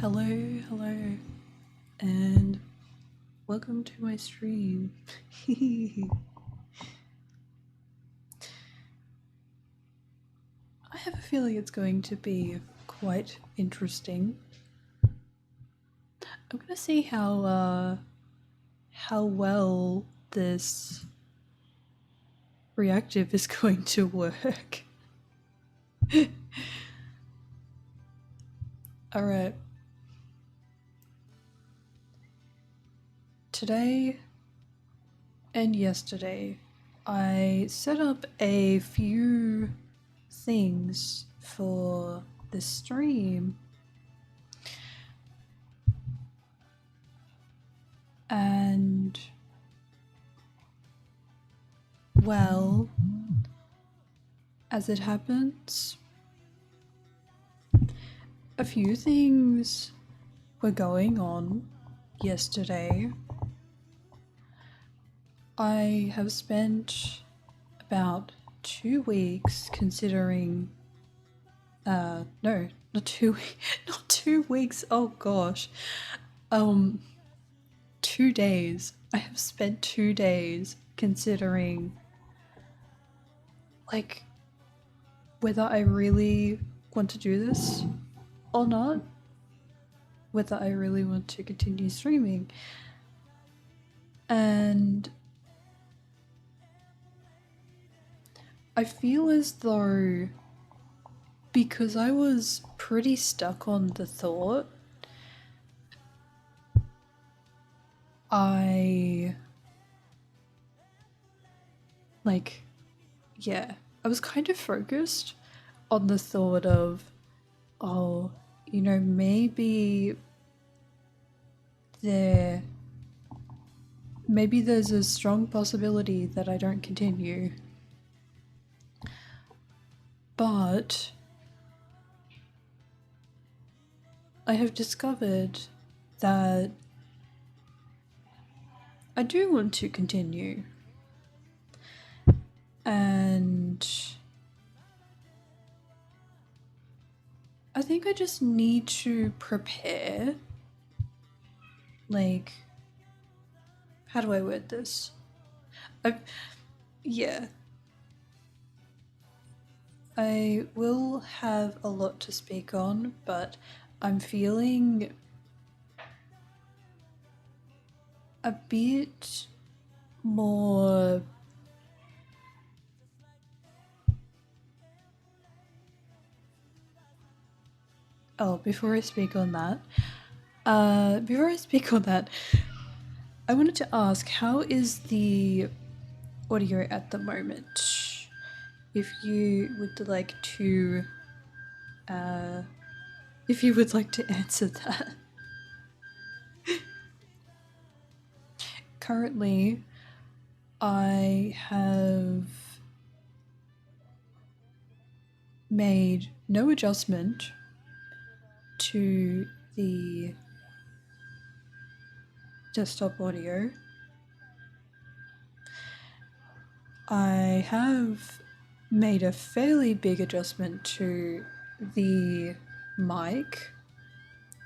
Hello, hello, and welcome to my stream. I have a feeling it's going to be quite interesting. I'm gonna see how well this reactive is going to work. All right. Today and yesterday, I set up a few things for the stream, and well, as it happens, a few things were going on yesterday. I have spent about 2 weeks considering no, not 2 not 2 weeks. Oh gosh. 2 days. I have spent 2 days considering like whether I really want to do this or not, whether I really want to continue streaming. And I feel as though, because I was pretty stuck on the thought, I was kind of focused on the thought of, oh, maybe there's a strong possibility that I don't continue. But I have discovered that I do want to continue. And I think I just need to prepare. Like, how do I word this? I will have a lot to speak on, but I'm feeling a bit more before I speak on that, I wanted to ask, how is the audio at the moment? If you would like to answer that. Currently, I have made no adjustment to the desktop audio. I have made a fairly big adjustment to the mic.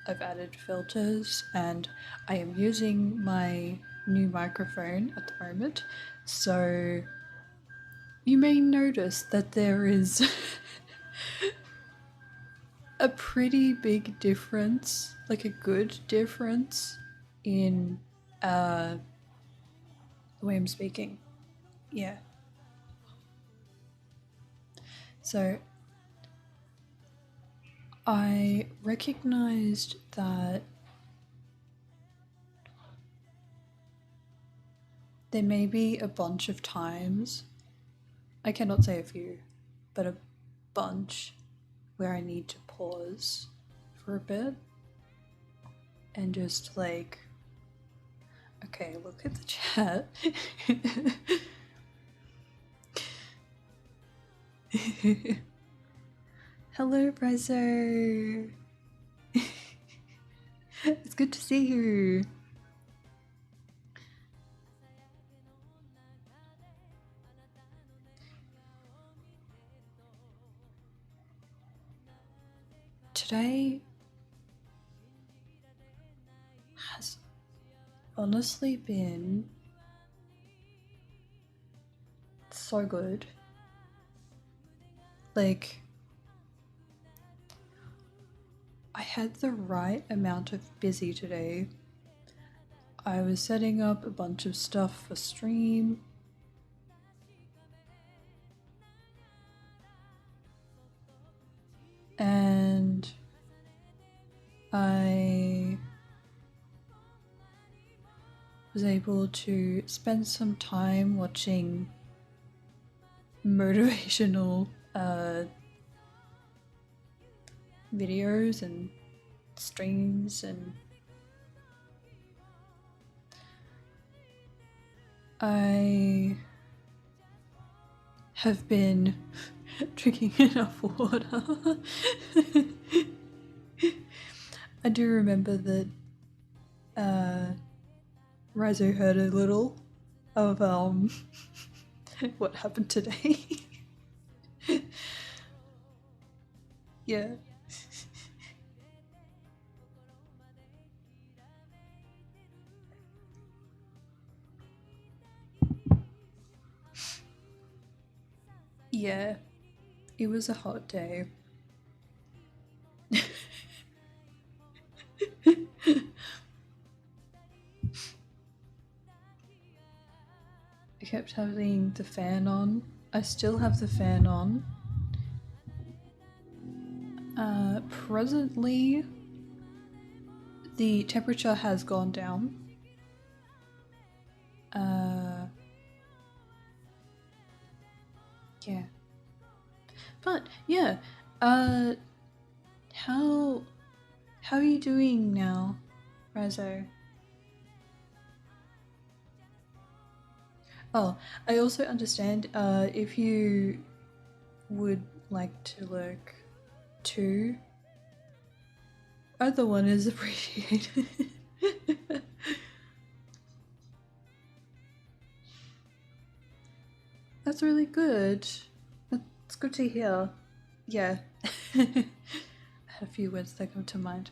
I've added filters and I am using my new microphone at the moment, so you may notice that there is a pretty big difference, like a good difference in the way I'm speaking. Yeah. So I recognized that there may be a bunch of times, I cannot say a few, but a bunch where I need to pause for a bit and just like, okay, look at the chat. Hello, Bryzer. It's good to see you. Today has honestly been so good. Like, I had the right amount of busy today. I was setting up a bunch of stuff for stream. And I was able to spend some time watching motivational videos and streams, and I have been drinking enough water. I do remember that Rizo heard a little of what happened today. Yeah. Yeah, it was a hot day. I kept having the fan on. I still have the fan on. Presently, the temperature has gone down. Yeah. But yeah, how are you doing now, Razo? Oh, I also understand if you would like to look too, either one is appreciated. That's really good. That's good to hear. Yeah. I had a few words that come to mind.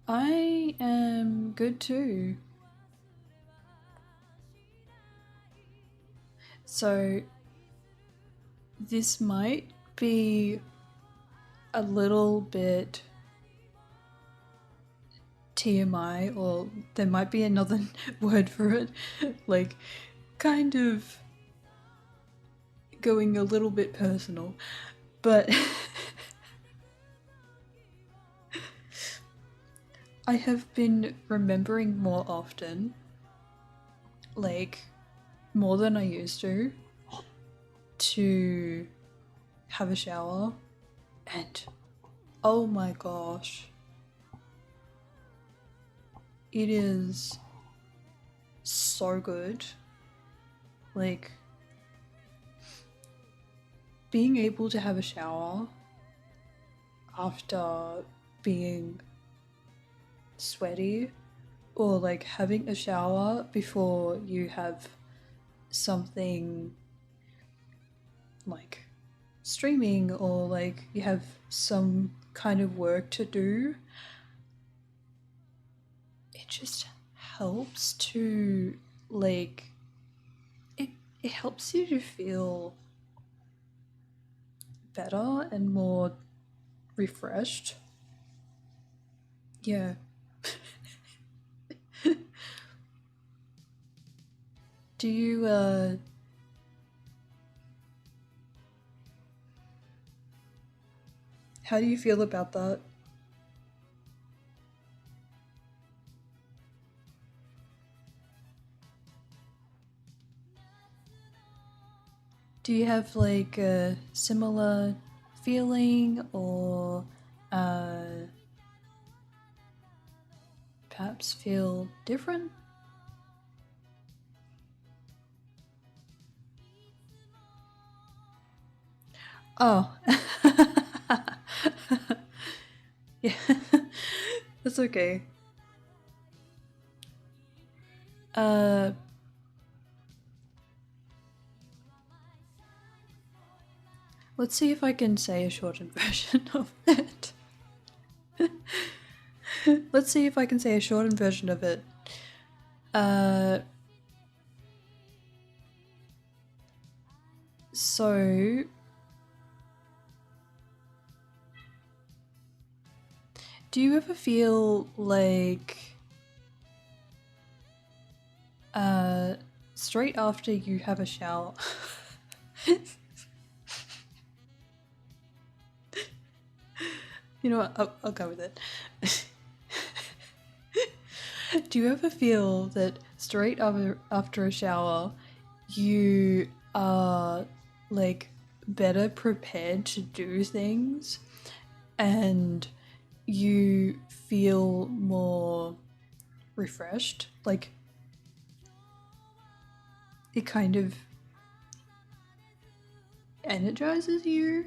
I am good too. So, this might be a little bit TMI, or there might be another word for it, like kind of going a little bit personal, but I have been remembering more often, like more than I used to have a shower, and oh my gosh, it is so good. Like, being able to have a shower after being sweaty, or like having a shower before you have something like streaming, or like you have some kind of work to do, it just helps to like it helps you to feel better and more refreshed. Yeah. Do you how do you feel about that? Do you have like a similar feeling, or perhaps feel different? Oh. Yeah. That's okay. Uh, let's see if I can say a shortened version of it. Let's see if I can say a shortened version of it. So do you ever feel like straight after you have a shower you know what, I'll go with it. Do you ever feel that straight after a shower you are like better prepared to do things and you feel more refreshed? Like it kind of energizes you.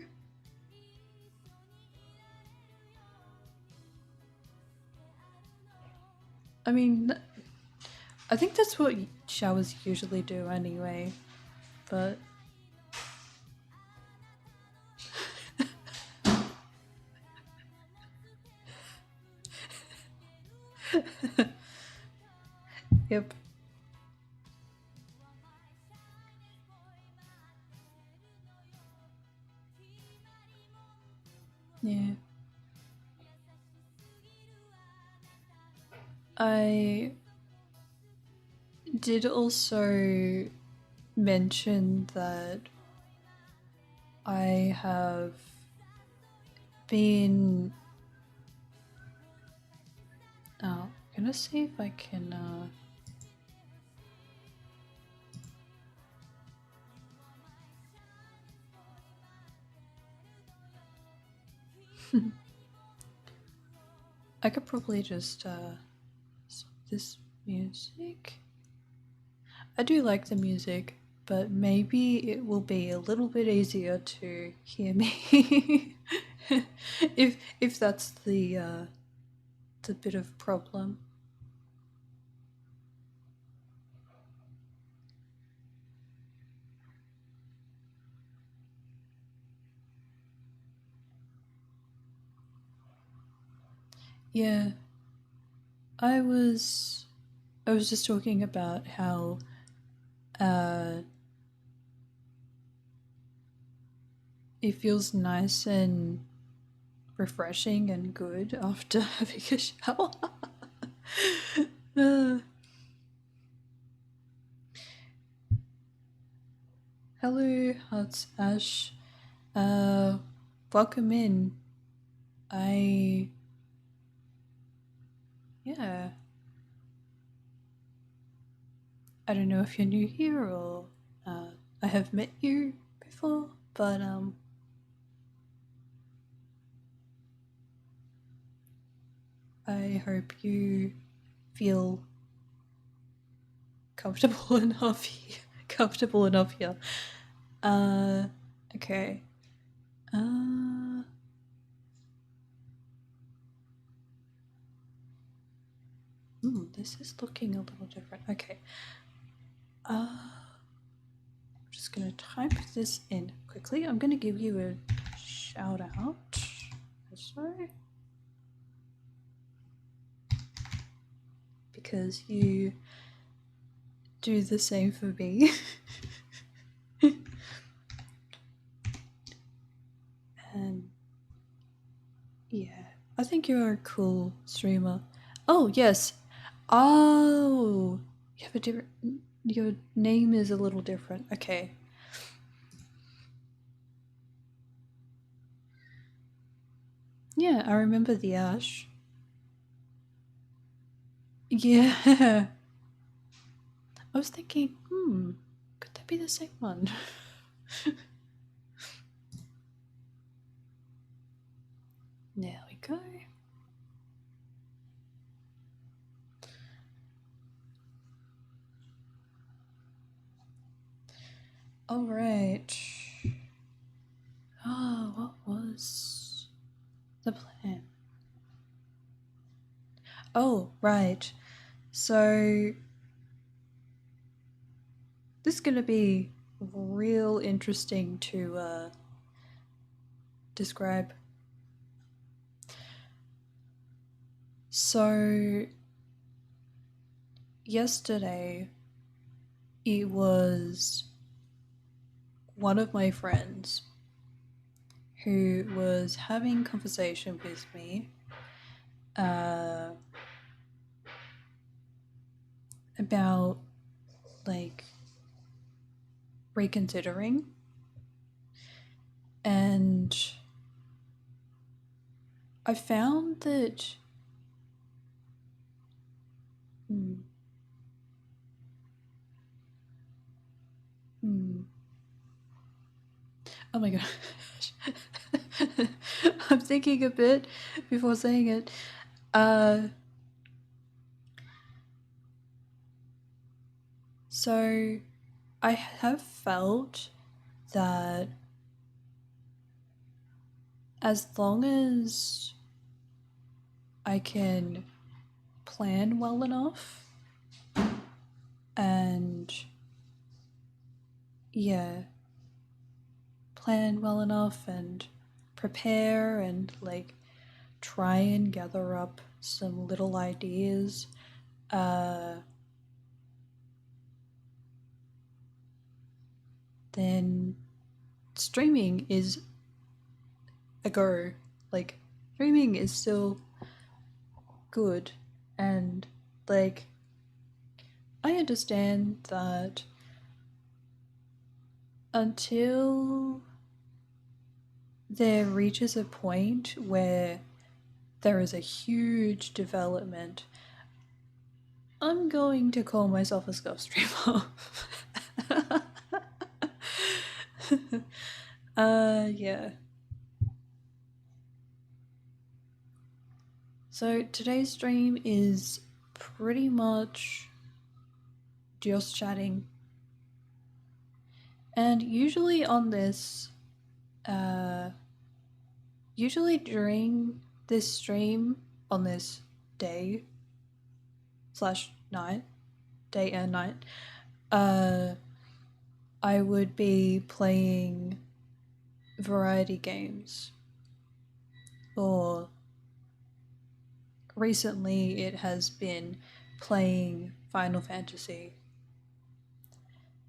I mean, I think that's what showers usually do anyway, but yep. Yeah. I did also mention that I have been. Oh, I'm gonna see if I can. I could probably just stop this music. I do like the music, but maybe it will be a little bit easier to hear me if that's the bit of problem. Yeah, I was I was just talking about how uh, it feels nice and refreshing and good after having a shower. uh, hello, Hearts Ash. Uh, welcome in. I yeah. I don't know if you're new here or I have met you before, but I hope you feel comfortable enough here. Comfortable enough here. Uh, okay. Uh, this is looking a little different. Okay. I'm just gonna type this in quickly. I'm gonna give you a shout out. Sorry. Because you do the same for me. And yeah, I think you're a cool streamer. Oh, yes. Oh, you have a different. Your name is a little different. Okay. Yeah, I remember the Ash. Yeah. I was thinking, could that be the same one? There we go. All right. Oh, what was the plan? Oh, right. So this is gonna be real interesting to describe. So, yesterday, it was one of my friends who was having conversation with me about like reconsidering, and I found that oh my gosh. I'm thinking a bit before saying it. So I have felt that as long as I can plan well enough and plan well enough and prepare and like try and gather up some little ideas, then streaming is a go. Like, streaming is still good, and like, I understand that until there reaches a point where there is a huge development, I'm going to call myself a scuff streamer. Yeah. So today's stream is pretty much just chatting. And usually on this, usually during this stream on this day / night, day and night, I would be playing variety games, or recently it has been playing Final Fantasy.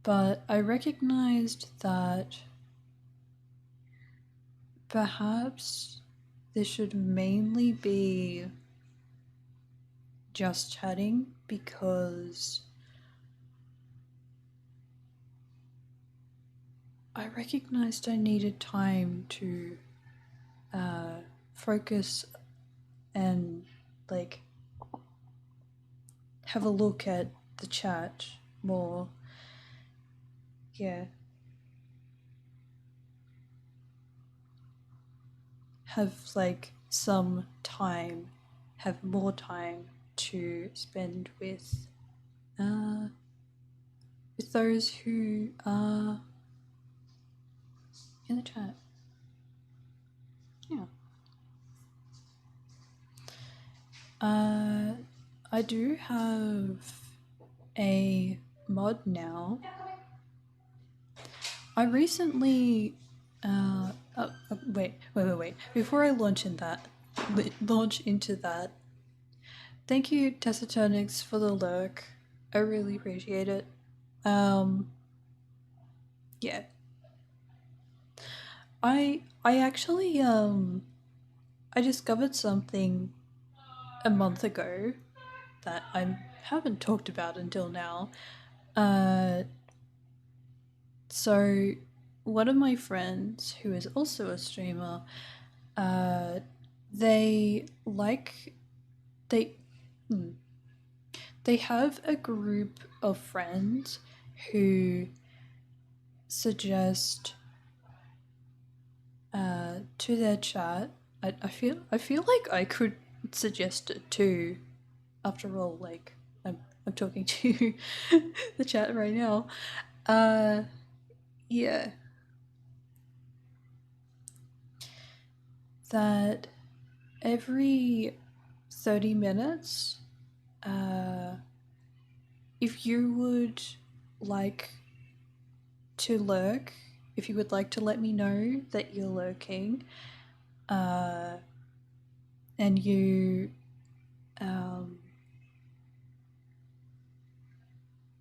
But I recognized that perhaps this should mainly be just chatting, because I recognized I needed time to focus and like have a look at the chat more. Yeah. Have like some time, have more time to spend with those who are in the chat. Yeah. I do have a mod now. I recently wait. Before I launch into that, thank you, Tessiturnix, for the lurk. I really appreciate it. Yeah. I actually I discovered something a month ago that I haven't talked about until now. So one of my friends who is also a streamer, they they have a group of friends who suggest to their chat. I feel like I could suggest it too. After all, like I'm talking to the chat right now. Yeah. That every 30 minutes, if you would like to lurk, if you would like to let me know that you're lurking, and you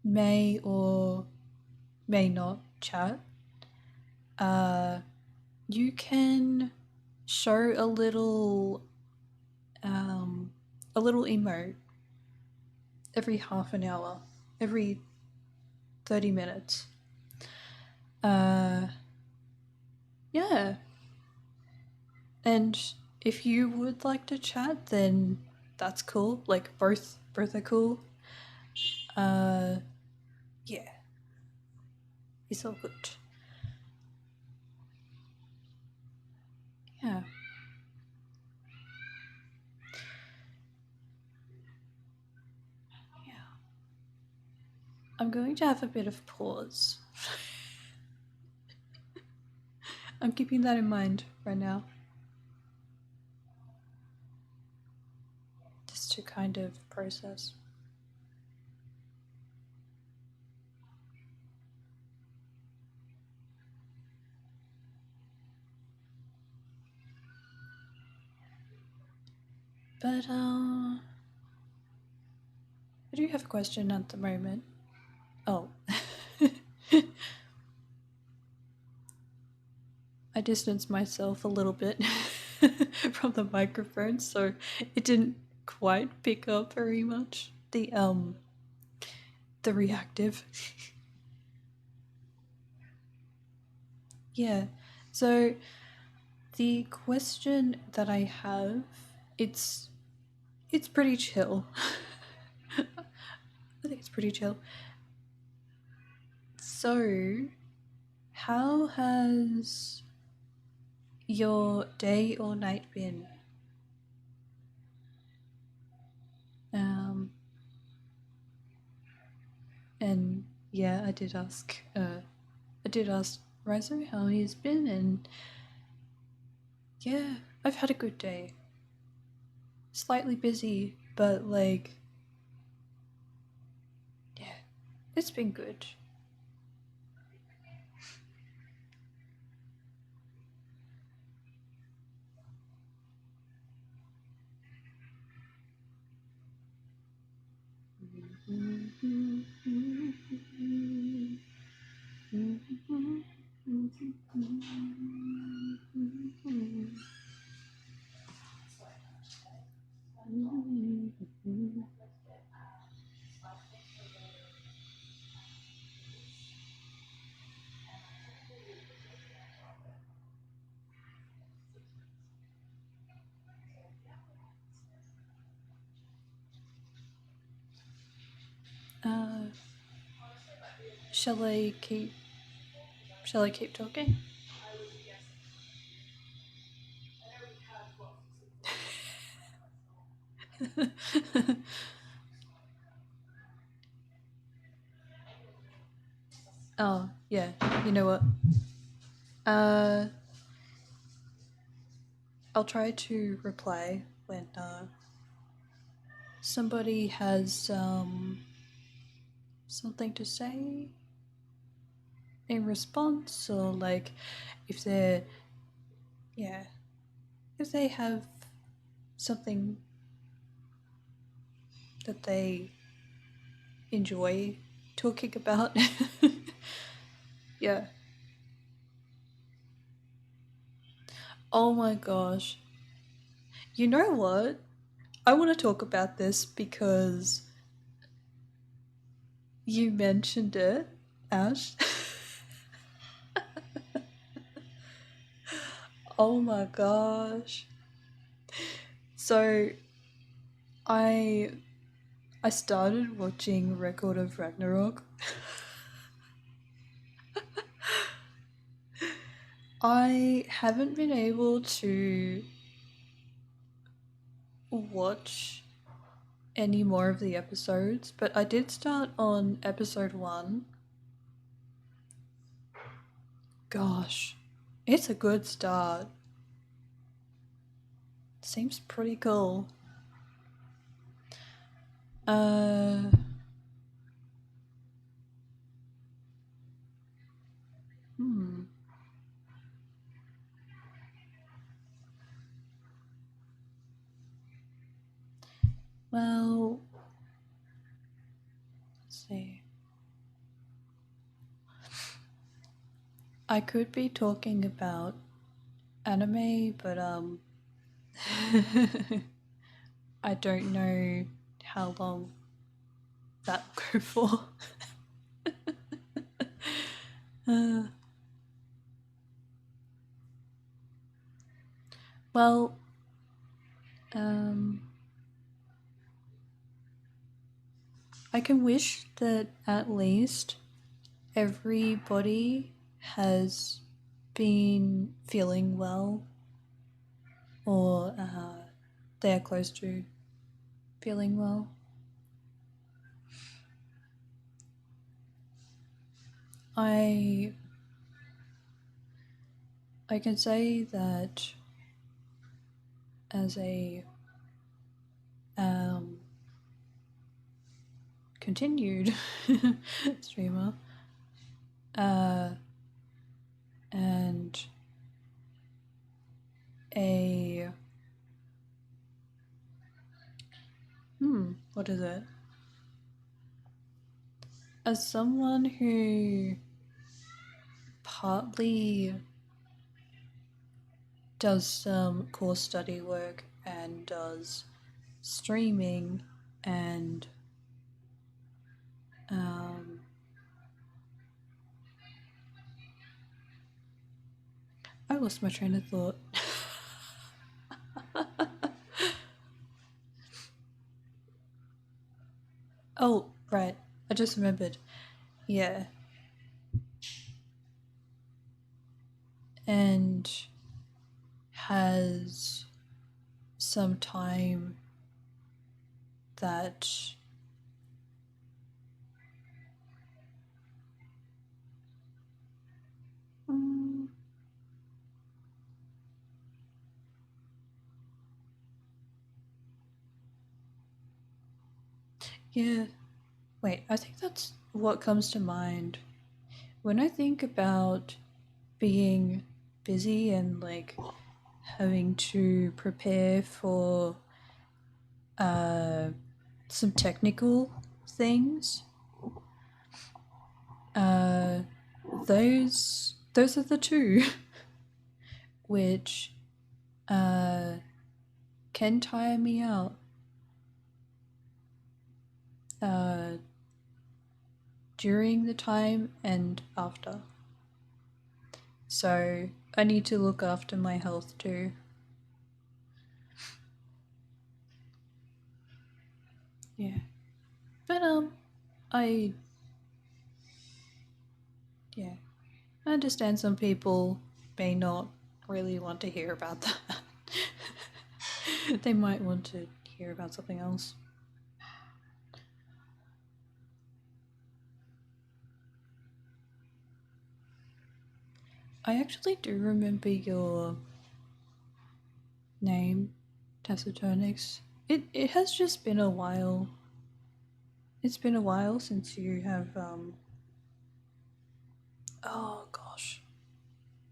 may or may not chat, you can show a little emote every half an hour, every 30 minutes. Yeah. And if you would like to chat, then that's cool. Like both are cool. Yeah. It's all good. Yeah. Yeah. I'm going to have a bit of pause. I'm keeping that in mind right now. Just to kind of process. But I do have a question at the moment. Oh. I distanced myself a little bit from the microphone, so it didn't quite pick up very much. The reactive. Yeah. So the question that I have, it's pretty chill. I think it's pretty chill. So, how has your day or night been? And yeah, I did ask Rizo how he's been, and yeah, I've had a good day. Slightly busy, but like, yeah, it's been good. Uh, shall I keep talking? Oh, yeah. You know what? Uh, I'll try to reply when somebody has something to say in response, or like if they're, yeah, if they have something that they enjoy talking about. Yeah. Oh my gosh. You know what? I want to talk about this because you mentioned it, Ash. Oh my gosh. So I I started watching Record of Ragnarok. I haven't been able to watch any more of the episodes, but I did start on episode 1. Gosh, it's a good start. Seems pretty cool. Uh see. I could be talking about anime, but I don't know how long that will go for. uh, well, I can wish that at least everybody has been feeling well, or they are close to feeling well. I can say that as a continued streamer, and a what is it? As someone who partly does some course study work and does streaming and I lost my train of thought. Oh, right. I just remembered. Yeah. And has some time that yeah. Wait, I think that's what comes to mind when I think about being busy and like having to prepare for some technical things. Those are the two which can tire me out. During the time and after. So I need to look after my health too. Yeah. But I yeah. I understand some people may not really want to hear about that. They might want to hear about something else. I actually do remember your name, Taciturnix. It has just been a while. It's been a while since you have oh gosh.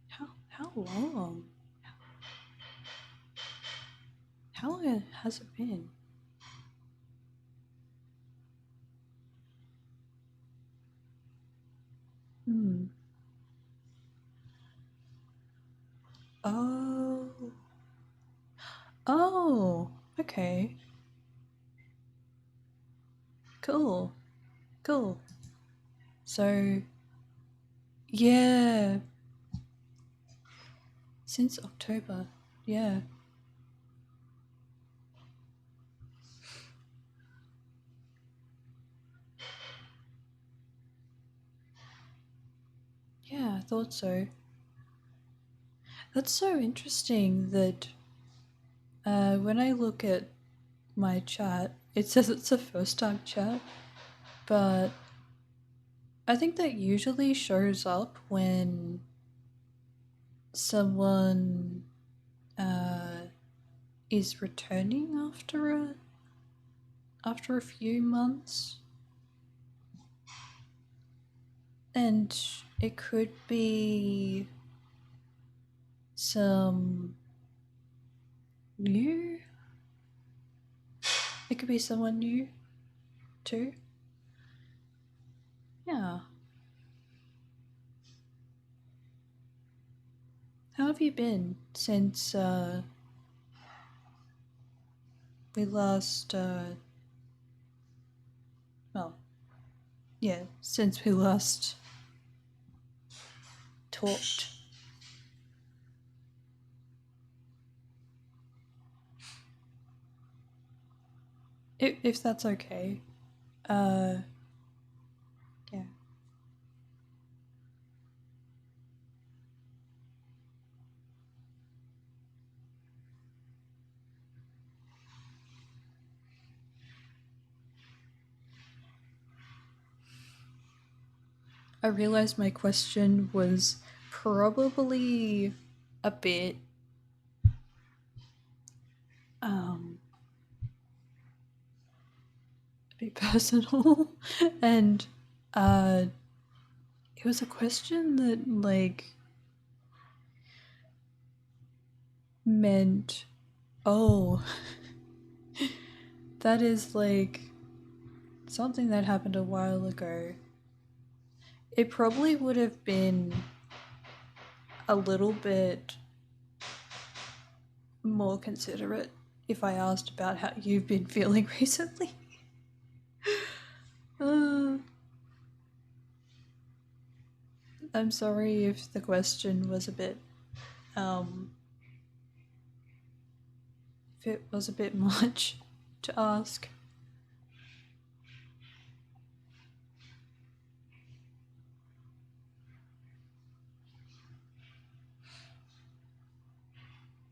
How long? How long has it been? Oh. Oh, okay. Cool. Cool. So, yeah. Since October. Yeah. Yeah, I thought so. That's so interesting that when I look at my chat, it says it's a first time chat, but I think that usually shows up when someone is returning after a few months. And it could be some new. It could be someone new too. Yeah. How have you been since we last well, yeah, since we last talked? If that's okay. Uh yeah. I realized my question was probably a bit um a bit personal and uh it was a question that like meant, oh, that is like something that happened a while ago. It probably would have been a little bit more considerate if I asked about how you've been feeling recently. uh, I'm sorry if the question was a bit, um, if it was a bit much to ask.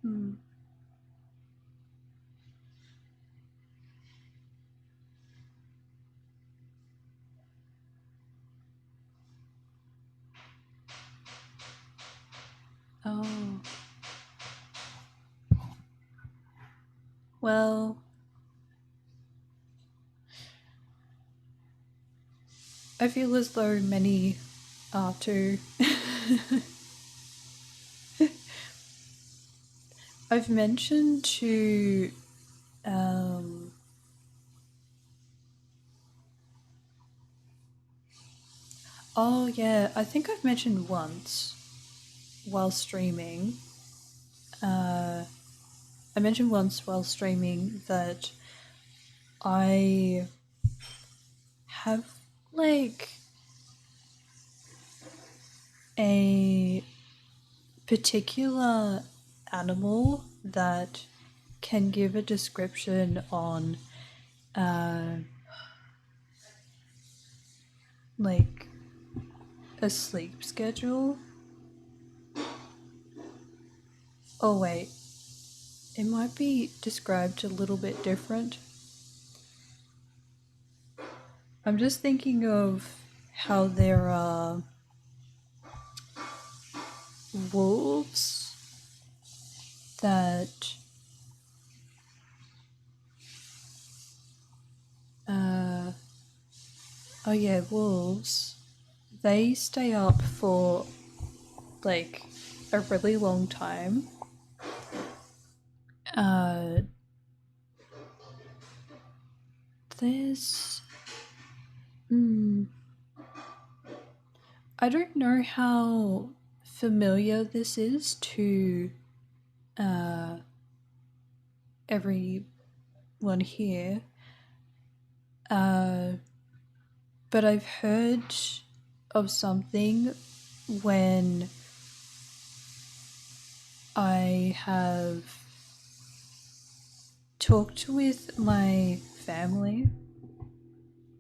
Hmm. Oh, well, I feel as though many are too. I've mentioned to, um, oh yeah, I think I've mentioned once while streaming. Uh, I mentioned once while streaming that I have like a particular animal that can give a description on uh, like a sleep schedule. Oh wait, it might be described a little bit different. I'm just thinking of how there are wolves that uh oh yeah, wolves. They stay up for like a really long time. Uh there's mm, I don't know how familiar this is to uh everyone here. Uh but I've heard of something when I have talked with my family.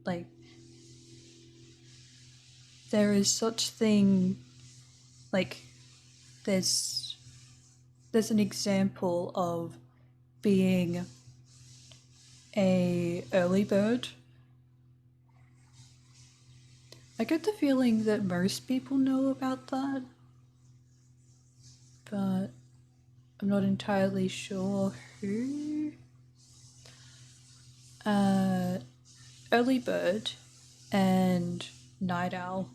Like, there is such thing, like, there's there's an example of being a early bird. I get the feeling that most people know about that, but I'm not entirely sure who. Uh, Early bird and night owl.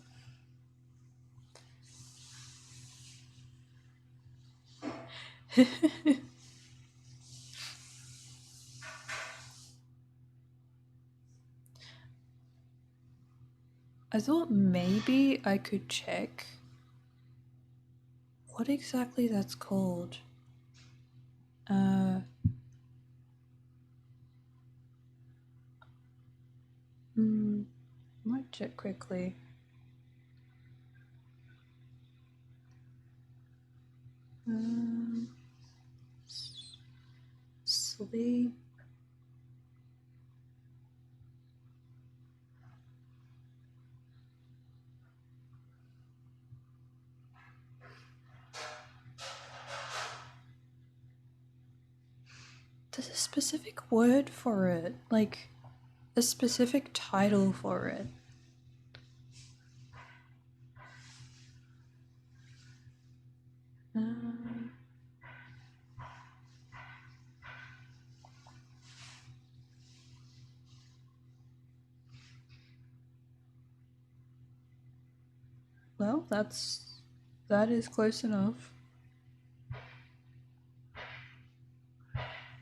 I thought maybe I could check what exactly that's called. Might check quickly. Sleep. There's a specific word for it, like a specific title for it. Well, that is close enough.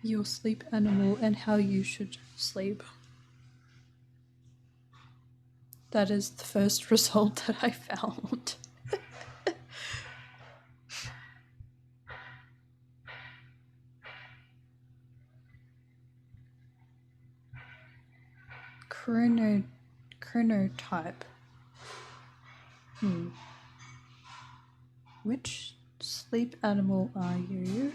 Your sleep animal and how you should sleep. That is the first result that I found. Chronotype. Which sleep animal are you?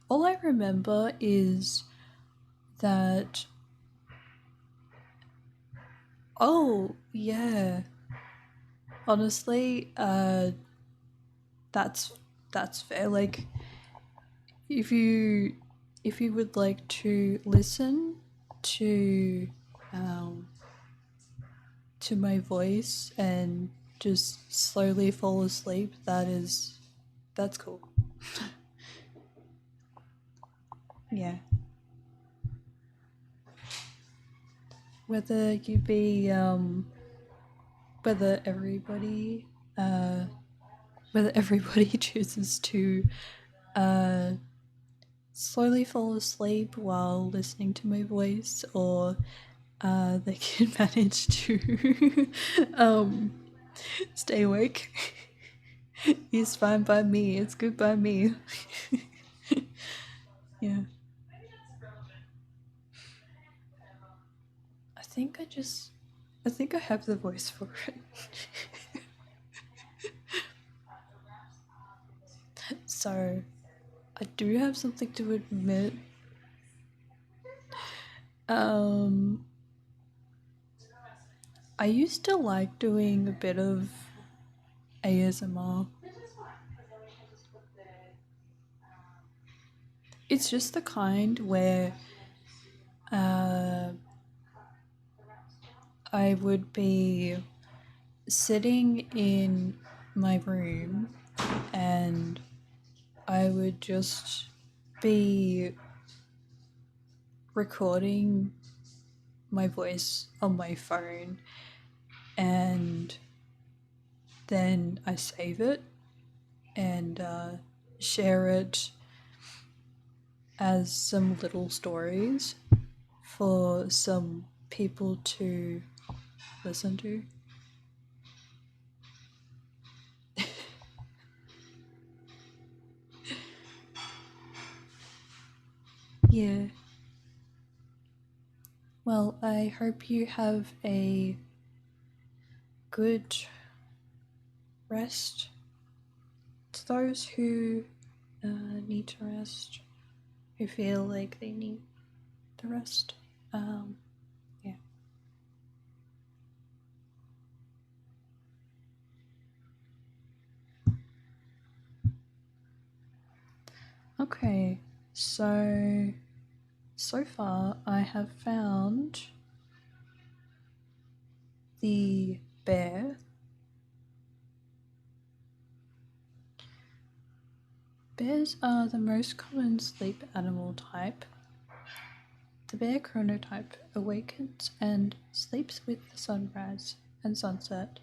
All I remember is that. Oh, yeah. Honestly, that's fair. Like, if you would like to listen to my voice and just slowly fall asleep, that's cool. Yeah. Whether you be whether everybody chooses to slowly fall asleep while listening to my voice, or they can manage to stay awake. It's fine by me. It's good by me. Yeah. I think I have the voice for it. So, I do have something to admit. I used to like doing a bit of ASMR. It's just the kind where I would be sitting in my room and I would just be recording my voice on my phone, and then I save it and share it as some little stories for some people to listen to. Yeah. Well, I hope you have a good rest. To those who need to rest, who feel like they need the rest, yeah. Okay, so far I have found the bear. Bears are the most common sleep animal type. The bear chronotype awakens and sleeps with the sunrise and sunset,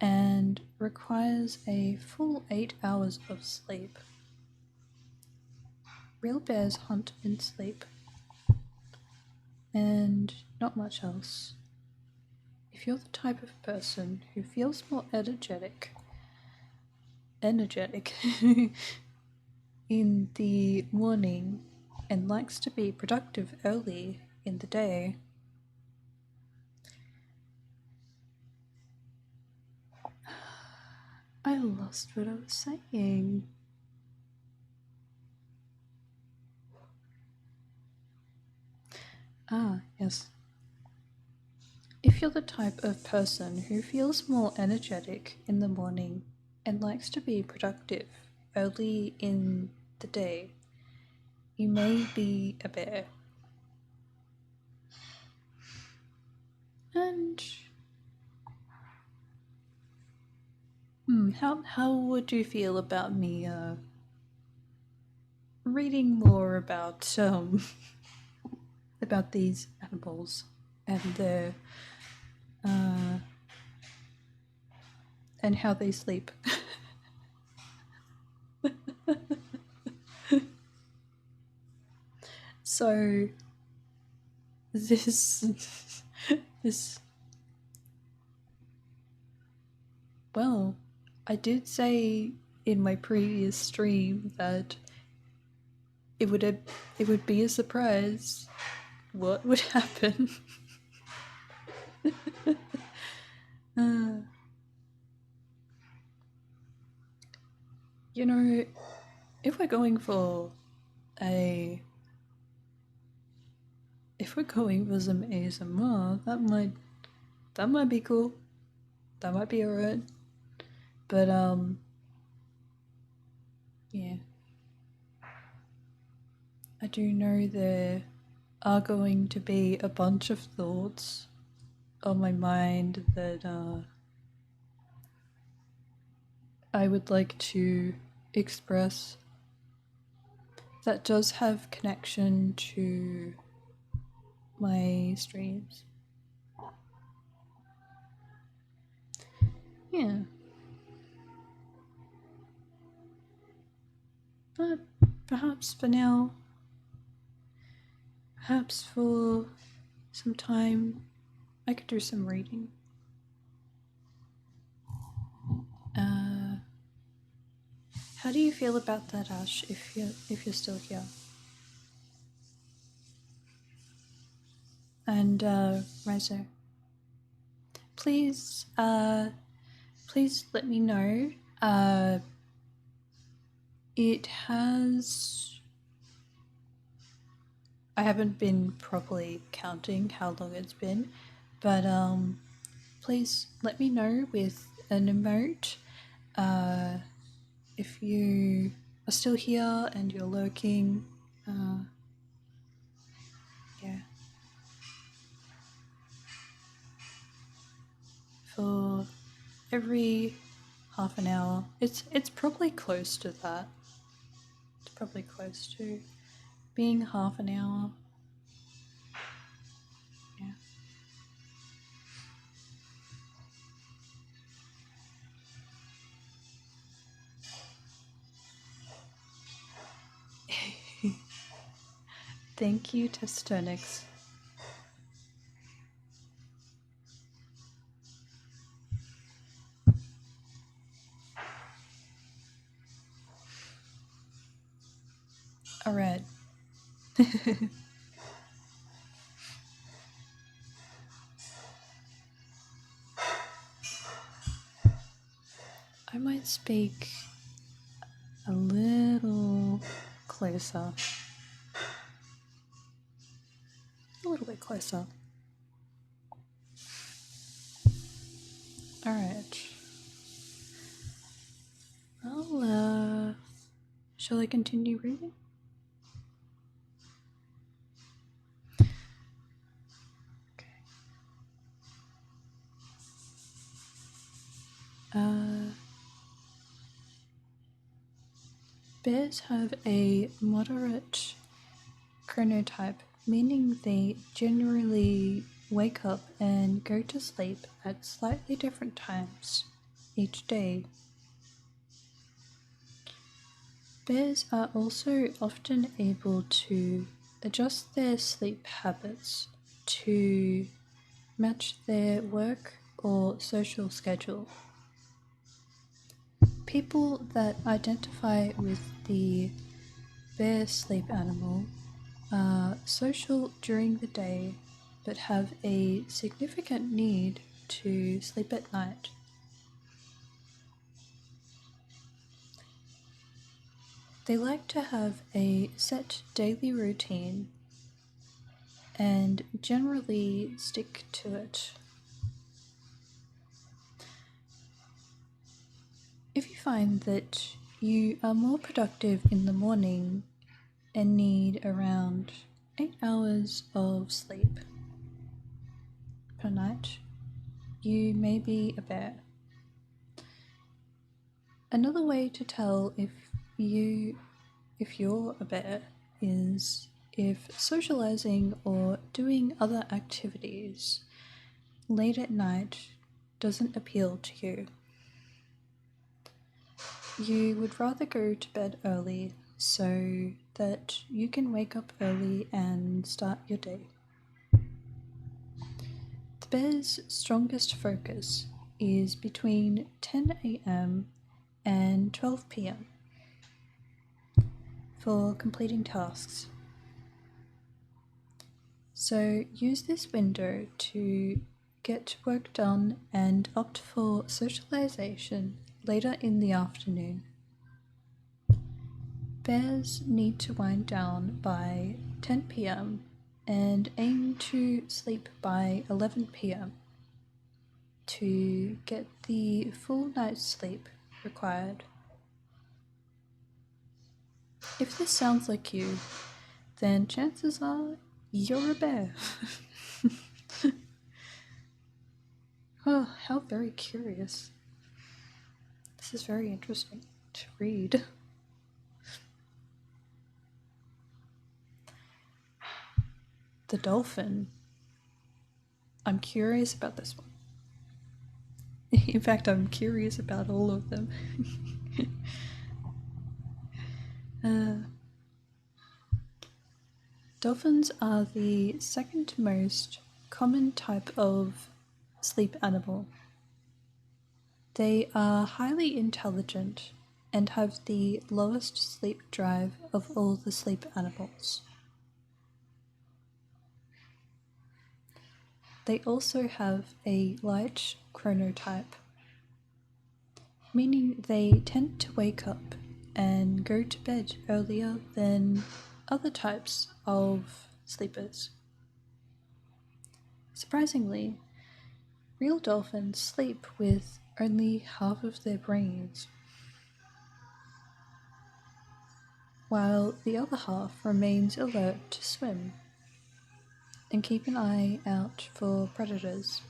and and requires a full 8 hours of sleep. Real bears hunt in sleep, and not much else. If you're the type of person who feels more energetic in the morning and likes to be productive early in the day, I lost what I was saying. Yes. If you're the type of person who feels more energetic in the morning and likes to be productive early in the day, you may be a bear. And how would you feel about me reading more about about these animals and their and how they sleep? So this well, I did say in my previous stream that it would be a surprise what would happen. You know, if we're going for some ASMR, that might be cool. That might be alright. But yeah. I do know there are going to be a bunch of thoughts on my mind that I would like to express that does have connection to my streams. Yeah. But perhaps for now, perhaps for some time, I could do some reading. How do you feel about that, Ash, if you're still here? And Rezo, please let me know. It has. I haven't been properly counting how long it's been, but please let me know with an emote if you are still here and you're lurking. Yeah. For every half an hour, it's probably close to that. It's probably close to being half an hour. Yeah. Thank you, Testonix. All right. I might speak a little closer. A little bit closer. Alright. Well, shall I continue reading? Okay. Bears have a moderate chronotype, meaning they generally wake up and go to sleep at slightly different times each day. Bears are also often able to adjust their sleep habits to match their work or social schedule. People that identify with the bear sleep animal are social during the day but have a significant need to sleep at night. They like to have a set daily routine and generally stick to it. If you find that you are more productive in the morning and need around 8 hours of sleep per night, you may be a bear. Another way to tell if you're a bear is if socializing or doing other activities late at night doesn't appeal to you. You would rather go to bed early so that you can wake up early and start your day. The bear's strongest focus is between 10 a.m. and 12 p.m. for completing tasks. So use this window to get work done and opt for socialization later in the afternoon. Bears need to wind down by 10 p.m. and aim to sleep by 11 p.m. to get the full night's sleep required. If this sounds like you, then chances are you're a bear. Oh, how very curious. This is very interesting to read. The dolphin. I'm curious about this one. In fact, I'm curious about all of them. Dolphins are the second most common type of sleep animal. They are highly intelligent and have the lowest sleep drive of all the sleep animals. They also have a light chronotype, meaning they tend to wake up and go to bed earlier than other types of sleepers. Surprisingly, real dolphins sleep with only half of their brains, while the other half remains alert to swim and keep an eye out for predators.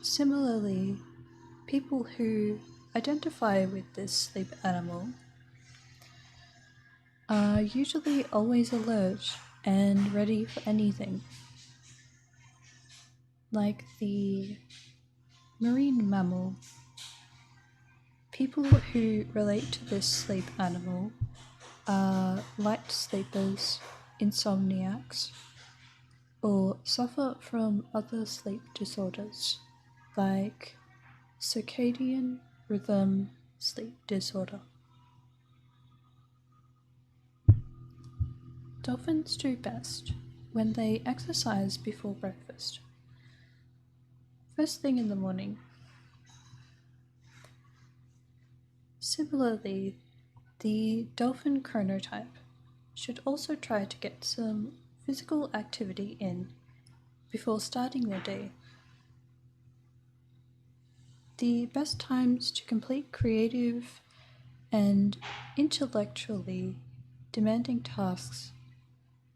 Similarly, people who identify with this sleep animal are usually always alert and ready for anything. Like the marine mammal, people who relate to this sleep animal are light sleepers, insomniacs, or suffer from other sleep disorders like circadian rhythm sleep disorder. Dolphins do best when they exercise before breakfast. First thing in the morning. Similarly, the dolphin chronotype should also try to get some physical activity in before starting their day. The best times to complete creative and intellectually demanding tasks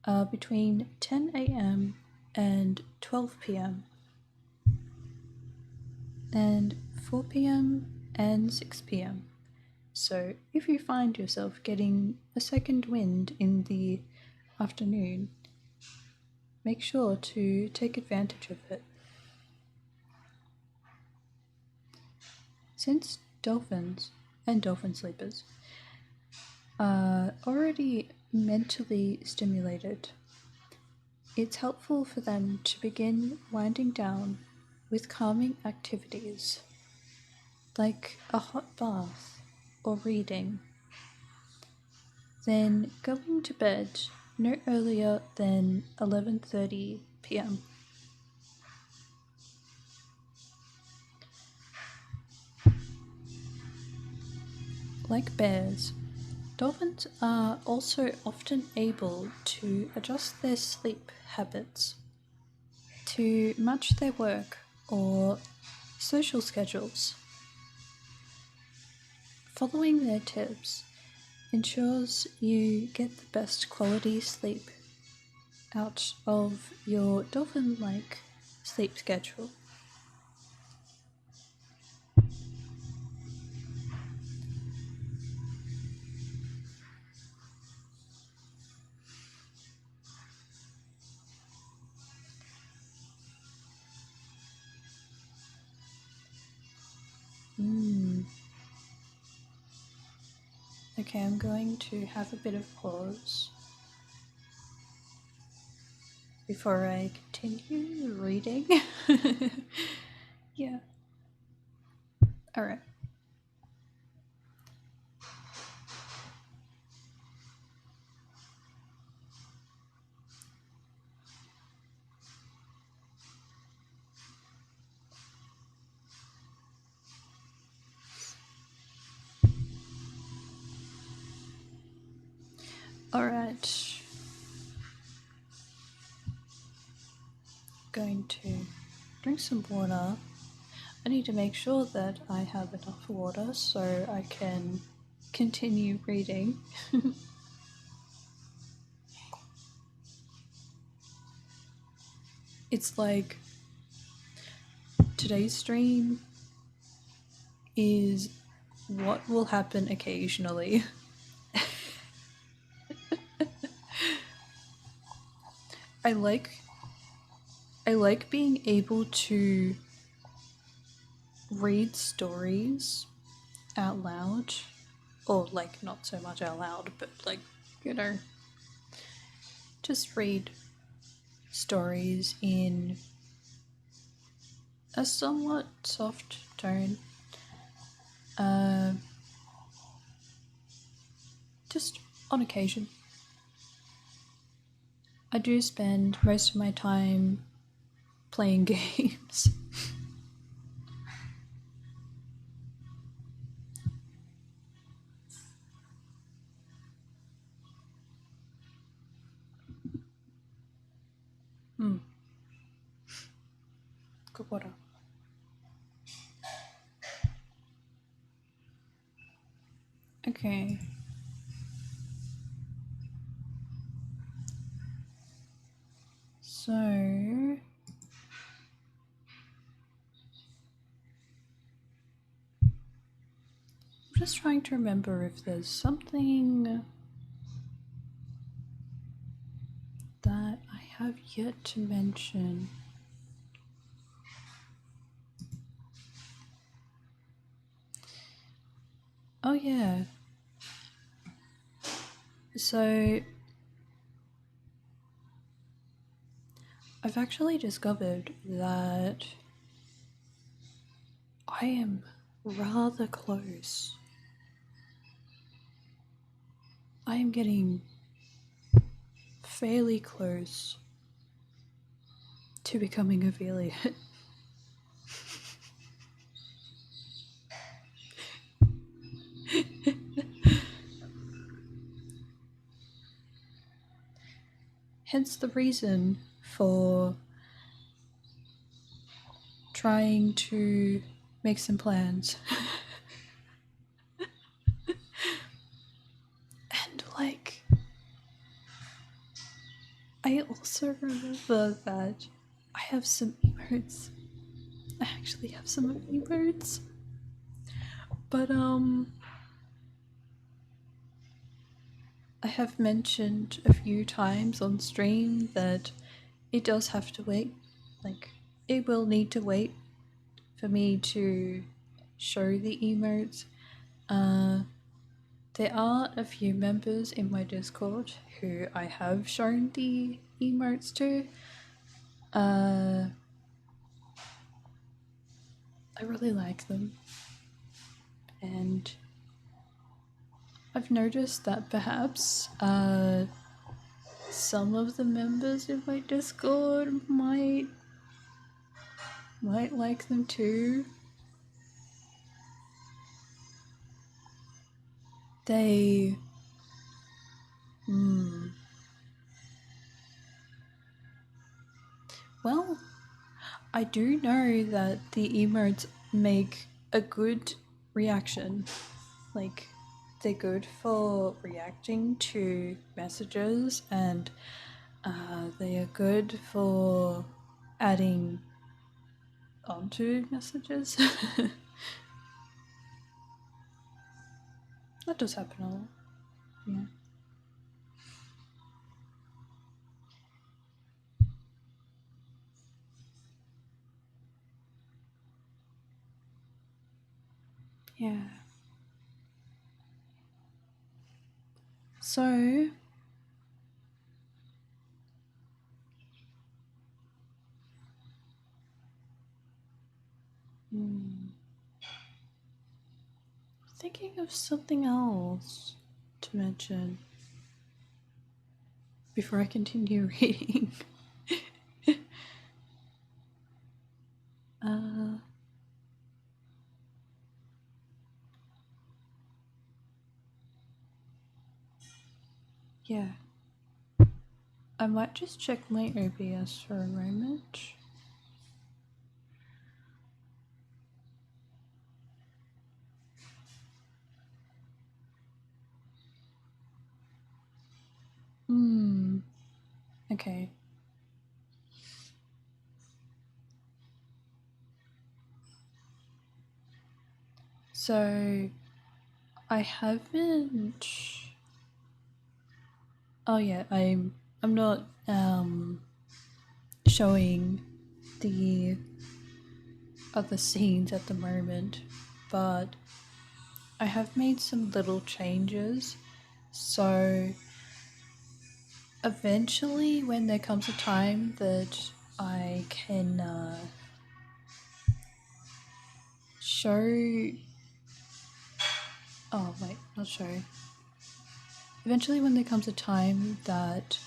are between 10 a.m. and 12 p.m. and 4 p.m. and 6 p.m. So if you find yourself getting a second wind in the afternoon, make sure to take advantage of it. since dolphins and dolphin sleepers are already mentally stimulated, it's helpful for them to begin winding down with calming activities like a hot bath or reading, then going to bed no earlier than 11:30 p.m. Like bears, dolphins are also often able to adjust their sleep habits to match their work or social schedules. Following their tips ensures you get the best quality sleep out of your dolphin like sleep schedule. Okay, I'm going to have a bit of pause before I continue reading. Yeah. Alright. Alright. Going to drink some water. I need to make sure that I have enough water so I can continue reading. It's like today's stream is what will happen occasionally. I like being able to read stories out loud, or like not so much out loud, but like, you know, just read stories in a somewhat soft tone. Just on occasion. I do spend most of my time playing games. Good water. Okay. So I'm just trying to remember if there's something that I have yet to mention. Oh yeah. So I've actually discovered that I am rather close. I am getting fairly close to becoming a Veliot. Hence the reason for trying to make some plans. And like, I also remember that I have some emotes. I actually have some emotes. But I have mentioned a few times on stream that it does have to wait. Like, it will need to wait for me to show the emotes. There are a few members in my Discord who I have shown the emotes to. I really like them. And I've noticed that perhaps some of the members in my Discord might like them too. They well, I do know that the emotes make a good reaction. Like, they're good for reacting to messages, and they are good for adding onto messages. That does happen a lot. Yeah. Yeah. So, thinking of something else to mention before I continue reading. Yeah. I might just check my OBS for a moment. Okay. So, I haven't. Oh yeah, I'm not showing the other scenes at the moment, but I have made some little changes. So eventually, when there comes a time that I can show. Oh wait, not show. Eventually, when there comes a time that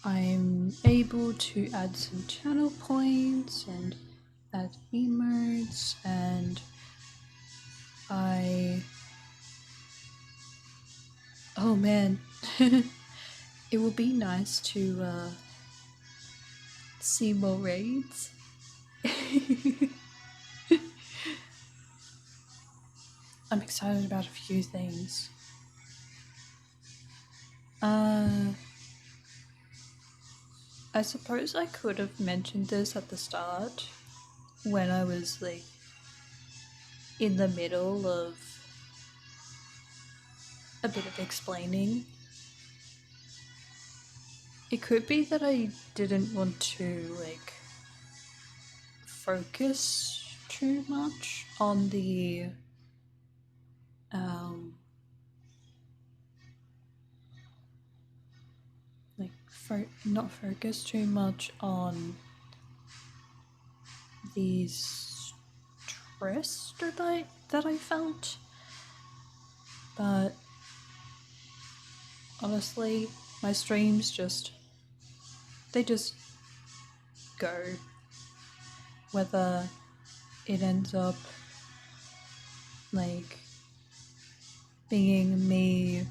I'm able to add some channel points and add emotes, and oh man, it would be nice to see more raids. I'm excited about a few things. I suppose I could have mentioned this at the start when I was like in the middle of a bit of explaining. It could be that I didn't want to like focus too much on the not focus too much on the stress that I felt, but honestly, my streams just go, whether it ends up like being me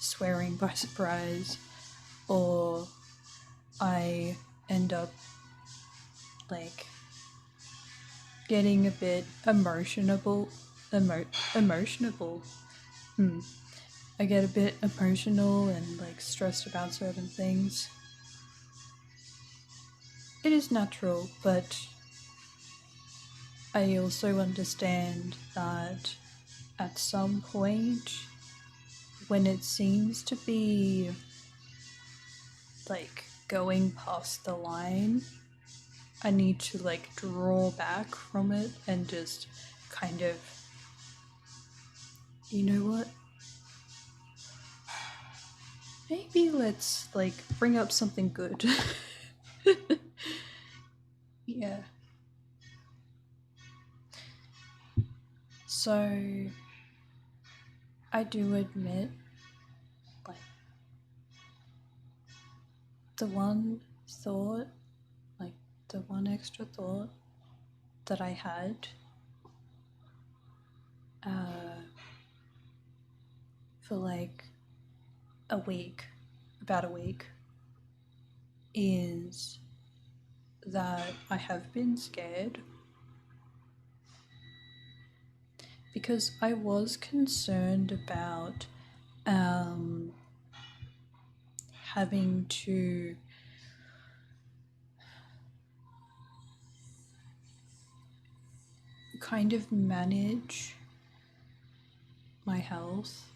swearing by surprise, or I end up like getting a bit emotionable. I get a bit emotional and like stressed about certain things. It is natural, but I also understand that at some point, when it seems to be like going past the line. I need to like draw back from it and just kind of, you know what? Maybe let's like bring up something good. Yeah. So I do admit, like, the one thought, like, the one extra thought that I had for like a week, about a week, is that I have been scared because I was concerned about having to kind of manage my health,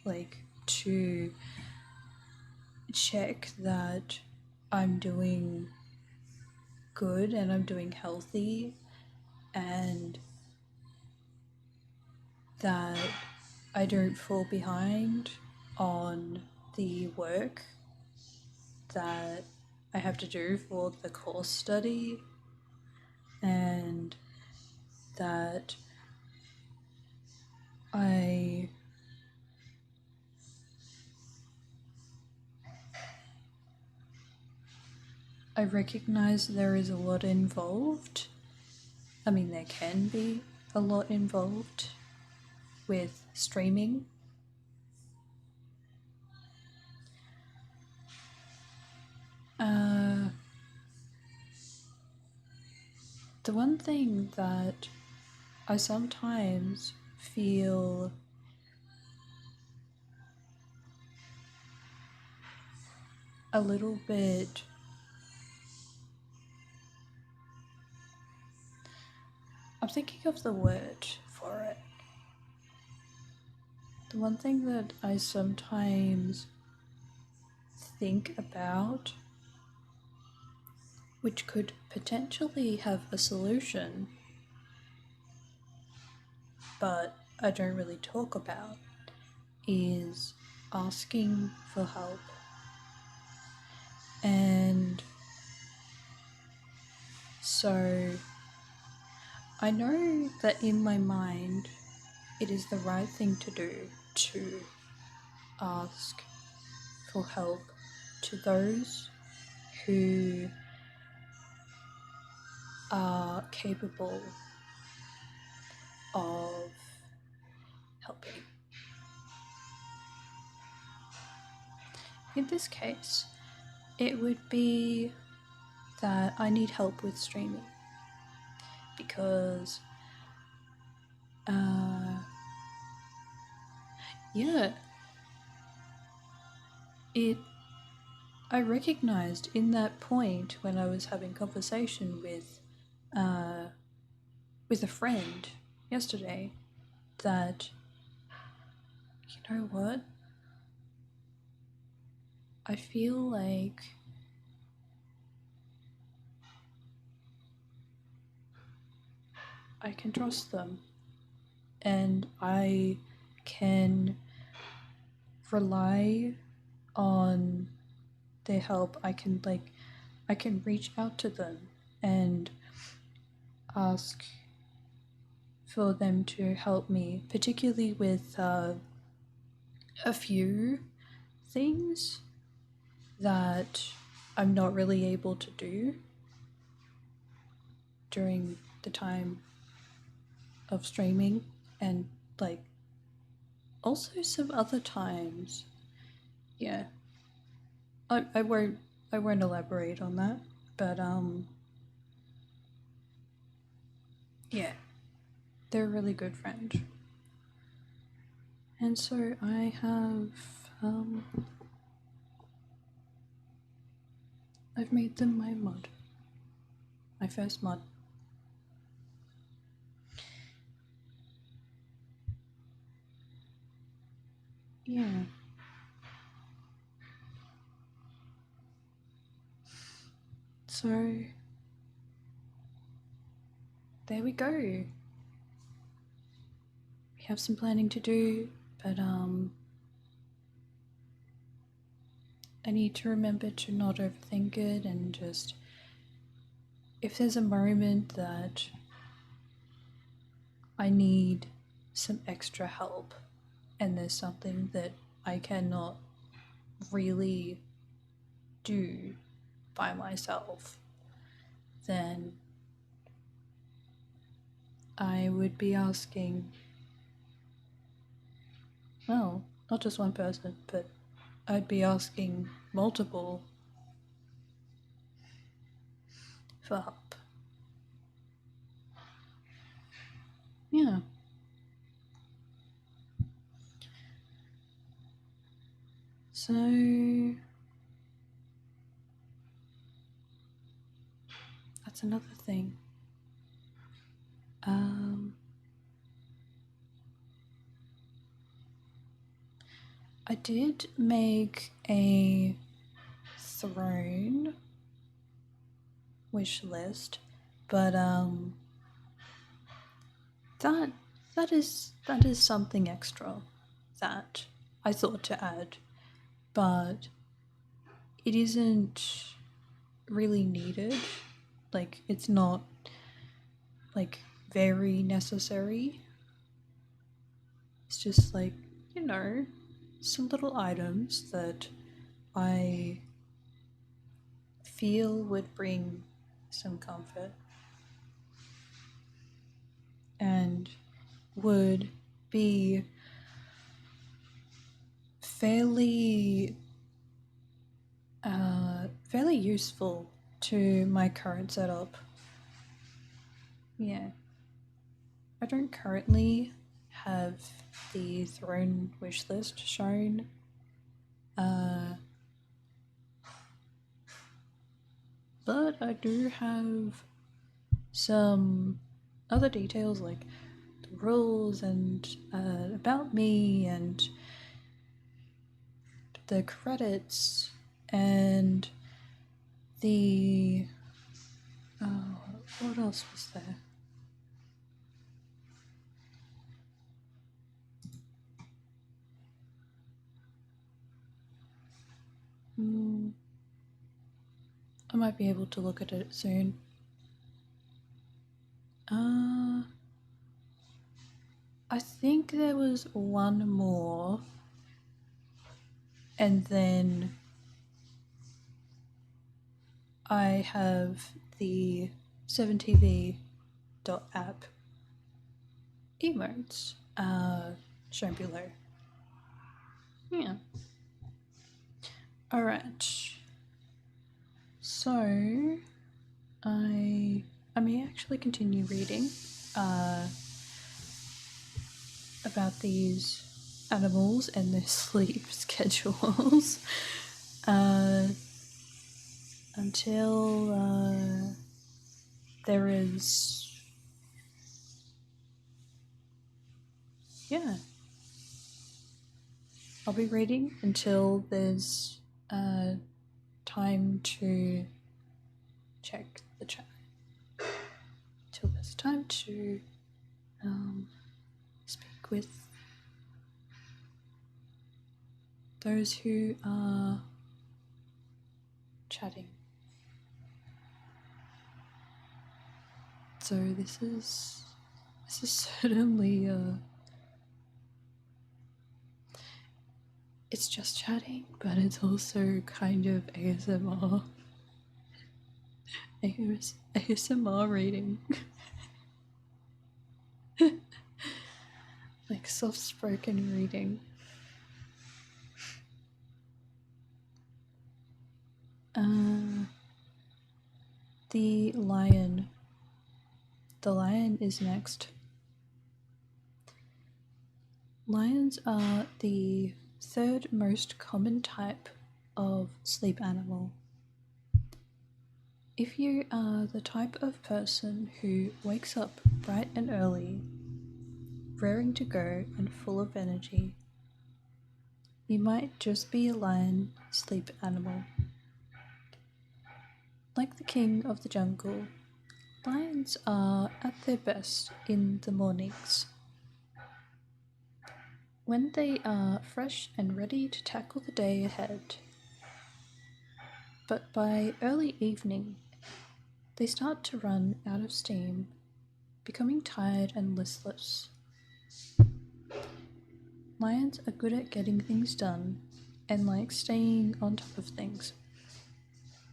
like to check that I'm doing good and I'm doing healthy and that I don't fall behind on the work that I have to do for the course study, and that I recognize there is a lot involved. I mean, there can be a lot involved with streaming. The one thing that I sometimes feel a little bit I'm thinking of the word for it. The one thing that I sometimes think about, which could potentially have a solution, but I don't really talk about, is asking for help. And so I know that in my mind it is the right thing to do to ask for help to those who are capable of helping. In this case, it would be that I need help with streaming because, yeah, I recognized in that point when I was having conversation with a friend yesterday that, you know what, I feel like I can trust them and I can rely on their help. I can reach out to them and ask for them to help me, particularly with a few things that I'm not really able to do during the time of streaming, and like also some other times. Yeah. I won't elaborate on that, but yeah. They're a really good friend. And so I have I've made them my mod. My first mod. Yeah. So there we go. We have some planning to do, but I need to remember to not overthink it, and just, if there's a moment that I need some extra help and there's something that I cannot really do by myself, then I would be asking, well, not just one person, but I'd be asking multiple for help. Yeah. So that's another thing. I did make a throne wish list, but that is something extra that I thought to add, but it isn't really needed. Like, it's not like very necessary. It's just like, some little items that I feel would bring some comfort and would be fairly useful to my current setup. Yeah. I don't currently have the throne wish list shown. But I do have some other details, like the rules and about me and the credits and the what else was there? I might be able to look at it soon. I think there was one more, and then I have the 7TV.app emotes shown below. Yeah. Alright. So I may actually continue reading about these animals and their sleep schedules until there is, yeah, I'll be reading until there's time to check the chat, till there's time to speak with those who are chatting. So this is certainly it's just chatting, but it's also kind of ASMR. ASMR reading. Like soft spoken reading. The lion. The lion is next. Lions are the third most common type of sleep animal. If you are the type of person who wakes up bright and early, raring to go and full of energy, you might just be a lion sleep animal. Like the king of the jungle, lions are at their best in the mornings, when they are fresh and ready to tackle the day ahead. But by early evening, they start to run out of steam, becoming tired and listless. Lions are good at getting things done and like staying on top of things.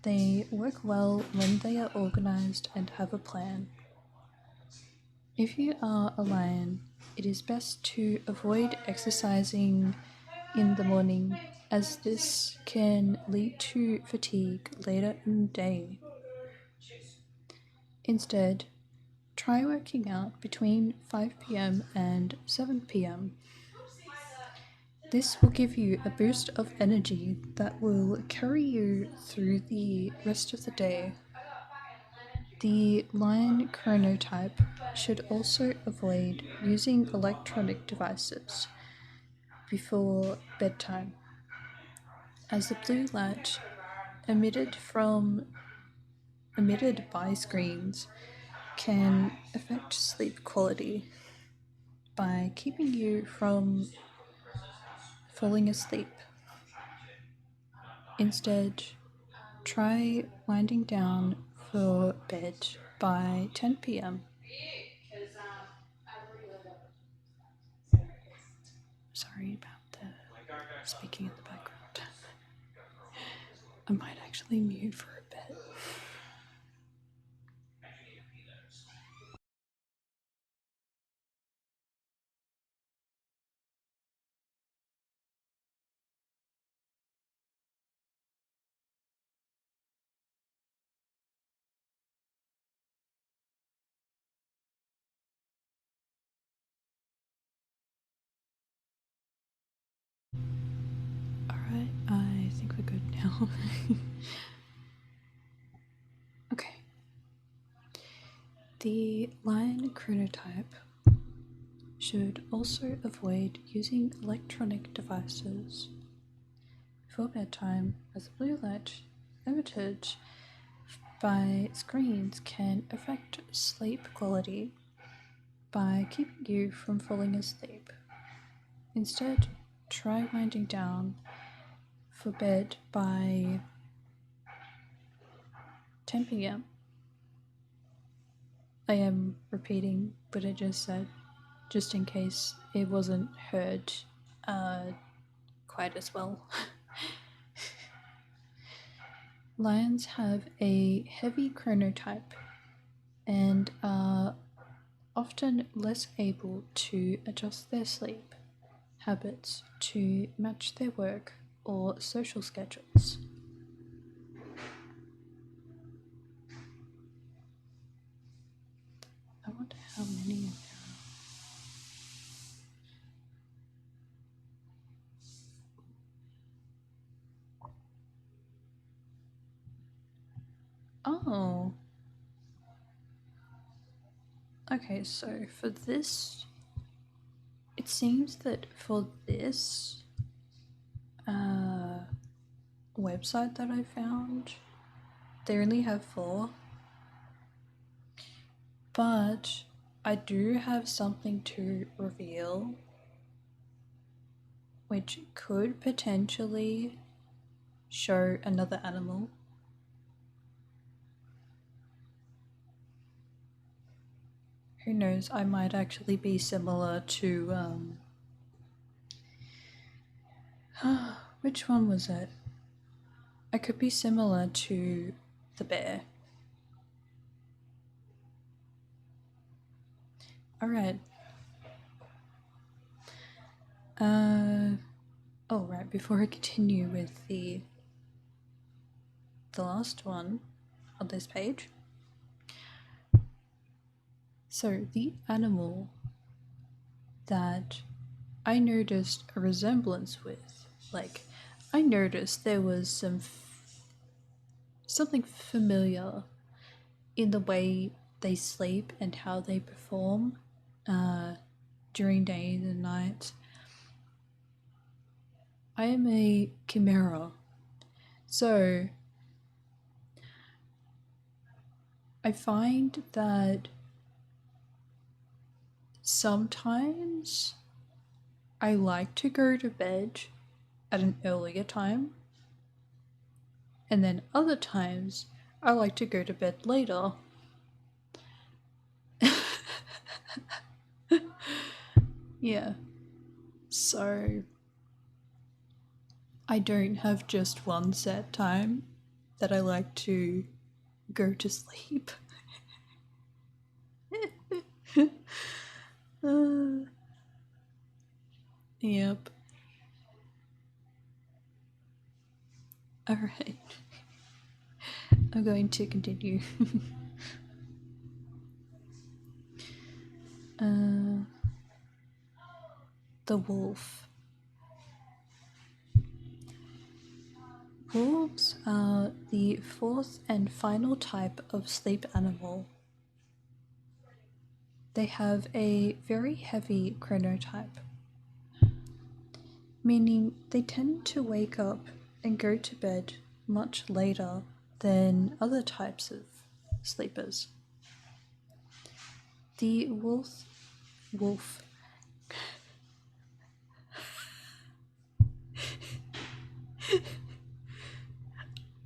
They work well when they are organized and have a plan. If you are a lion, it is best to avoid exercising in the morning, as this can lead to fatigue later in the day. Instead, try working out between 5 p.m. and 7 p.m. This will give you a boost of energy that will carry you through the rest of the day. The lion chronotype should also avoid using electronic devices before bedtime, as the blue light emitted by screens can affect sleep quality by keeping you from falling asleep. Instead, try winding down for bed by 10 p.m. Sorry about the speaking in the background. I might actually mute for a bit. Alright, I think we're good now. Okay. The lion chronotype should also avoid using electronic devices before bedtime, as the blue light emitted by screens can affect sleep quality by keeping you from falling asleep. Instead, try winding down for bed by 10 p.m. I am repeating what I just said, just in case it wasn't heard quite as well. Lions have a heavy chronotype and are often less able to adjust their sleep habits to match their work or social schedules. I wonder how many there are. Oh. Okay, so for this, it seems that for this website that I found, they only have 4. But I do have something to reveal, which could potentially show another animal. Who knows, I might actually be similar to, which one was it? I could be similar to the bear. Alright. Oh, right, before I continue with the last one on this page. So, the animal that I noticed a resemblance with, like, I noticed there was something familiar in the way they sleep and how they perform during days and nights. I am a chimera, so I find that sometimes I like to go to bed at an earlier time, and then other times I like to go to bed later. Yeah, so I don't have just one set time that I like to go to sleep. uh, yep. Alright. I'm going to continue. uh, the wolf. Wolves are the fourth and final type of sleep animal. They have a very heavy chronotype, meaning they tend to wake up and go to bed much later than other types of sleepers. The wolf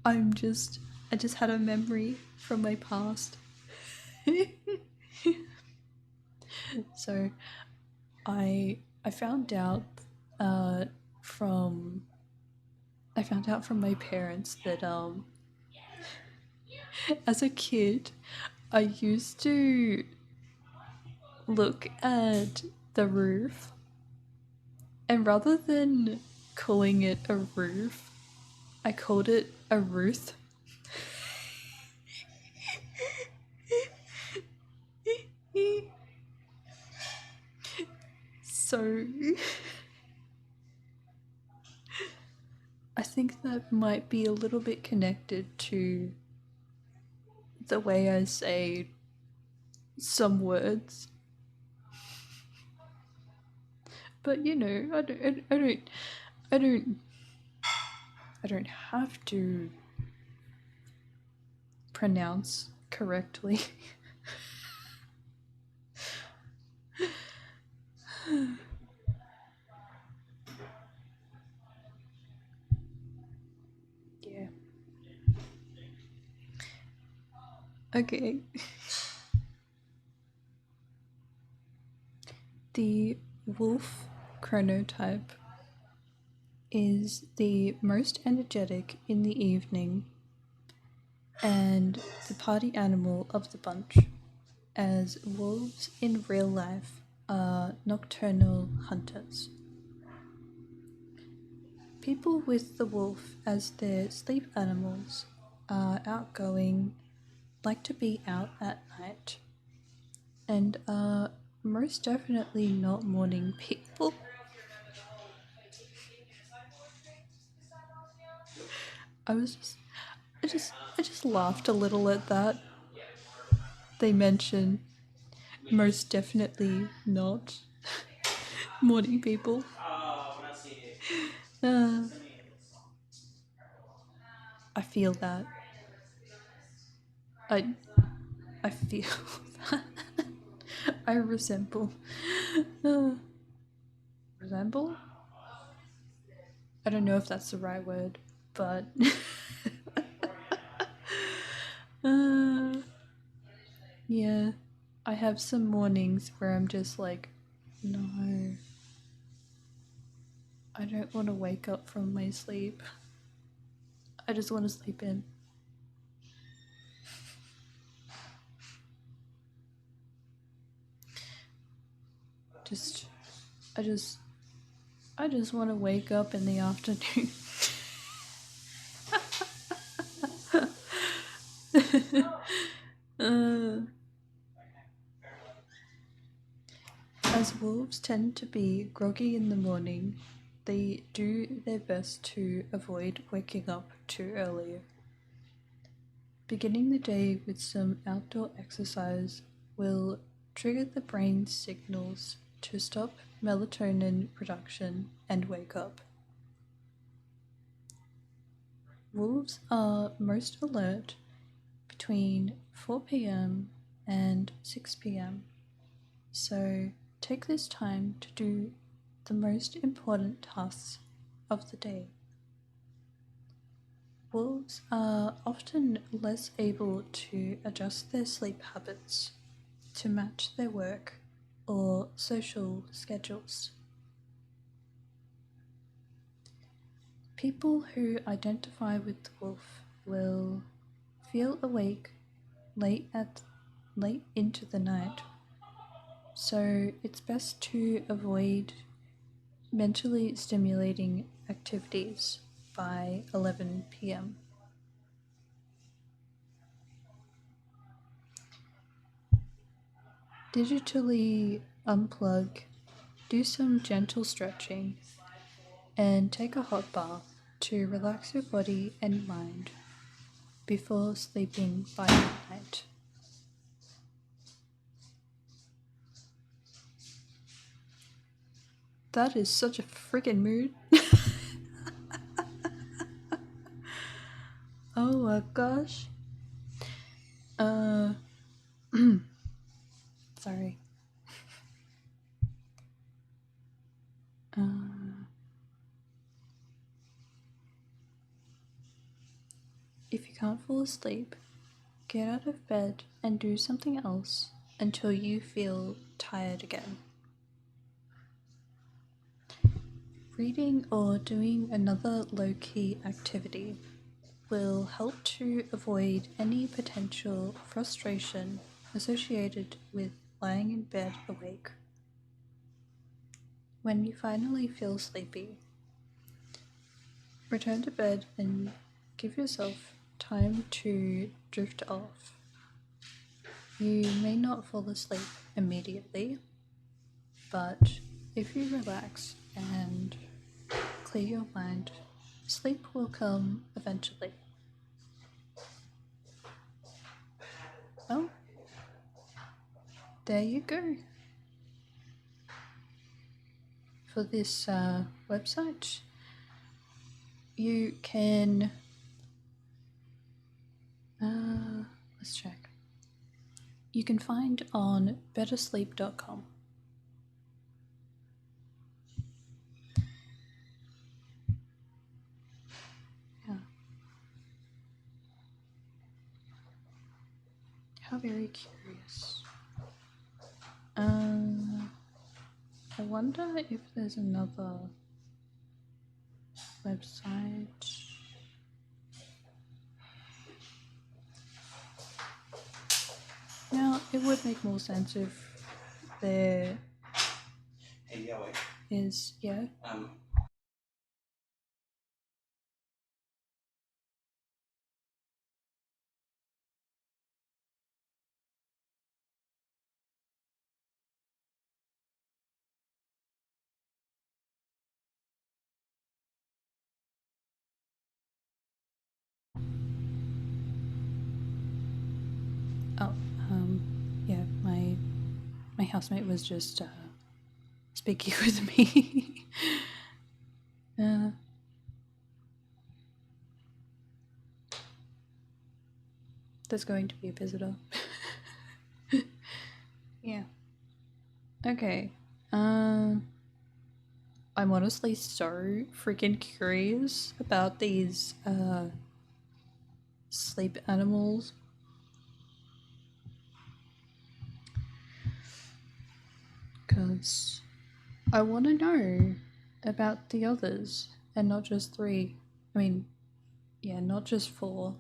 I just had a memory from my past. So I found out from my parents that as a kid I used to look at the roof, and rather than calling it a roof, I called it a Ruth. So I think that might be a little bit connected to the way I say some words. But you know, I don't have to pronounce correctly. Yeah. Okay. The wolf chronotype is the most energetic in the evening and the party animal of the bunch, as wolves in real life are nocturnal hunters. People with the wolf as their sleep animals are outgoing, like to be out at night, and are most definitely not morning people. I was just, I just laughed a little at that. They mention most definitely not morning people. Uh, I feel that. I I feel that. I resemble. Uh, resemble? I don't know if that's the right word, but. uh, yeah. I have some mornings where I'm just like, no. I don't want to wake up from my sleep. I just want to sleep in. Just, I just, I just want to wake up in the afternoon. uh, as wolves tend to be groggy in the morning, they do their best to avoid waking up too early. Beginning the day with some outdoor exercise will trigger the brain's signals to stop melatonin production and wake up. Wolves are most alert between 4 p.m. and 6 p.m. So take this time to do the most important tasks of the day. Wolves are often less able to adjust their sleep habits to match their work or social schedules. People who identify with the wolf will feel awake late into the night, so it's best to avoid mentally stimulating activities by 11 p.m. Digitally unplug, do some gentle stretching, and take a hot bath to relax your body and mind before sleeping by midnight. That is such a freaking mood. Oh my gosh. Sorry. If you can't fall asleep, get out of bed and do something else until you feel tired again. Reading or doing another low-key activity will help to avoid any potential frustration associated with lying in bed awake. When you finally feel sleepy, return to bed and give yourself time to drift off. You may not fall asleep immediately, but if you relax and clear your mind, sleep will come eventually. Well, there you go. For this website, you can let's check. You can find on bettersleep.com. Yeah. How very curious. I wonder if there's another website. Now, it would make more sense if there is, yeah. Oh, yeah, my housemate was just speaking with me. There's going to be a visitor. Yeah. Okay. I'm honestly so freaking curious about these sleep animals. Because I want to know about the others and not just 3. I mean, yeah, not just 4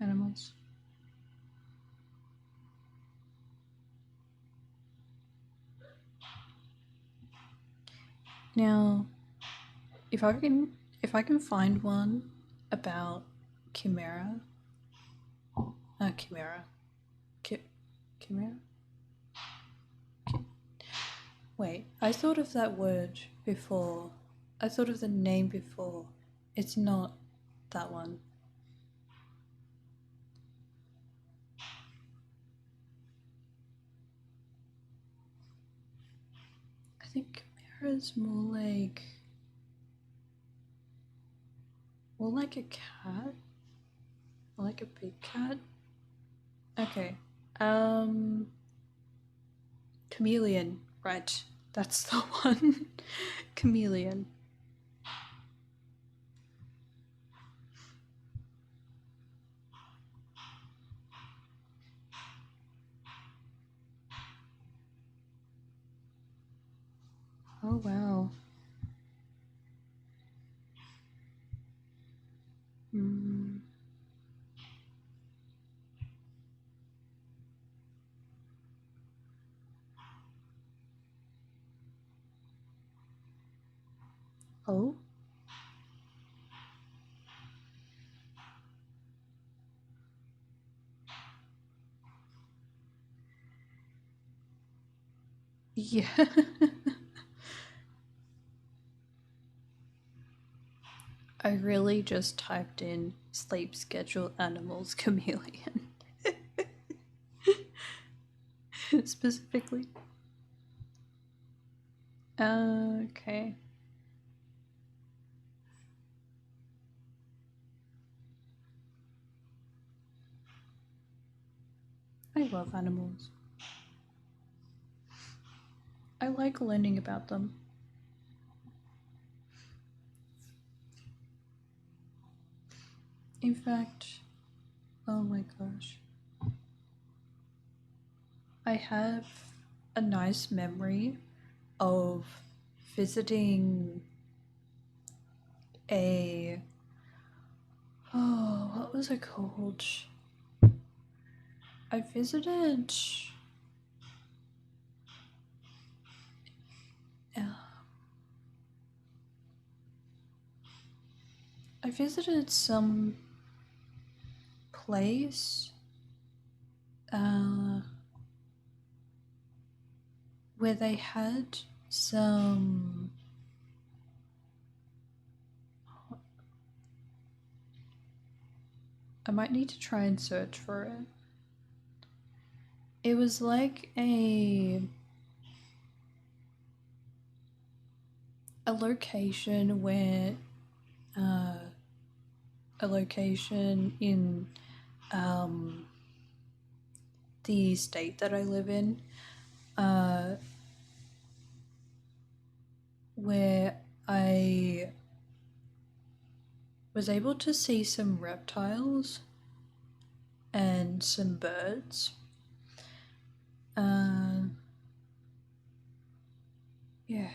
animals. Now, if I can find one about Chimera. Chimera. Chimera? Wait, I thought of that word before. I thought of the name before. It's not that one. I think Chimera's more like a cat. I like a big cat. Okay. Um, Chameleon. Right. That's the one. Chameleon. Oh wow. Mm. Oh. Yeah. I really just typed in sleep schedule animals chameleon. Specifically. Okay. I love animals. I like learning about them. In fact, oh my gosh. I have a nice memory of visiting a. Oh, what was it called? I visited. Uh, I visited some place uh, where they had some. I might need to try and search for it. It was like a location where uh, a location in um, the state that I live in, uh, where I was able to see some reptiles and some birds. Uh, yeah,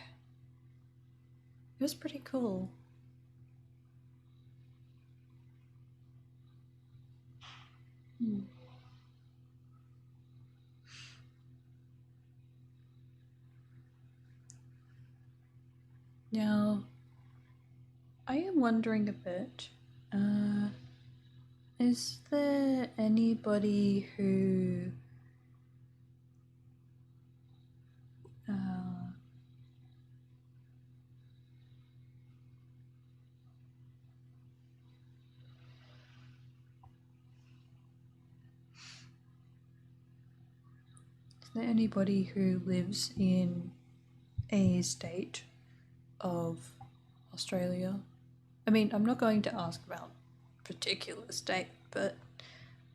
it was pretty cool. Hmm. Now, I am wondering a bit. Uh, is there anybody who uh, is there anybody who lives in a state of Australia? I mean, I'm not going to ask about particular state, but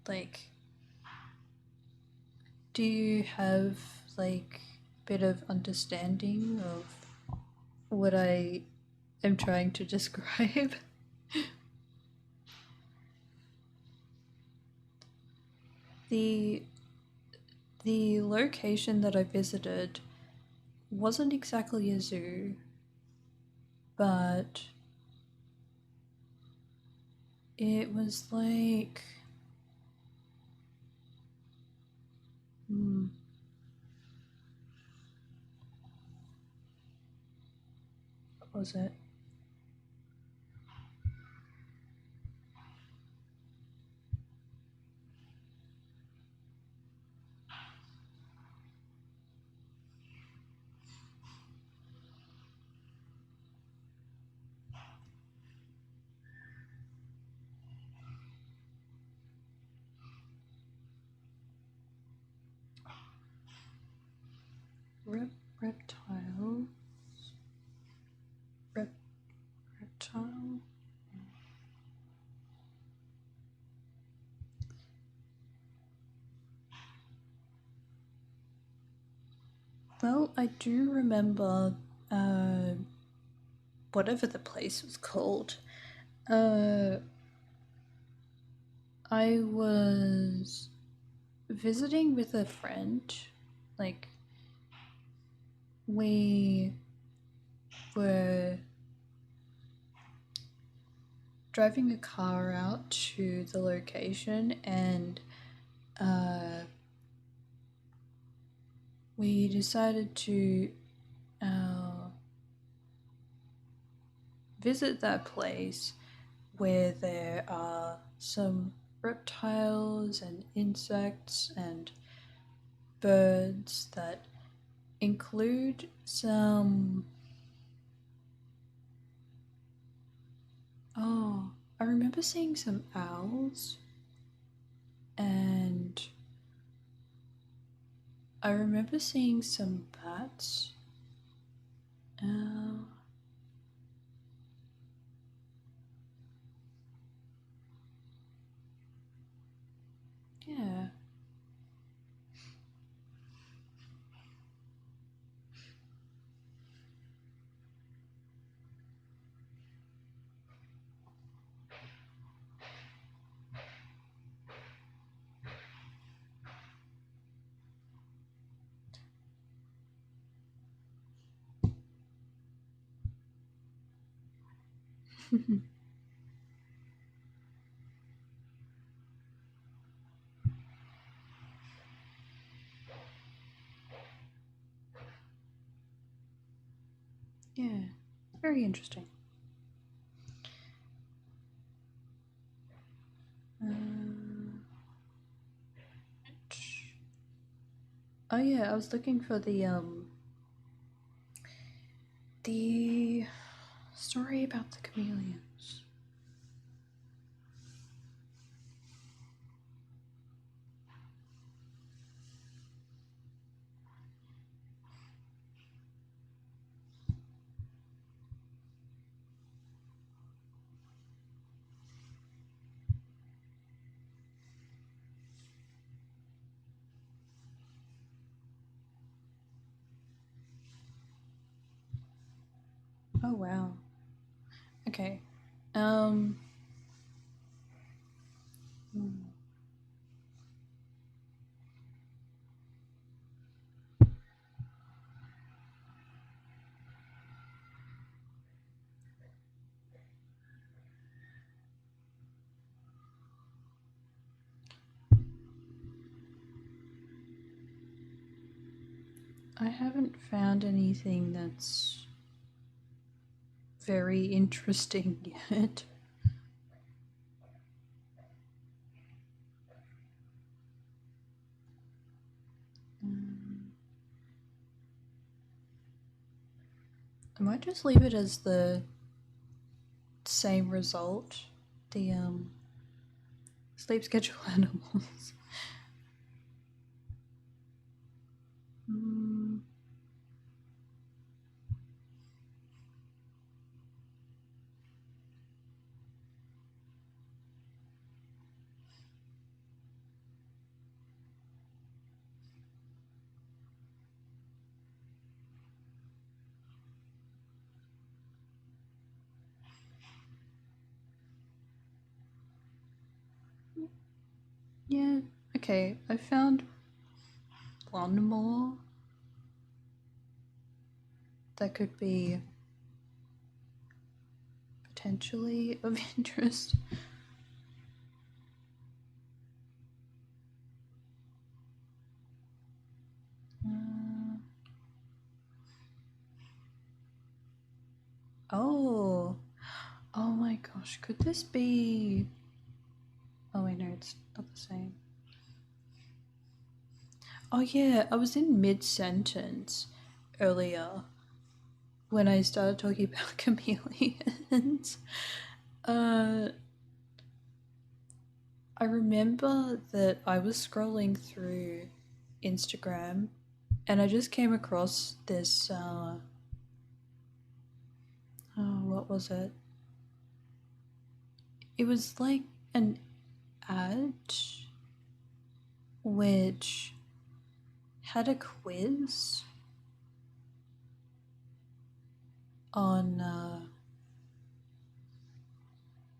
like, do you have like a bit of understanding of what I am trying to describe? the the location that I visited wasn't exactly a zoo, but it was like hmm, what was it? Rep- reptile reptile Well, I do remember uh, whatever the place was called. Uh, I was visiting with a friend. Like, we were driving a car out to the location, and uh, we decided to uh, visit that place where there are some reptiles and insects and birds that include some. Oh, I remember seeing some owls, and I remember seeing some bats. Uh, yeah. Yeah. Very interesting. Um, oh yeah, I was looking for the story about the chameleons. Oh wow. Okay. Um. hmm. I haven't found anything that's very interesting yet. Um, I might just leave it as the same result. The sleep schedule animals. Mm, yeah. Okay. I found one more that could be potentially of interest. Uh, oh. Oh my gosh. Could this be? Oh wait, no, it's not the same. Oh yeah, I was in mid sentence earlier when I started talking about chameleons. Uh, I remember that I was scrolling through Instagram and I just came across this. Oh, what was it? It was like an ad which had a quiz, on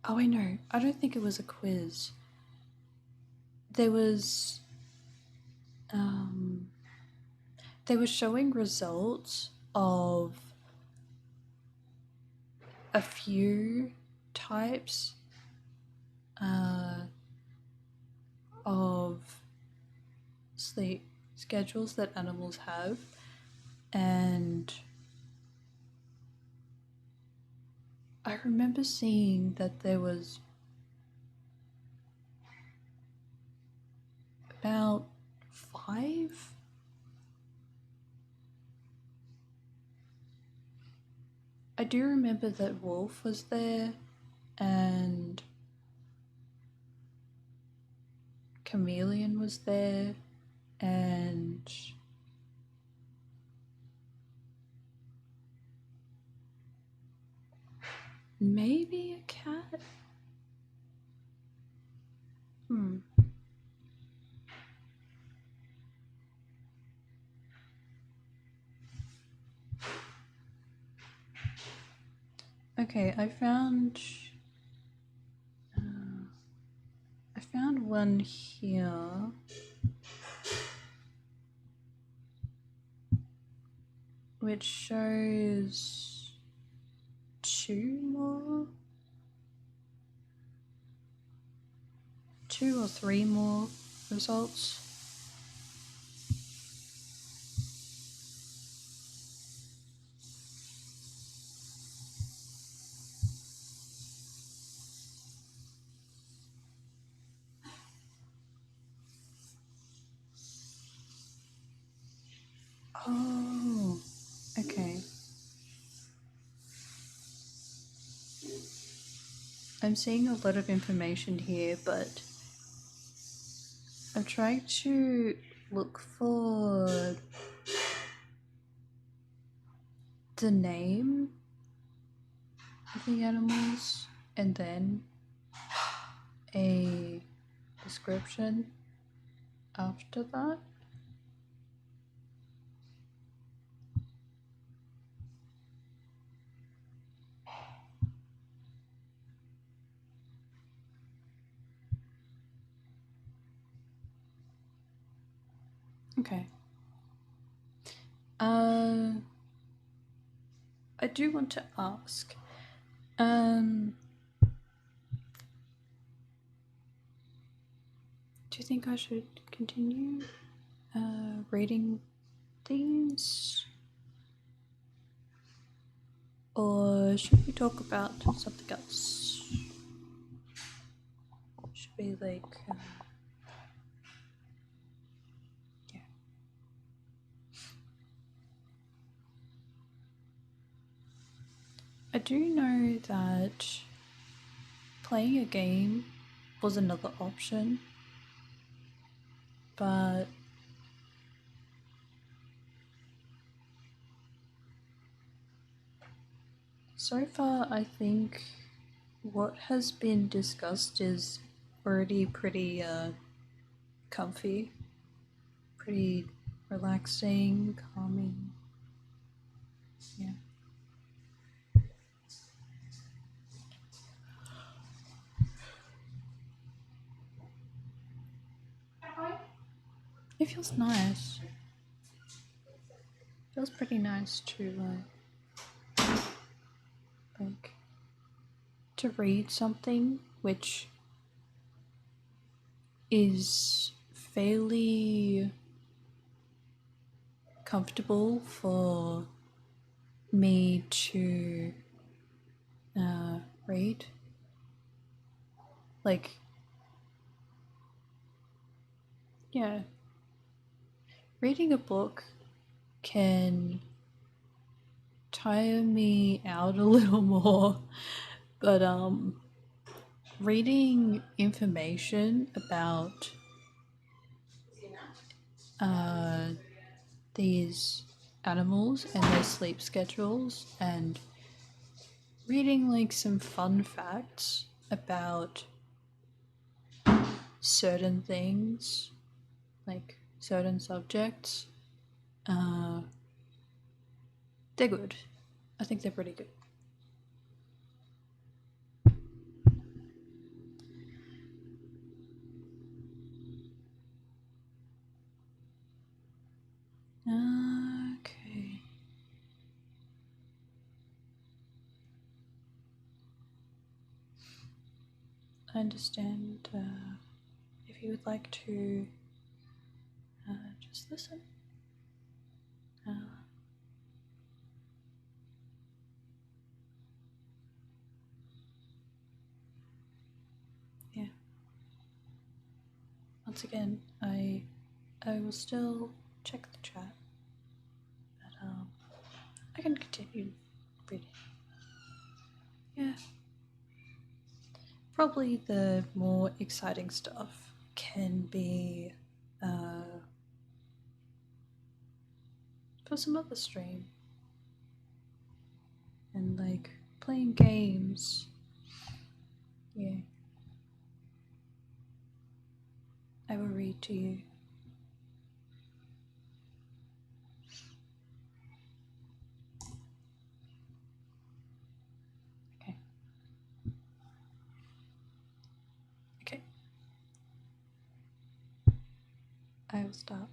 oh, I know. I don't think it was a quiz. There was they were showing results of a few types of sleep schedules that animals have, and I remember seeing that there was about 5. I do remember that Wolf was there and Chameleon was there and maybe a cat? Okay, I found one here. Which shows 2 or 3 more results. Oh, okay. I'm seeing a lot of information here, but I'm trying to look for the name of the animals and then a description after that. Okay. I do want to ask, do you think I should continue reading these? Or should we talk about something else? Should we yeah. I do know that playing a game was another option, but so far I think what has been discussed is already pretty comfy, pretty relaxing, calming. Yeah. It feels nice. Feels pretty nice to like to read something which is fairly comfortable for me to read. Like, yeah, reading a book can tire me out a little more, but reading information about these animals and their sleep schedules and reading like some fun facts about certain things, like certain subjects, they're good. I think they're pretty good. Okay. I understand if you would like to just listen. Yeah. Once again, I will still check the chat, but I can continue reading. Yeah. Probably the more exciting stuff can be for some other stream. And like playing games. Yeah. I will read to you. Okay. Okay. I will start.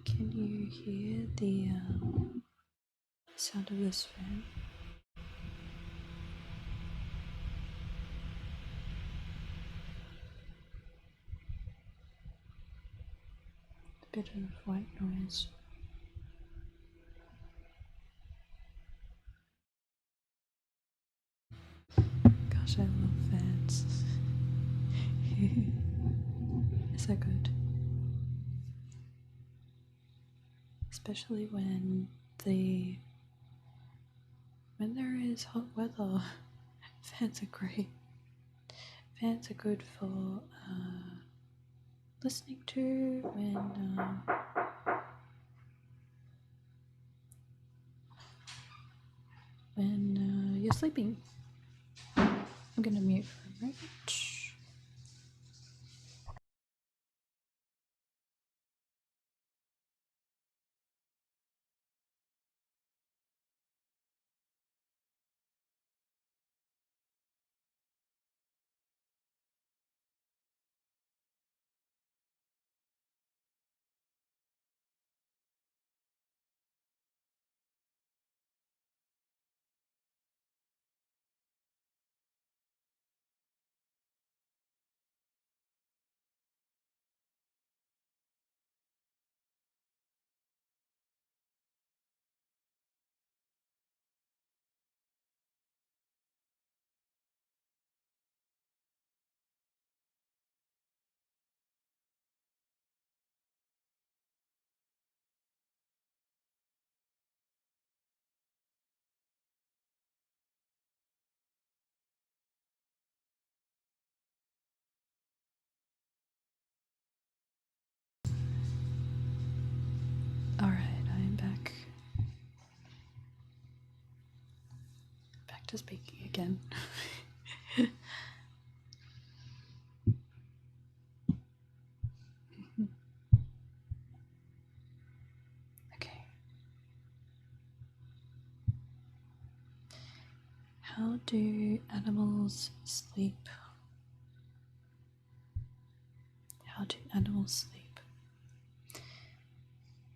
Can you hear the sound of this fan? A bit of white noise. Gosh, I love fans. Is that good? Especially when there is hot weather. Fans are great. Fans are good for listening to when you're sleeping. I'm gonna mute for a moment. Alright, I am back. Back to speaking again. Okay. How do animals sleep? How do animals sleep?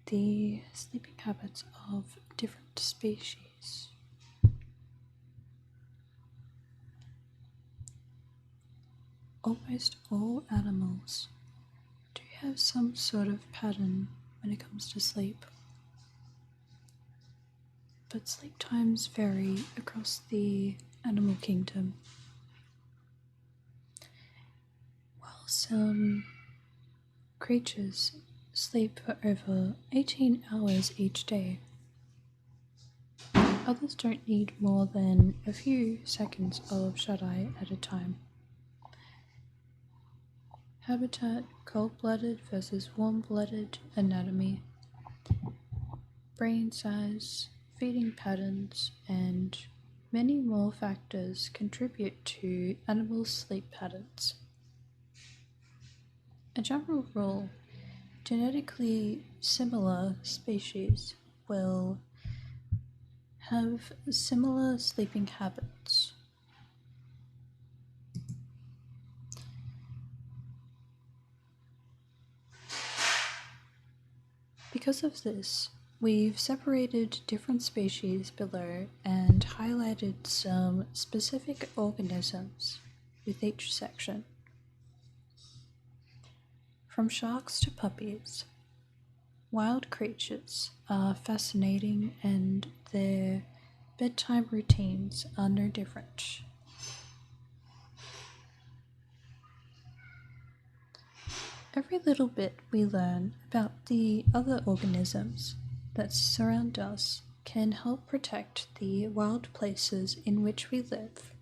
The sleeping habits of different species. Almost all animals do have some sort of pattern when it comes to sleep, but sleep times vary across the animal kingdom. While some creatures sleep for over 18 hours each day, others don't need more than a few seconds of shut-eye at a time. habitat, cold-blooded versus warm-blooded anatomy, brain size, feeding patterns, and many more factors contribute to animal sleep patterns. A general rule: genetically similar species will have similar sleeping habits. Because of this, we've separated different species below and highlighted some specific organisms with each section. From sharks to puppies, wild creatures are fascinating and their bedtime routines are no different. Every little bit we learn about the other organisms that surround us can help protect the wild places in which we live.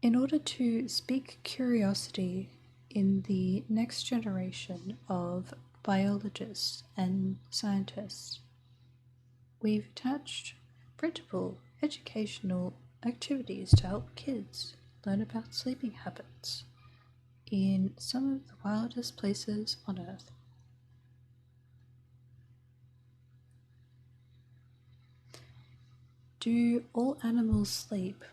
In order to speak curiosity in the next generation of biologists and scientists, we've attached printable educational activities to help kids learn about sleeping habits in some of the wildest places on Earth. Do all animals sleep?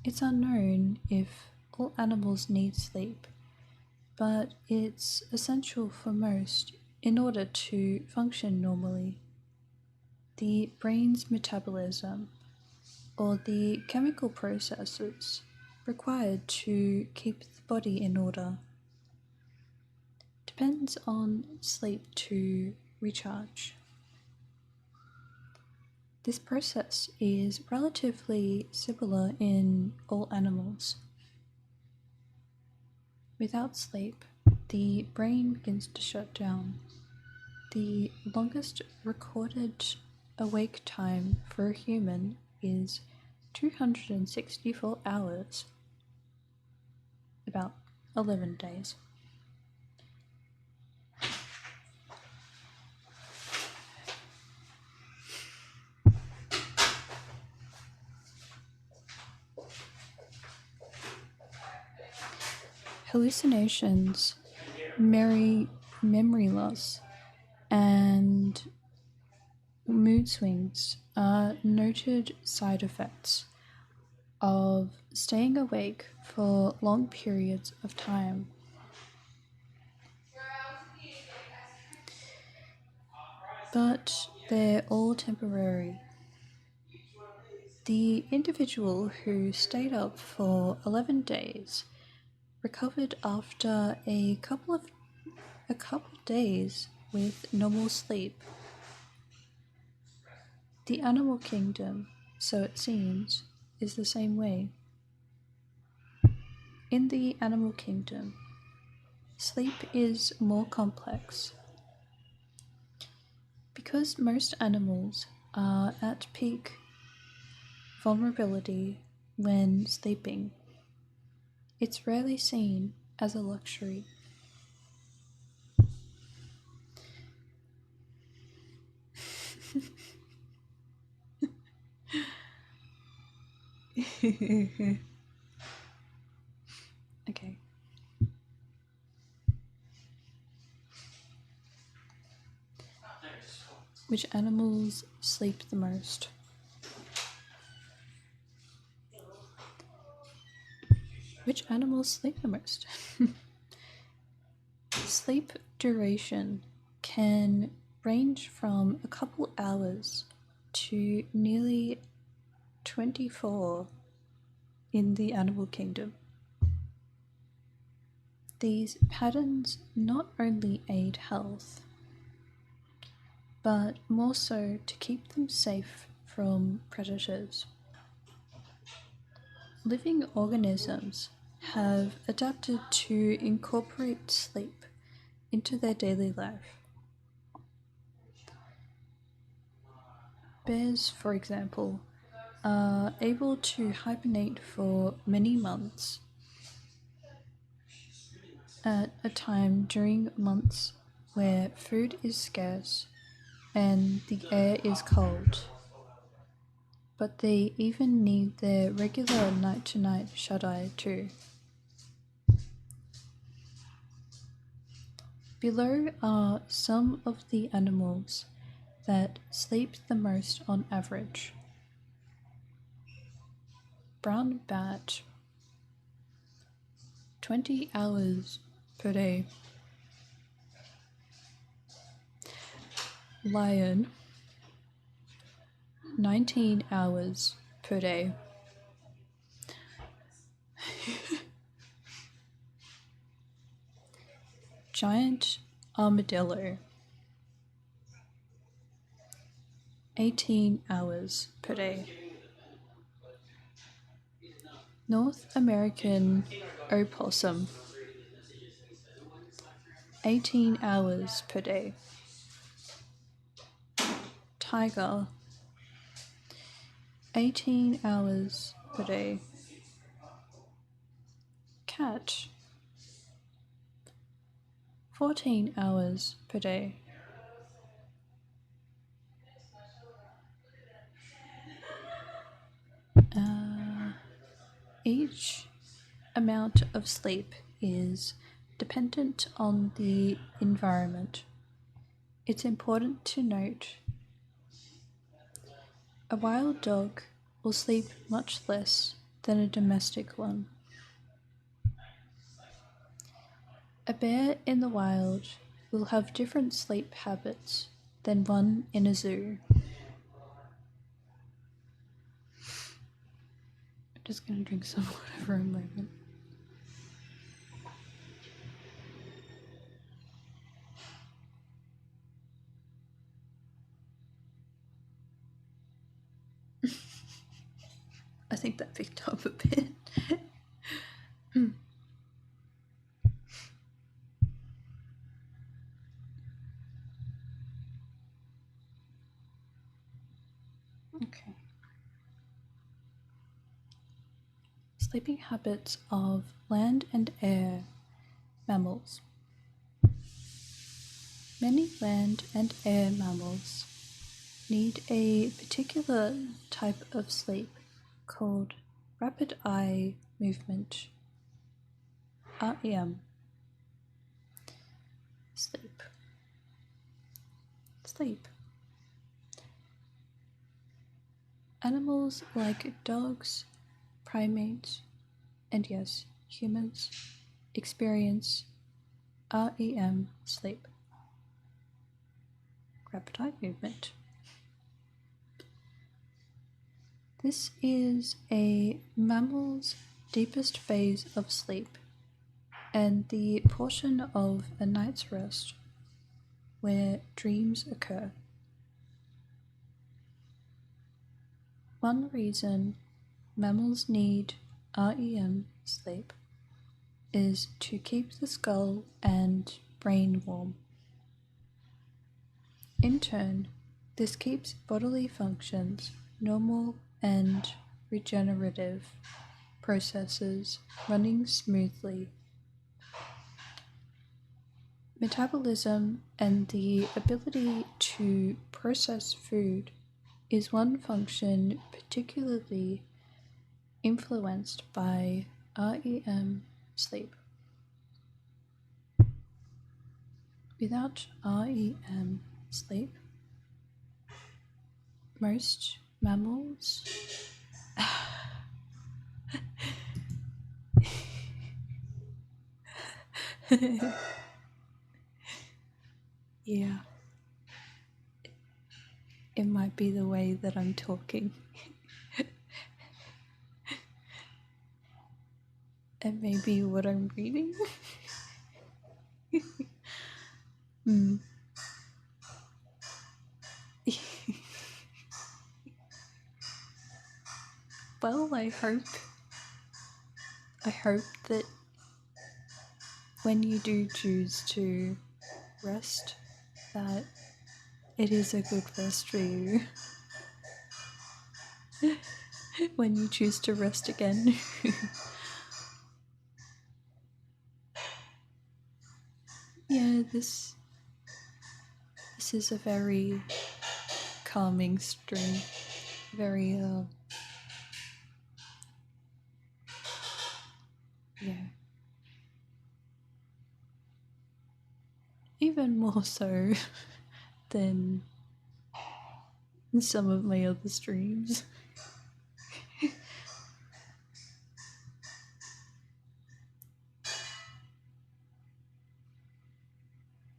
It's unknown if all animals need sleep, but it's essential for most in order to function normally. The brain's metabolism, or the chemical processes required to keep the body in order, depends on sleep to recharge. This process is relatively similar in all animals. Without sleep, the brain begins to shut down. The longest recorded awake time for a human is 264 hours, about 11 days. Hallucinations, memory loss, and mood swings are noted side effects of staying awake for long periods of time. But they're all temporary. The individual who stayed up for 11 days recovered after a couple days with normal sleep. The animal kingdom, so it seems, is the same way. In the animal kingdom, sleep is more complex. Because most animals are at peak vulnerability when sleeping, it's rarely seen as a luxury. Okay. Which animals sleep the most? Which animals sleep the most? Sleep duration can range from a couple hours to nearly 24 in the animal kingdom. These patterns not only aid health, but more so to keep them safe from predators. Living organisms have adapted to incorporate sleep into their daily life. Bears, for example, are able to hibernate for many months at a time during months where food is scarce and the air is cold. But they even need their regular night to night shut eye too. Below are some of the animals that sleep the most on average. Brown bat, 20 hours per day. Lion, 19 hours per day. Giant armadillo, 18 hours per day. North American opossum, 18 hours per day. Tiger, 18 hours per day. Cat, 14 hours per day. Each amount of sleep is dependent on the environment. It's important to note a wild dog will sleep much less than a domestic one. A bear in the wild will have different sleep habits than one in a zoo. I'm just gonna drink some water for a moment. I think that picked up a bit. Okay. Sleeping habits of land and air mammals. Many land and air mammals need a particular type of sleep called rapid eye movement, REM. Sleep. Sleep. Animals like dogs, primates, and yes, humans experience REM sleep. Rapid eye movement. This is a mammal's deepest phase of sleep and the portion of a night's rest where dreams occur. One reason mammals need REM sleep is to keep the skull and brain warm. In turn, this keeps bodily functions normal and regenerative processes running smoothly. Metabolism and the ability to process food is one function particularly influenced by REM sleep. Without REM sleep, most mammals yeah, it might be the way that I'm talking. And maybe what I'm reading. Well, I hope that when you do choose to rest, that it is a good rest for you. when you choose to rest again. Yeah, this is a very calming stream. Very yeah. Even more so than some of my other streams.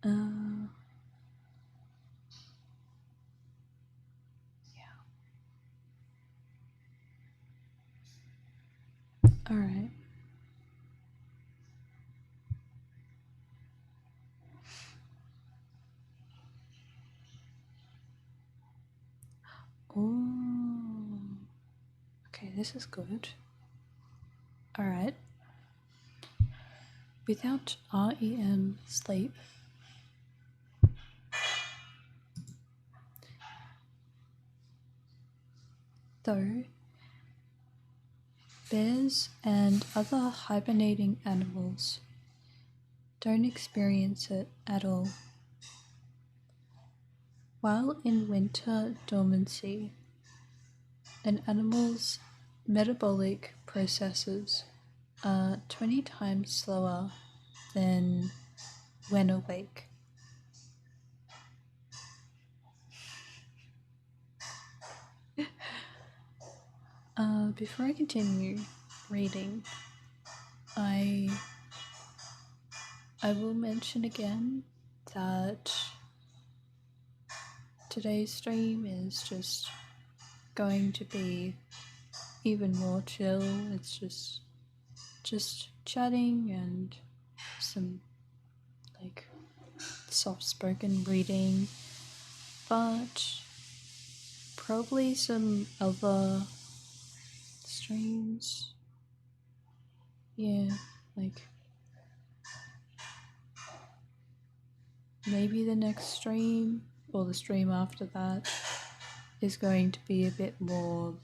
uh yeah. Alright. Oh, okay, this is good. Alright. Without REM sleep, though, bears and other hibernating animals don't experience it at all. While in winter dormancy, an animal's metabolic processes are 20 times slower than when awake. Before I continue reading, I will mention again that today's stream is just going to be even more chill. It's just chatting and some like soft spoken reading, but probably some other streams. Yeah, like maybe the next stream or the stream after that is going to be a bit more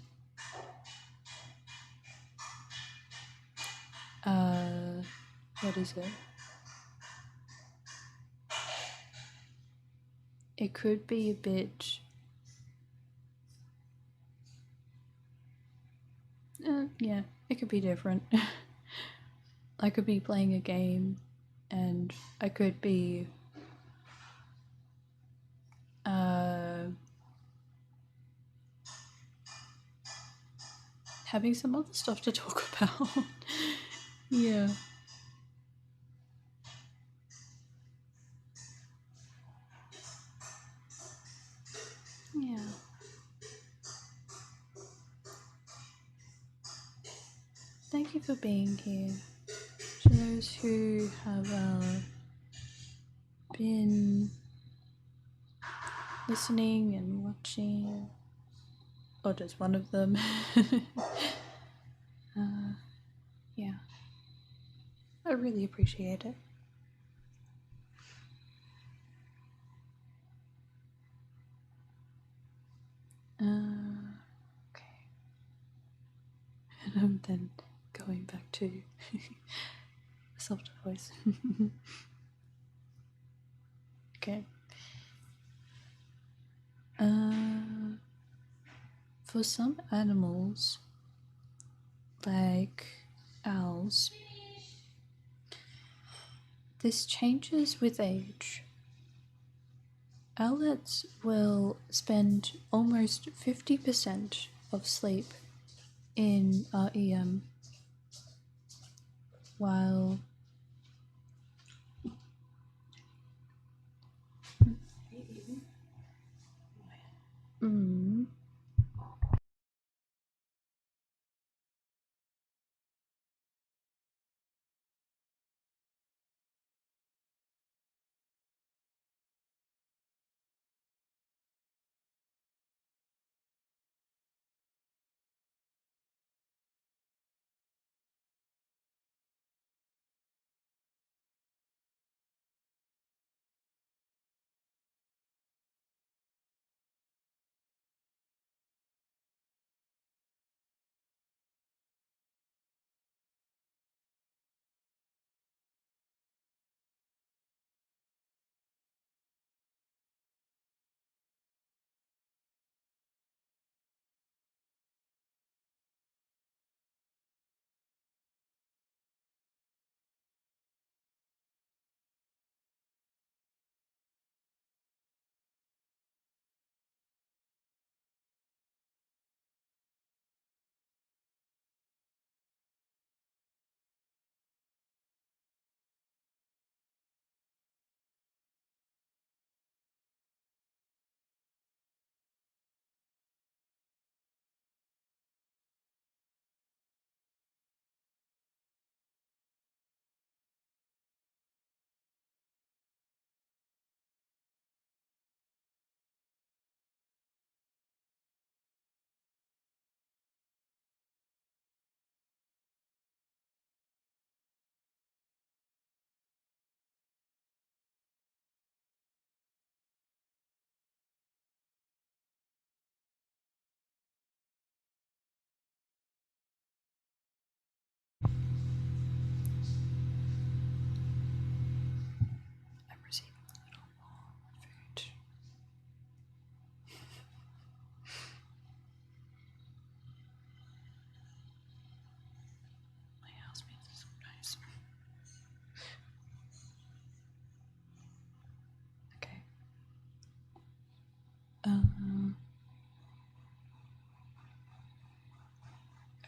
what is it? It could be a bit yeah, it could be different. I could be playing a game and I could be having some other stuff to talk about. Yeah. Yeah. Thank you for being here. To those who have been listening and watching, or just one of them, yeah, I really appreciate it. Okay. And I'm then going back to a softer voice. Okay. For some animals, like owls, this changes with age. Owlets will spend almost 50% of sleep in REM, while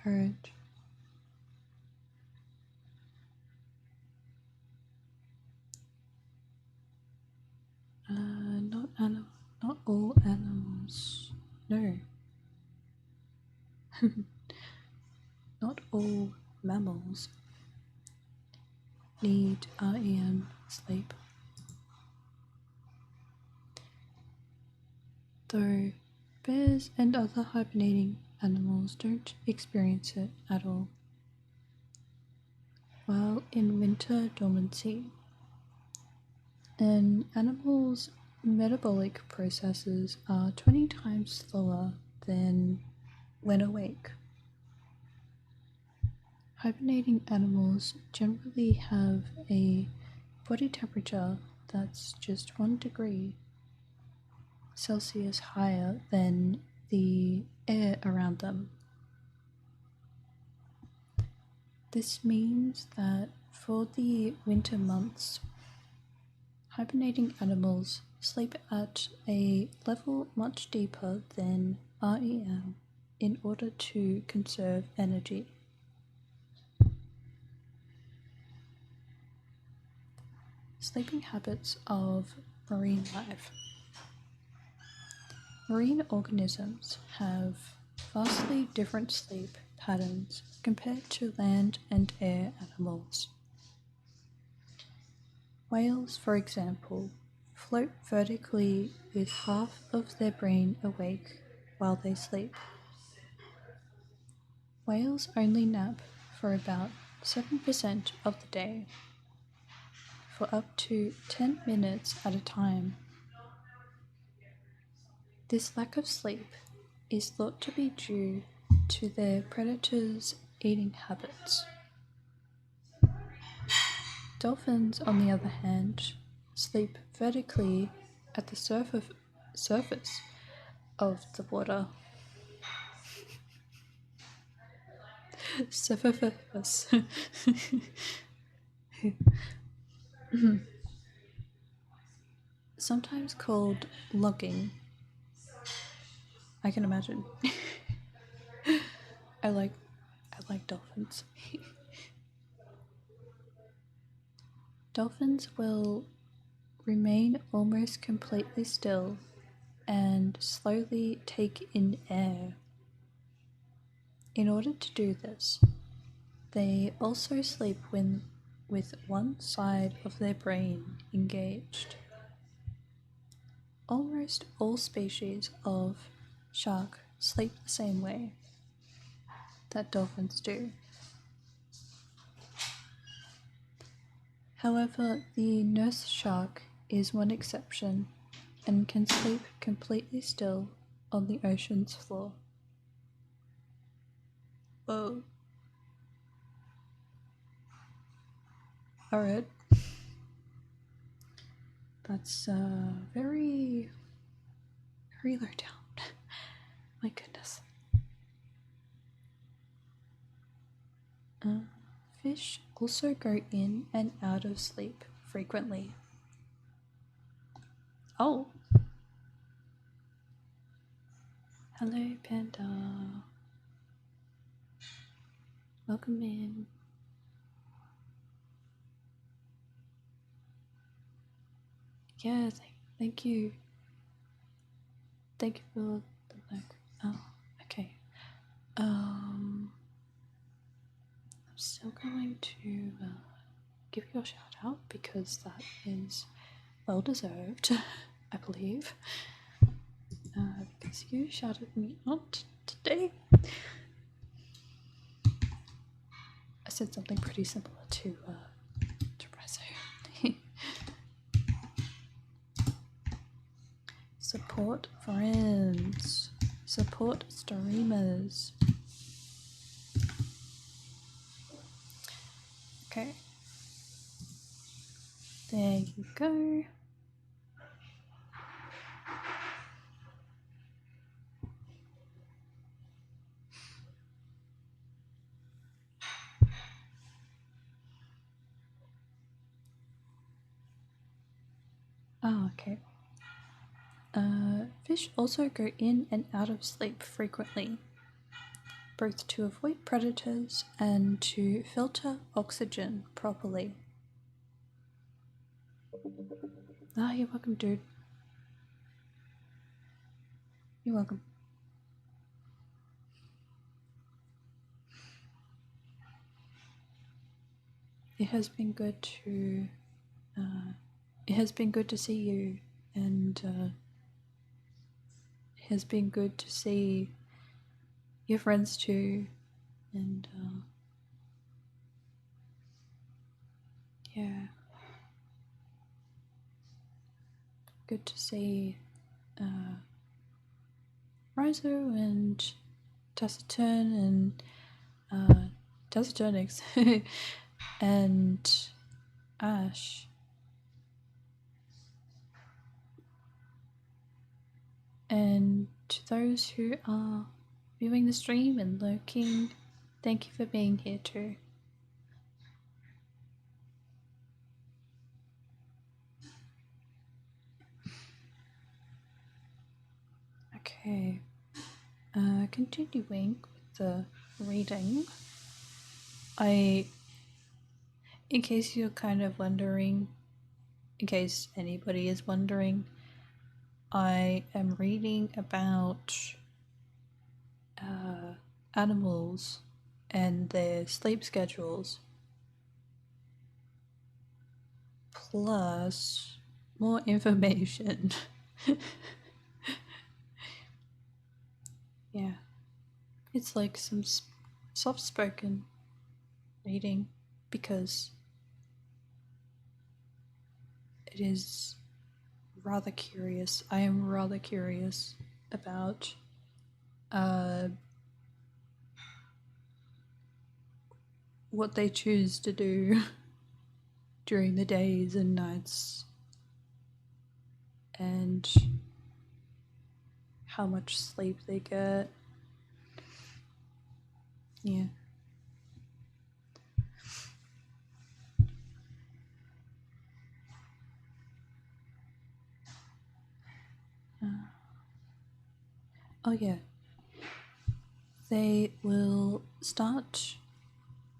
Alright. Not all animals. No. Not all mammals need REM sleep. Though bears and other hibernating animals don't experience it at all. While in winter dormancy, an animal's metabolic processes are 20 times slower than when awake. Hibernating animals generally have a body temperature that's just 1 degree Celsius higher than the air around them. This means that for the winter months, hibernating animals sleep at a level much deeper than REM in order to conserve energy. Sleeping habits of marine life. Marine organisms have vastly different sleep patterns compared to land and air animals. Whales, for example, float vertically with half of their brain awake while they sleep. Whales only nap for about 7% of the day, for up to 10 minutes at a time. This lack of sleep is thought to be due to their predators' eating habits. Dolphins, on the other hand, sleep vertically at the surface of the water. Surface. Sometimes called logging. I can imagine. I like dolphins. Dolphins will remain almost completely still and slowly take in air. In order to do this, they also sleep with one side of their brain engaged. Almost all species of shark sleep the same way that dolphins do. However, the nurse shark is one exception and can sleep completely still on the ocean's floor. Whoa. Alright. That's very low down. My goodness. Fish also go in and out of sleep frequently. Oh. Hello, Panda. Welcome in. Yeah, thank you. Thank you for the like. Oh, okay. I'm still going to give you a shout out because that is well deserved, I believe. Because you shouted me out today. I said something pretty similar to Rezo. Support friends. Support streamers. Okay. There you go. Oh, okay. Fish also go in and out of sleep frequently, both to avoid predators and to filter oxygen properly. Ah, you're welcome, dude. You're welcome. It has been good to see you, and it has been good to see your friends too, and yeah, good to see Rizo and Taciturn and Taciturnix and Ash. And to those who are viewing the stream and lurking, thank you for being here too. Okay, continuing with the reading, in case you're kind of wondering, in case anybody is wondering, I am reading about animals and their sleep schedules, plus more information. Yeah, it's like some soft-spoken reading because it is rather curious. I am rather curious about what they choose to do during the days and nights, and how much sleep they get. Yeah. Oh yeah. They will start.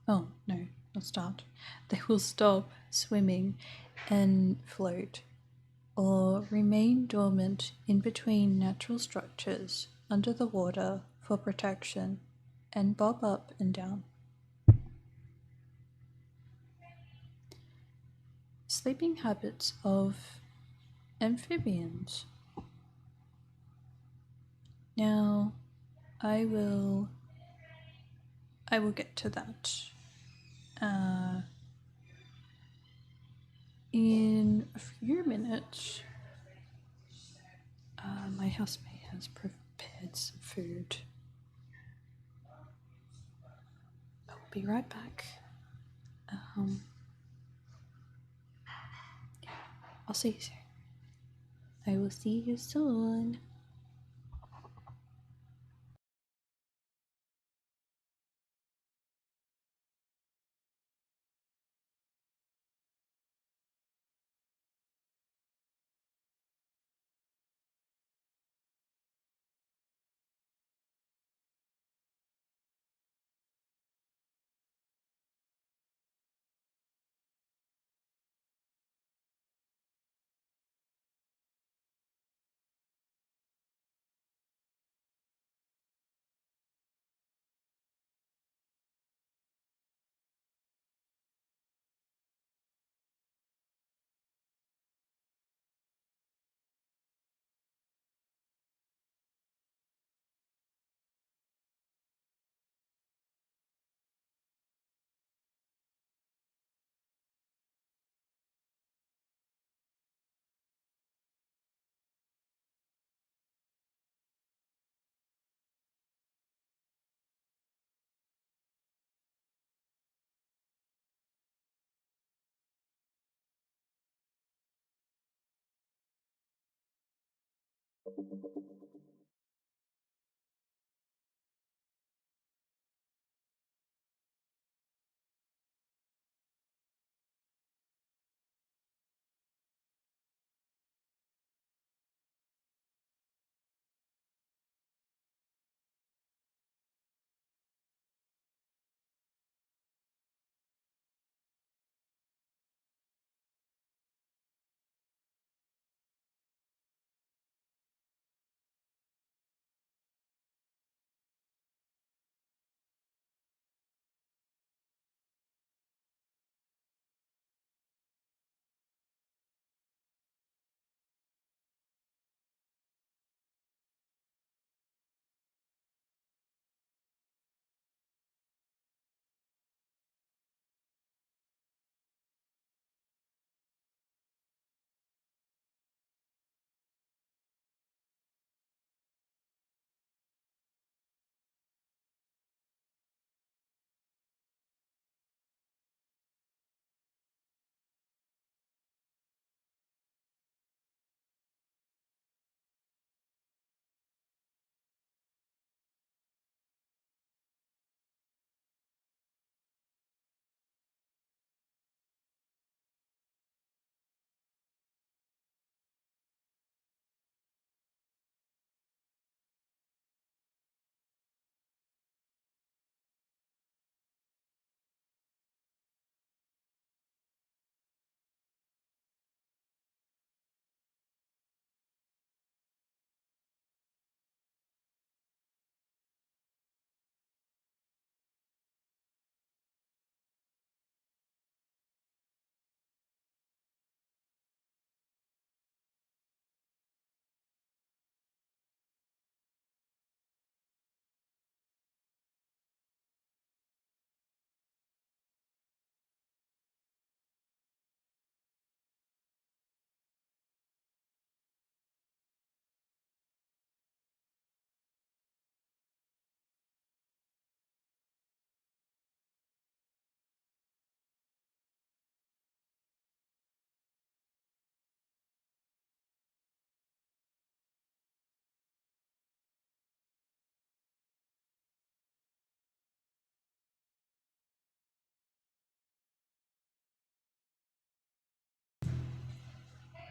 Oh no, not start. They will stop swimming and float, or remain dormant in between natural structures under the water for protection, and bob up and down. Sleeping habits of amphibians. Now, I will get to that in a few minutes. My housemate has prepared some food. I will be right back. I'll see you soon. I will see you soon.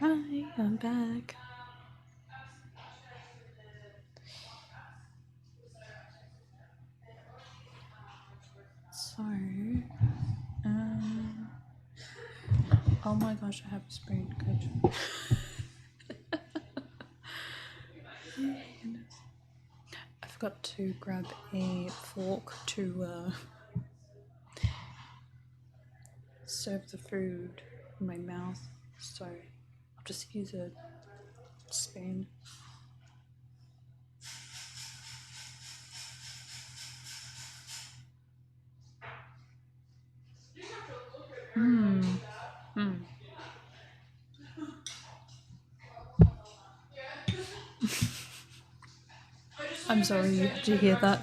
Hi, I'm back. So, um, oh my gosh, I have a spoon. Good. I forgot to grab a fork to serve the food in my mouth, so I'll just use a spoon. I'm sorry you had to hear that.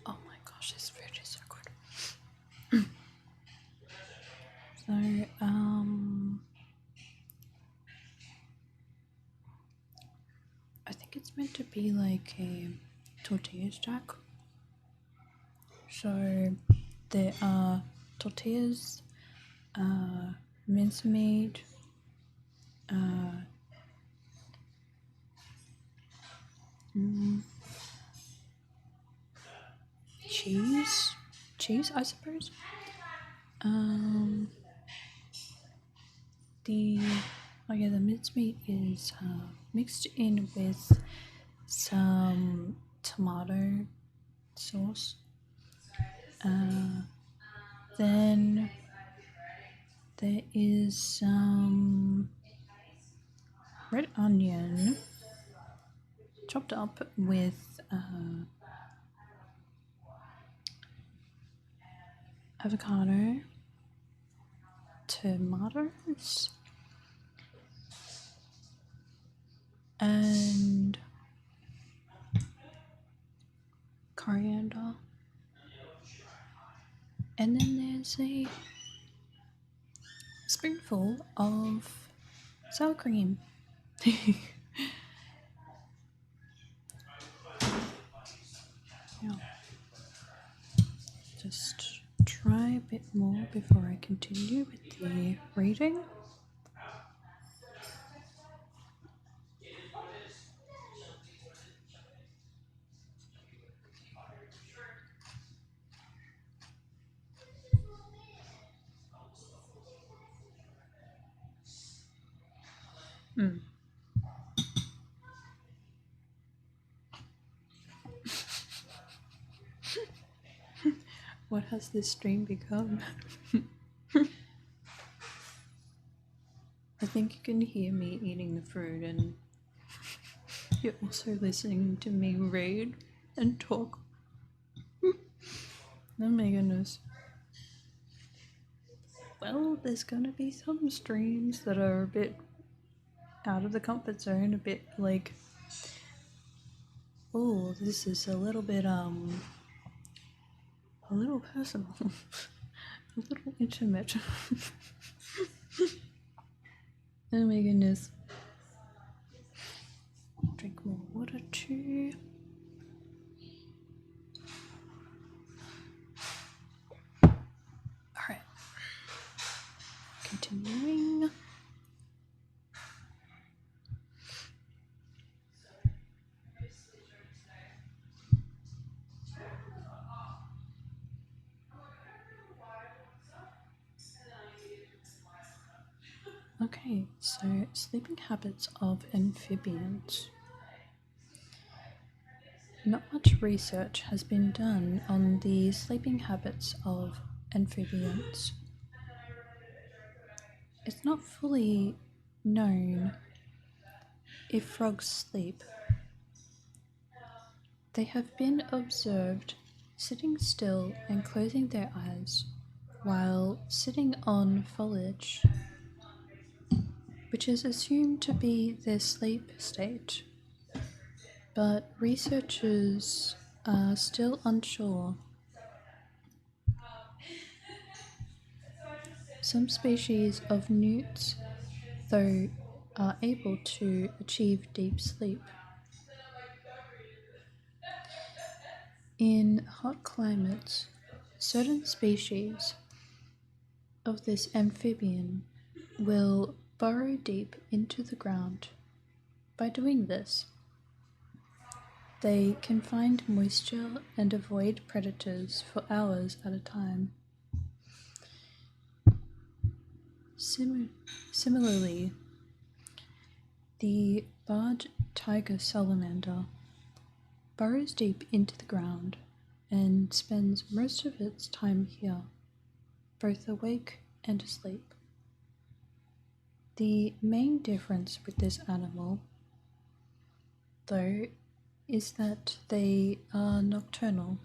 Oh my gosh, this food is so good. So, I think it's meant to be like a tortilla stack. So, there are tortillas, mincemeat, cheese, I suppose. The the mincemeat is mixed in with some tomato sauce. Then there is some red onion chopped up with avocado, tomatoes, and coriander. And then there's a spoonful of sour cream. Yeah. Just try a bit more before I continue with the reading. What has this stream become? I think you can hear me eating the fruit, and you're also listening to me read and talk. Oh my goodness. Well, there's gonna be some streams that are a bit out of the comfort zone, a bit like, oh, this is a little bit, a little personal, a little intimate. Oh my goodness. Drink more water too. Alright. Continuing. Okay, so sleeping habits of amphibians. Not much research has been done on the sleeping habits of amphibians. It's not fully known if frogs sleep. They have been observed sitting still and closing their eyes while sitting on foliage, which is assumed to be their sleep state. But researchers are still unsure. Some species of newts, though, are able to achieve deep sleep. In hot climates, certain species of this amphibian will burrow deep into the ground. By doing this, they can find moisture and avoid predators for hours at a time. Similarly, the barred tiger salamander burrows deep into the ground and spends most of its time here, both awake and asleep. The main difference with this animal, though, is that they are nocturnal.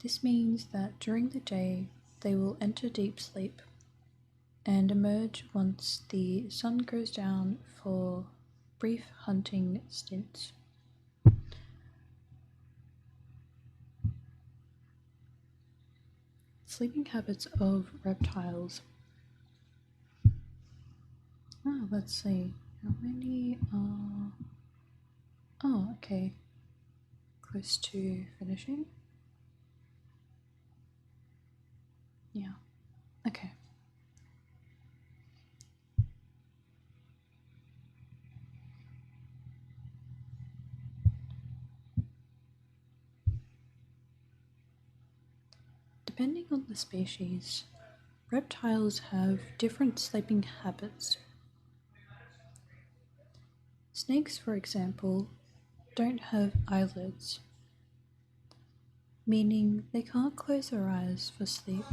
This means that during the day they will enter deep sleep and emerge once the sun goes down for brief hunting stints. Sleeping habits of reptiles. Let's see. How many are... Oh, okay. Close to finishing? Yeah. Okay. Depending on the species, reptiles have different sleeping habits. Snakes, for example, don't have eyelids, meaning they can't close their eyes for sleep.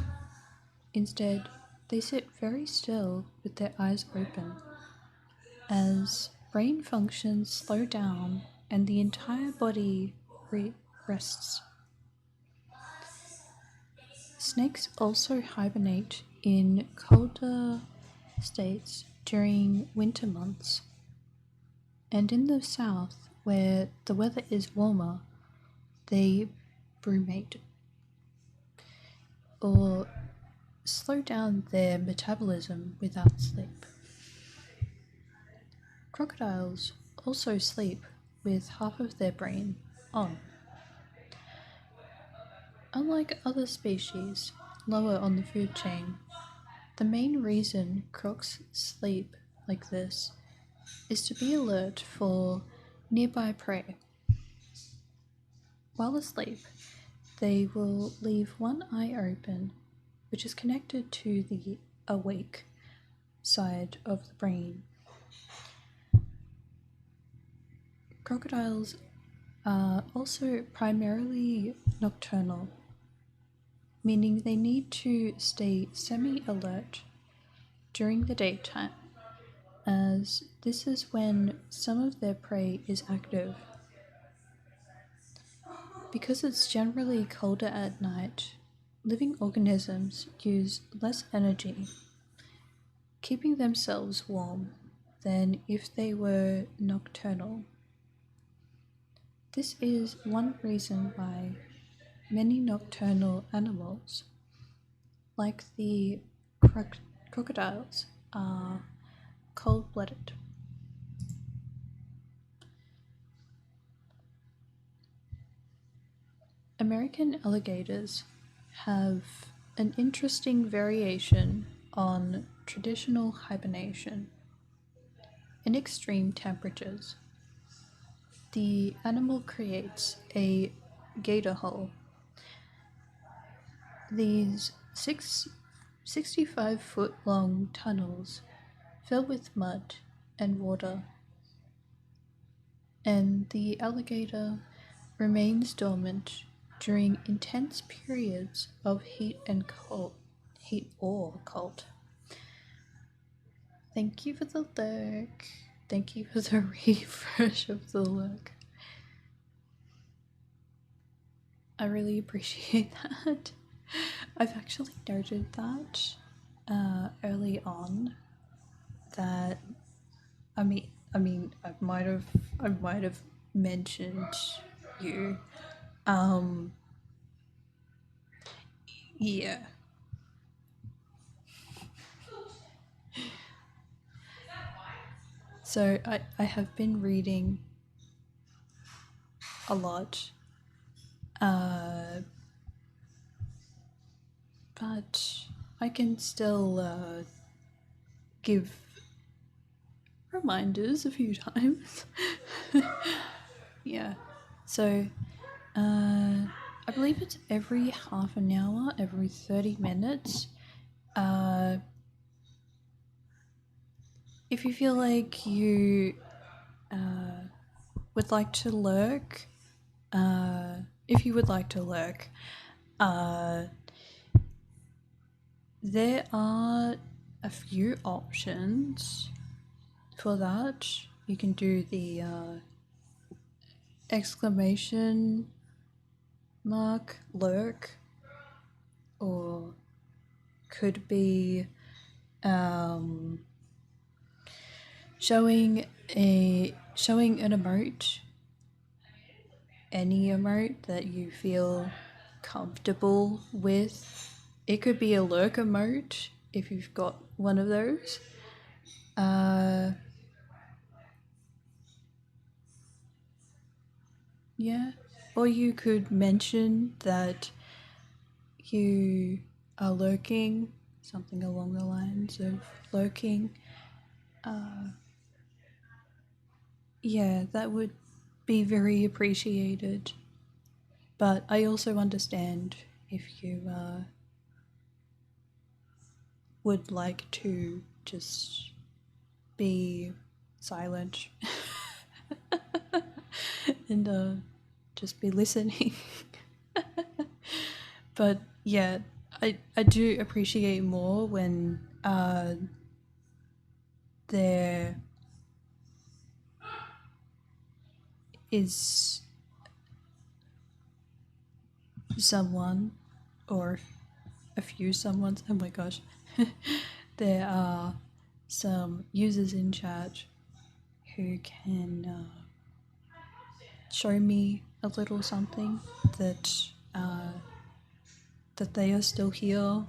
Instead, they sit very still with their eyes open, as brain functions slow down and the entire body rests. Snakes also hibernate in colder states during winter months, and in the south, where the weather is warmer, they brumate or slow down their metabolism without sleep. Crocodiles also sleep with half of their brain on. Unlike other species lower on the food chain, the main reason crocs sleep like this is to be alert for nearby prey. While asleep, they will leave one eye open, which is connected to the awake side of the brain. Crocodiles are also primarily nocturnal, meaning they need to stay semi-alert during the daytime, as this is when some of their prey is active. Because it's generally colder at night, living organisms use less energy, keeping themselves warm, than if they were nocturnal. This is one reason why many nocturnal animals, like the crocodiles, are cold-blooded. American alligators have an interesting variation on traditional hibernation. In extreme temperatures, the animal creates a gator hole. These 65-foot long tunnels fill with mud and water, and the alligator remains dormant during intense periods of heat or cold. Thank you for the look. Thank you for the refresh of the look. I really appreciate that. I've actually noted that early on that I might have mentioned you. Yeah. So I have been reading a lot, but I can still give reminders a few times. Yeah. So I believe it's every half an hour, every 30 minutes. If you feel like you would like to lurk, if you would like to lurk, there are a few options for that. You can do the exclamation mark lurk, or could be showing an emote, any emote that you feel comfortable with. It could be a lurk emote if you've got one of those. Yeah, or you could mention that you are lurking, something along the lines of lurking. Yeah, that would be very appreciated. But I also understand if you would like to just be silent and just be listening. But yeah, I do appreciate more when there is someone or a few someones. Oh my gosh. There are some users in chat who can show me a little something that that they are still here.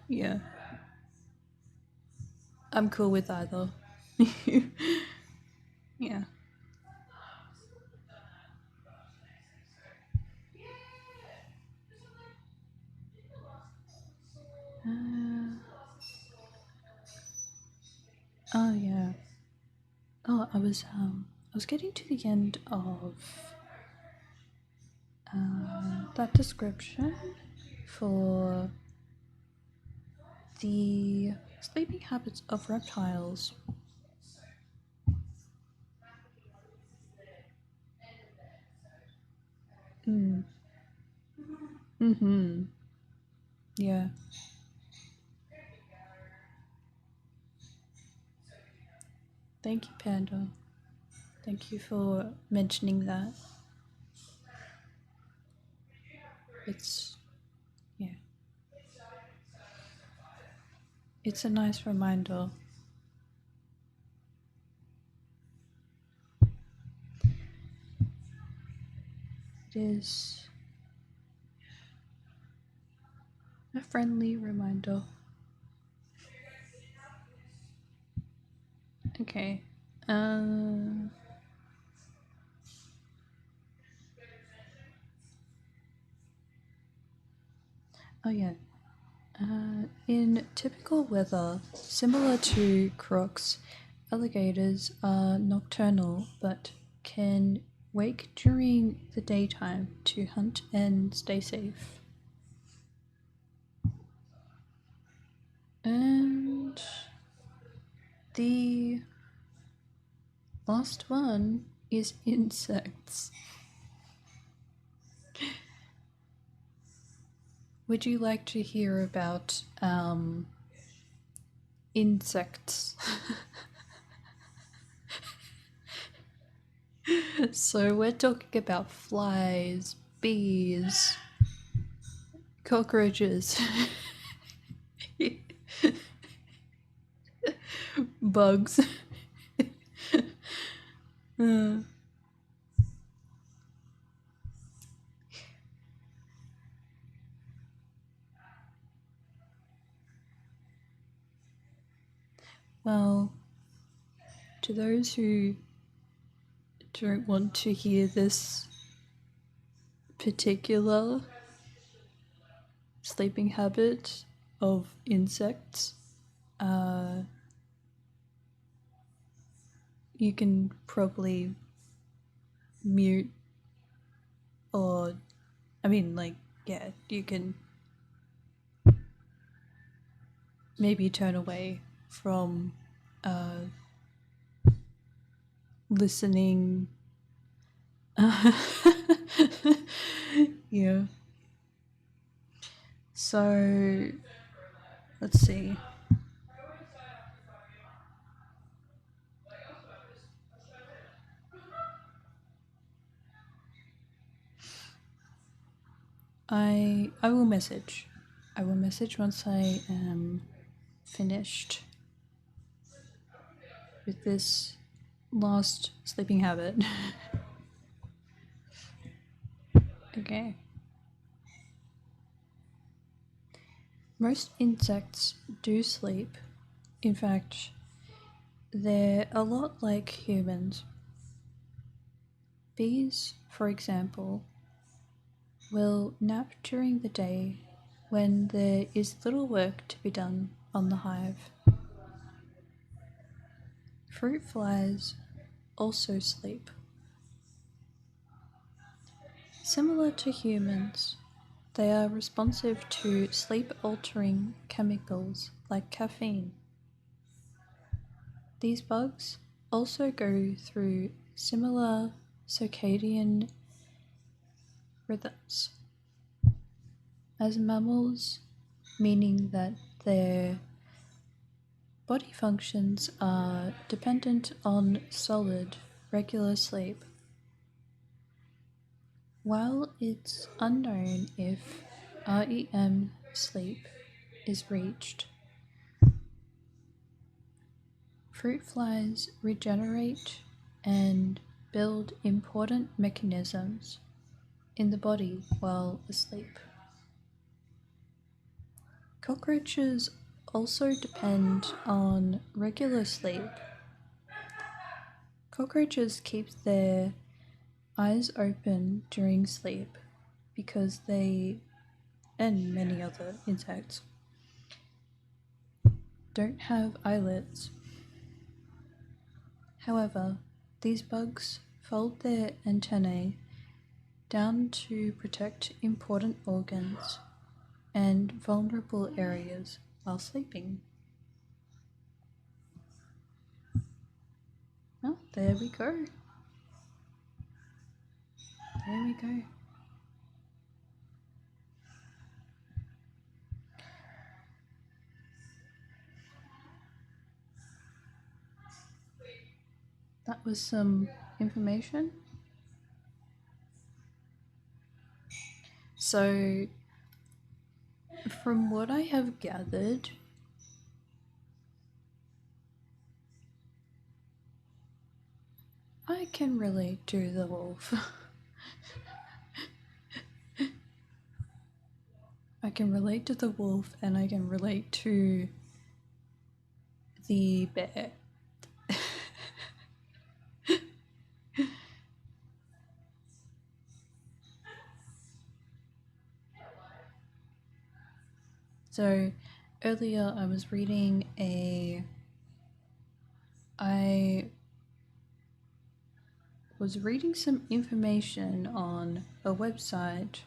Yeah, I'm cool with either. Yeah. Oh yeah. Oh, I was getting to the end of that description for the sleeping habits of reptiles. Mm-hmm. Yeah. Thank you, Panda. Thank you for mentioning that. It's, yeah. It's a nice reminder. It is a friendly reminder. Okay. Oh yeah. In typical weather, similar to crocs, alligators are nocturnal but can wake during the daytime to hunt and stay safe. And the last one is insects. Would you like to hear about insects? So we're talking about flies, bees, cockroaches, bugs. Uh, well, to those who don't want to hear this particular sleeping habit of insects, you can probably mute, or you can maybe turn away from listening. Yeah. So, let's see. I will message. I will message once I am finished with this lost sleeping habit. Okay. Most insects do sleep. In fact, they're a lot like humans. Bees, for example, will nap during the day when there is little work to be done on the hive. Fruit flies also sleep. Similar to humans, they are responsive to sleep-altering chemicals like caffeine. These bugs also go through similar circadian rhythms as mammals, meaning that their body functions are dependent on solid, regular sleep. While it's unknown if REM sleep is reached, fruit flies regenerate and build important mechanisms in the body while asleep. Cockroaches also depend on regular sleep. Cockroaches keep their eyes open during sleep because they, and many other insects, don't have eyelids. However, these bugs fold their antennae down to protect important organs and vulnerable areas while sleeping. Oh, there we go. There we go. That was some information. So, from what I have gathered, I can relate to the wolf. I can relate to the wolf and I can relate to the bear. So earlier I was reading some information on a website.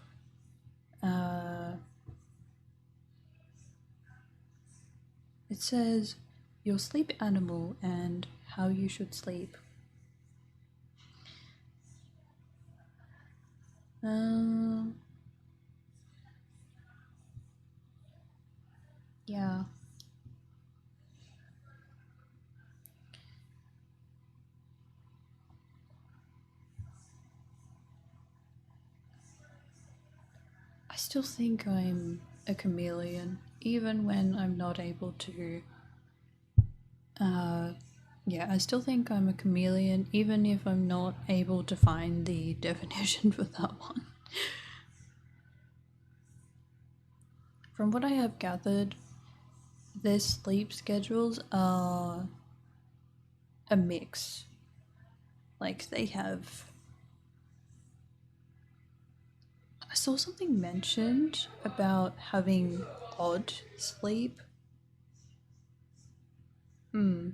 It says your sleep animal and how you should sleep. Yeah. I still think I'm a chameleon, even when I'm not able to. I still think I'm a chameleon, even if I'm not able to find the definition for that one. From what I have gathered, their sleep schedules are a mix. Like they have. I saw something mentioned about having odd sleep. Hmm.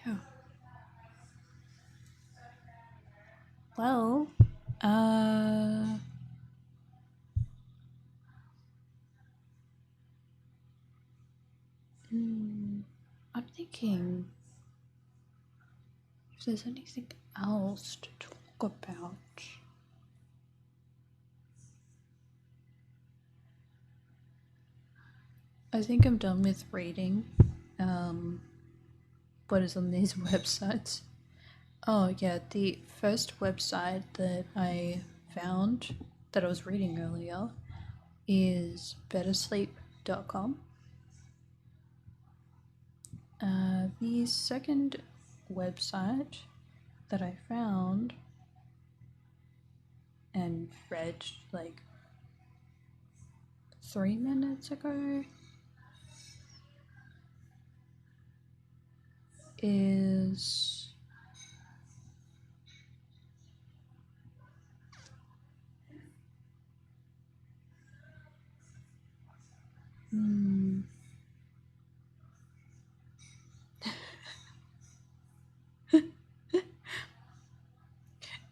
Yeah. Well, uh, I'm thinking if there's anything else to talk about. I think I'm done with reading um, what is on these websites. Oh, yeah, the first website that I found that I was reading earlier is bettersleep.com. The second website that I found and read like 3 minutes ago is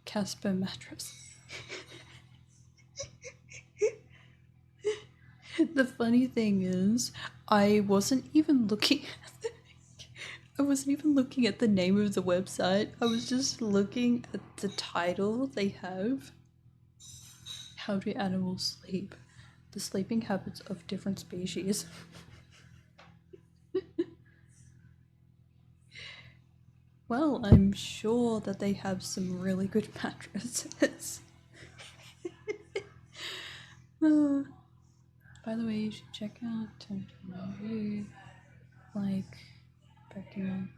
Casper mattress. The funny thing is, I wasn't even looking at the, I wasn't even looking at the name of the website. I was just looking at the title they have. How do animals sleep? The sleeping habits of different species. Well, I'm sure that they have some really good mattresses. By the way, you should check out Review, like Pokemon.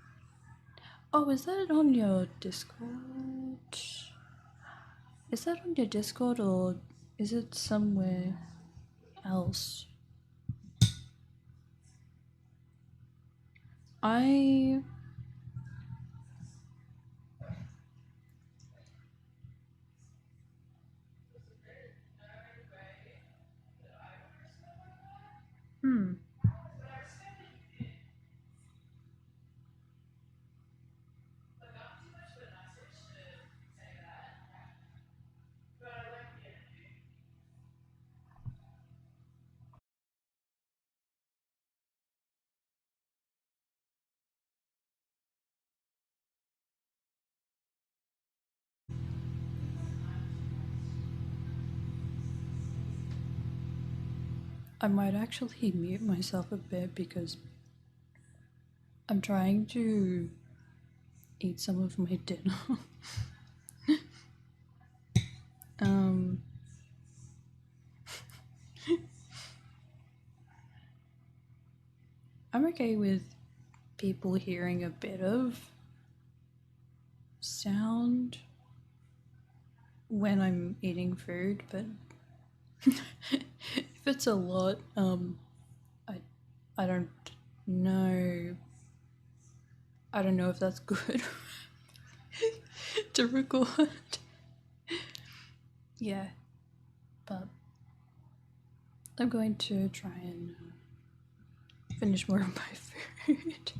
Oh, is that on your Discord? Is that on your Discord or is it somewhere else? I hmm. I might actually mute myself a bit because I'm trying to eat some of my dinner. um I'm okay with people hearing a bit of sound when I'm eating food, but if it's a lot, I I don't know. I don't know if that's good to record. Yeah, but I'm going to try and finish more of my food.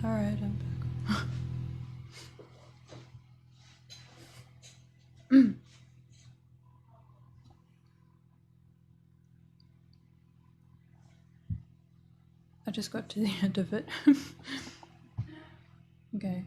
Alright, I'm back. I just got to the end of it. Okay.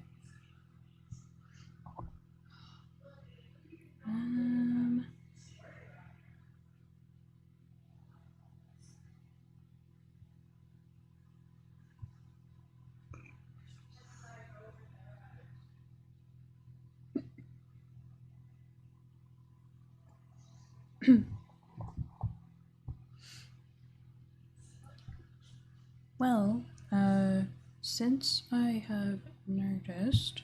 Well, since I have noticed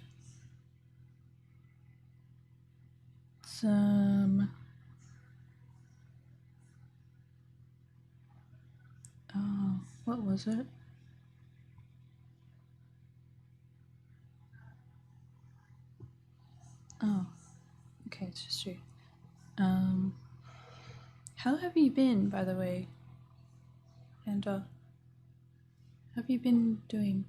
some what was it? Oh, okay, it's just you. How have you been, by the way? And have you been doing?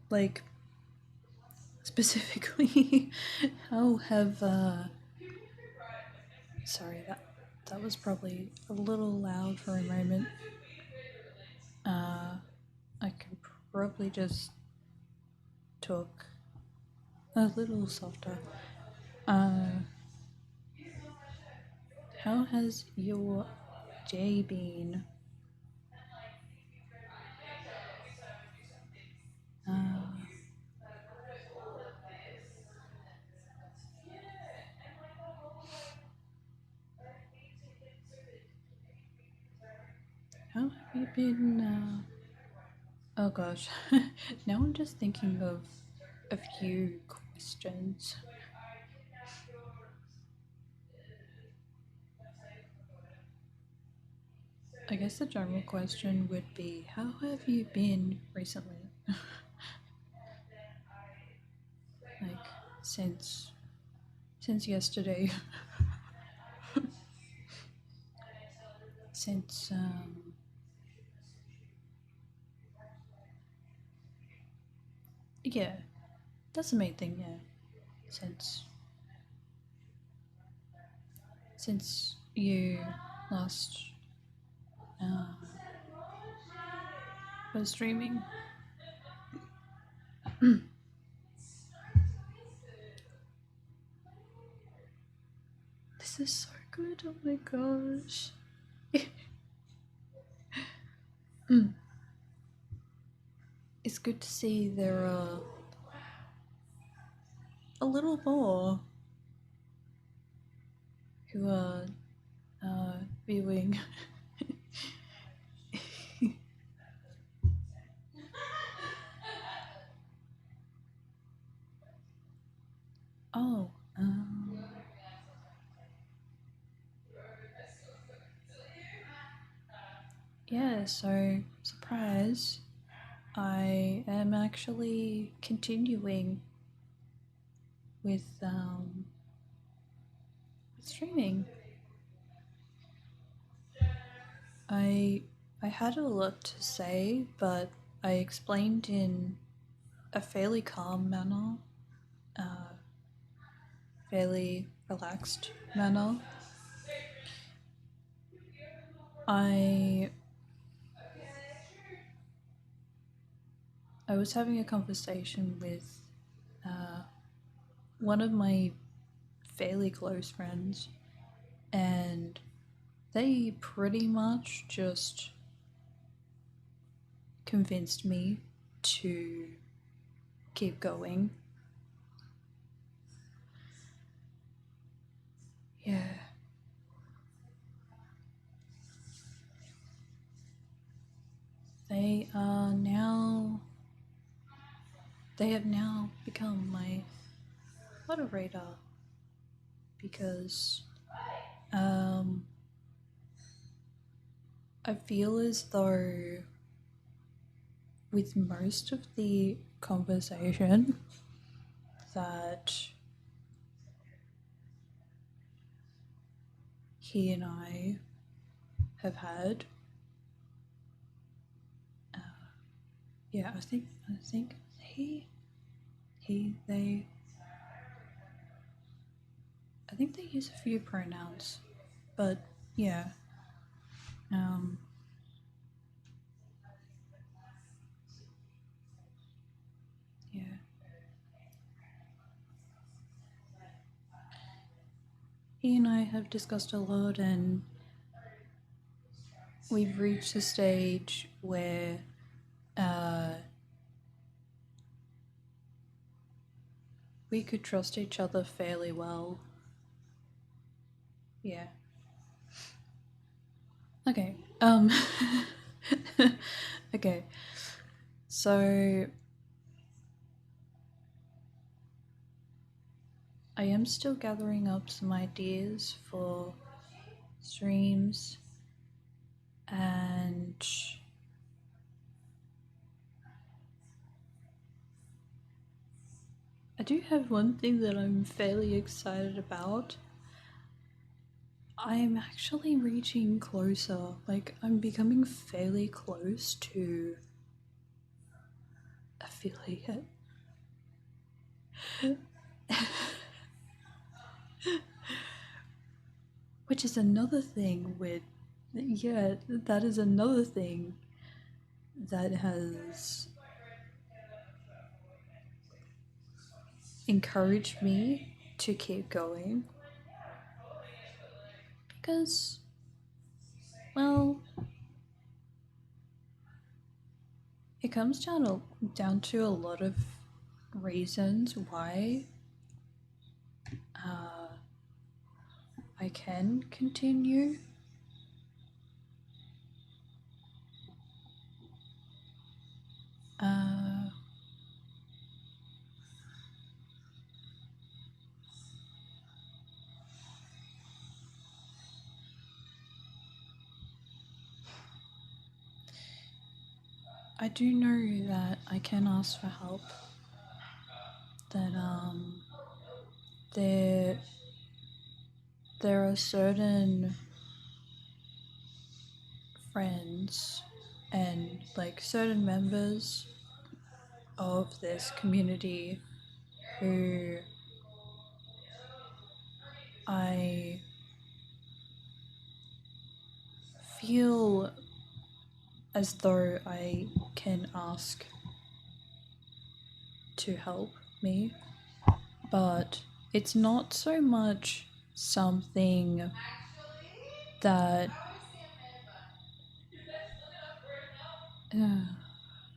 Like specifically, how have Sorry, that was probably a little loud for a moment. I could probably just talk a little softer. How has your day been? How have you been? Oh gosh, now I'm just thinking of a few questions. I guess the general question would be, how have you been recently? Like since yesterday. Since yeah, that's the main thing. Yeah, since you last uh, was streaming. This is so good. Oh my gosh. It's good to see there are a little more who are viewing. Oh, yeah, so surprise, I am actually continuing with streaming. I I had a lot to say, but I explained in a fairly calm manner, fairly relaxed manner. I I was having a conversation with one of my fairly close friends, and they pretty much just convinced me to keep going. Yeah. They are now. They have now become my moderator because I feel as though with most of the conversation that he and I have had. Yeah, I think they. I think they use a few pronouns, but yeah. Um, yeah. He and I have discussed a lot, and we've reached a stage where we could trust each other fairly well. Yeah. Okay. Okay. So I am still gathering up some ideas for streams, and I do have one thing that I'm fairly excited about. I'm actually reaching closer. Like, I'm becoming fairly close to affiliate. Which is another thing with. Yeah, that is another thing that has encouraged me to keep going. Because, well, it comes down to a lot of reasons why I can continue. Uh, I do know that I can ask for help. That there are certain friends and like certain members of this community who I feel as though I can ask to help me, but it's not so much something that.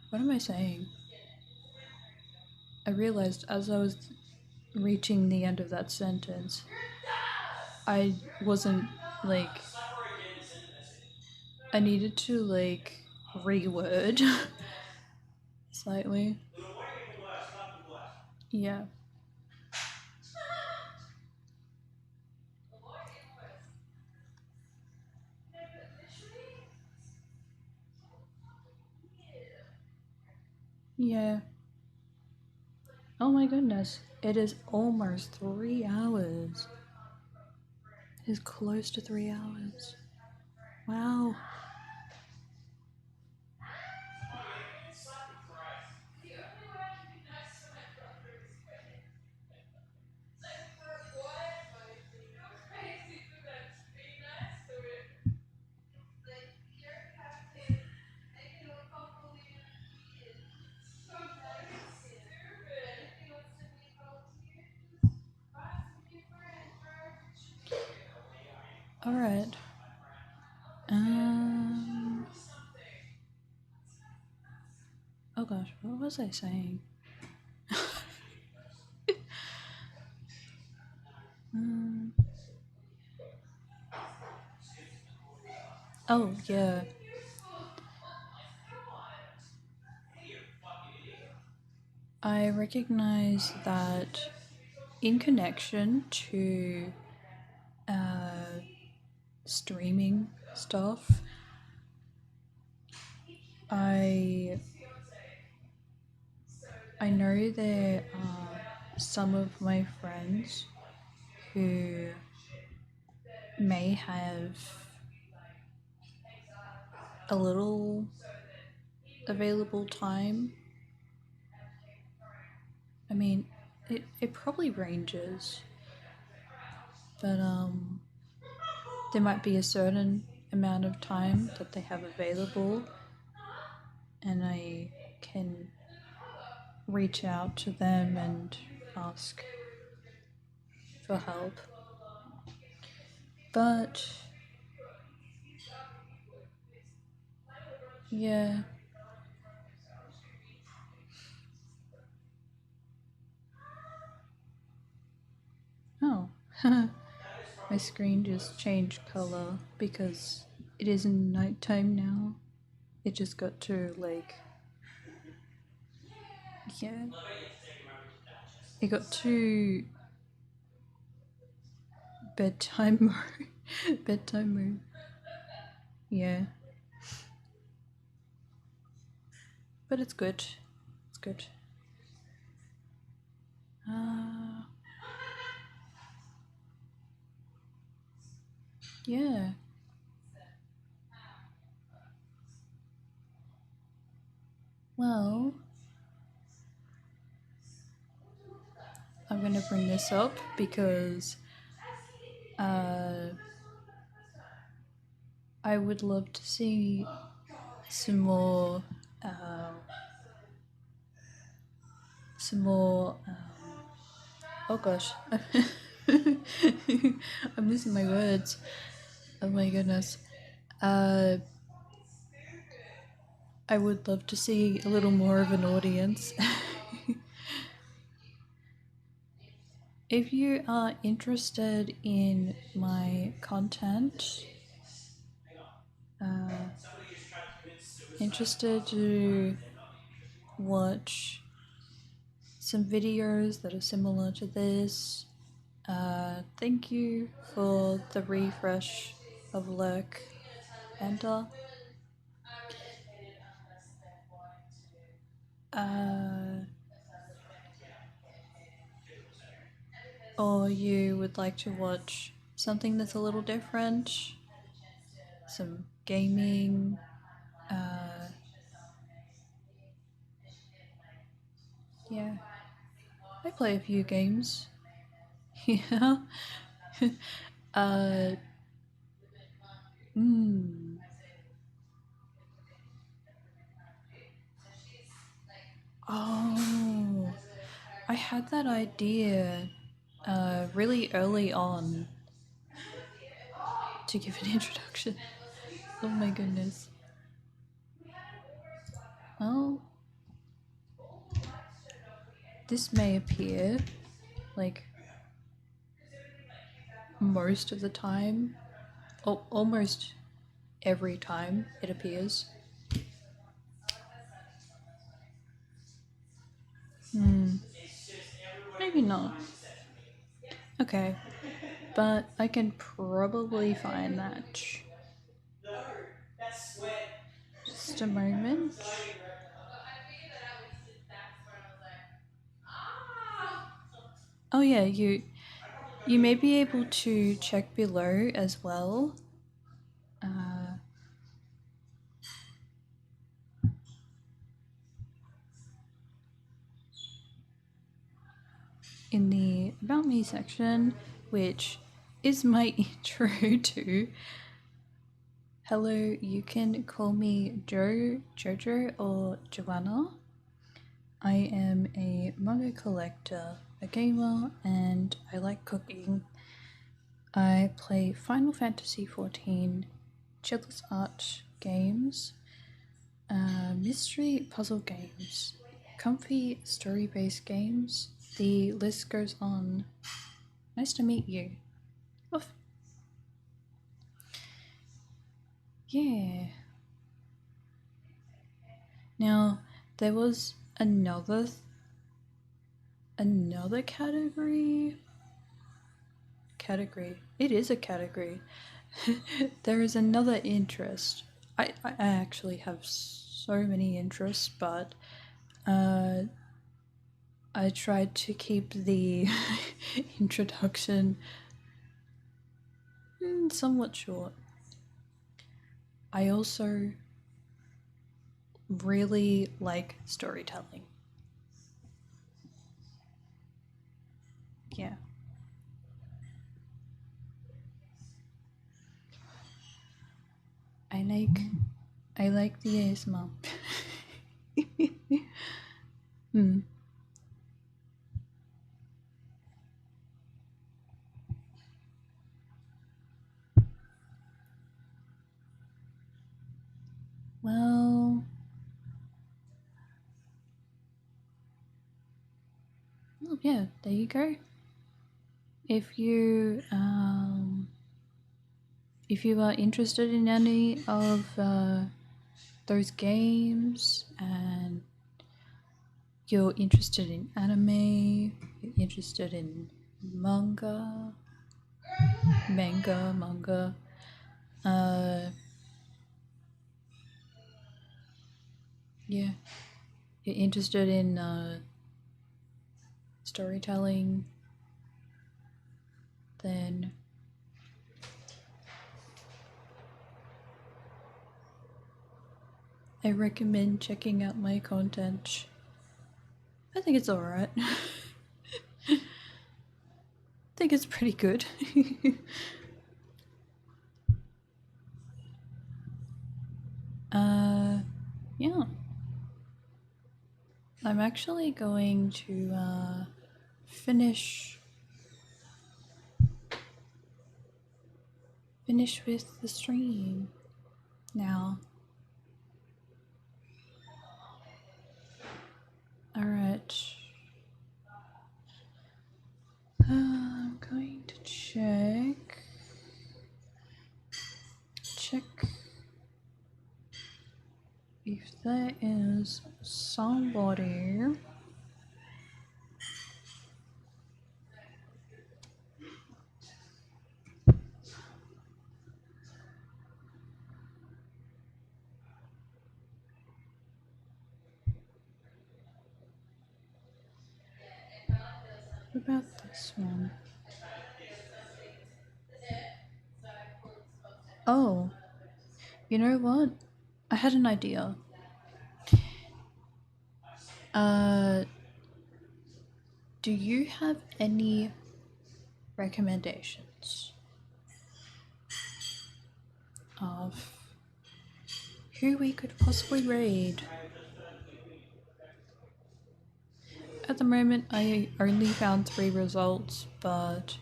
What am I saying? I realized as I was reaching the end of that sentence, I wasn't like. I needed to like reword slightly. Yeah. Yeah. Oh my goodness. It is almost 3 hours. It is close to 3 hours. Wow. Alright. Oh gosh, what was I saying? Oh, yeah. I recognize that in connection to streaming stuff, I know there are some of my friends who may have a little available time. I mean, it probably ranges, but there might be a certain amount of time that they have available, and I can reach out to them and ask for help. But yeah. Oh. My screen just changed color because it is in nighttime now. It just got to like, yeah. It got to bedtime mode. Bedtime mode. Yeah. But it's good. It's good. Yeah. Well, I'm gonna bring this up because I would love to see some more, uh, some more. Oh gosh, I'm losing my words. Oh my goodness. I would love to see a little more of an audience. If you are interested in my content, interested to watch some videos that are similar to this, thank you for the refresh of Lurk Enter. Or you would like to watch something that's a little different, some gaming, yeah. I play a few games. Yeah. uh, mm. Oh, I had that idea really early on to give an introduction. Oh my goodness. Well, this may appear like most of the time, almost every time it appears. Maybe not. Okay, but I can probably find that. Just a moment. Oh yeah, you may be able to check below as well. In the About Me section, which is my intro to. Hello, you can call me Jojo, or Joanna. I am a manga collector, a gamer, and I like cooking. I play Final Fantasy XIV, Children's Art games, mystery puzzle games, comfy story-based games. The list goes on. Nice to meet you. Oof. Yeah. Now, there was another category. It is a category. There is another interest. I actually have so many interests, but I tried to keep the introduction Somewhat short. I also really like storytelling. Yeah. I like the ASMR. Hmm. Well, yeah, there you go. If you if you are interested in any of those games and you're interested in anime, you're interested in manga, uh, yeah, you're interested in storytelling, then I recommend checking out my content. I think it's alright. I think it's pretty good. Yeah. I'm actually going to finish with the stream now. Alright. I'm going to check if there is somebody. What about this one? Oh, you know what? I had an idea. Uh, do you have any recommendations of who we could possibly raid? At the moment, I only found 3 results, but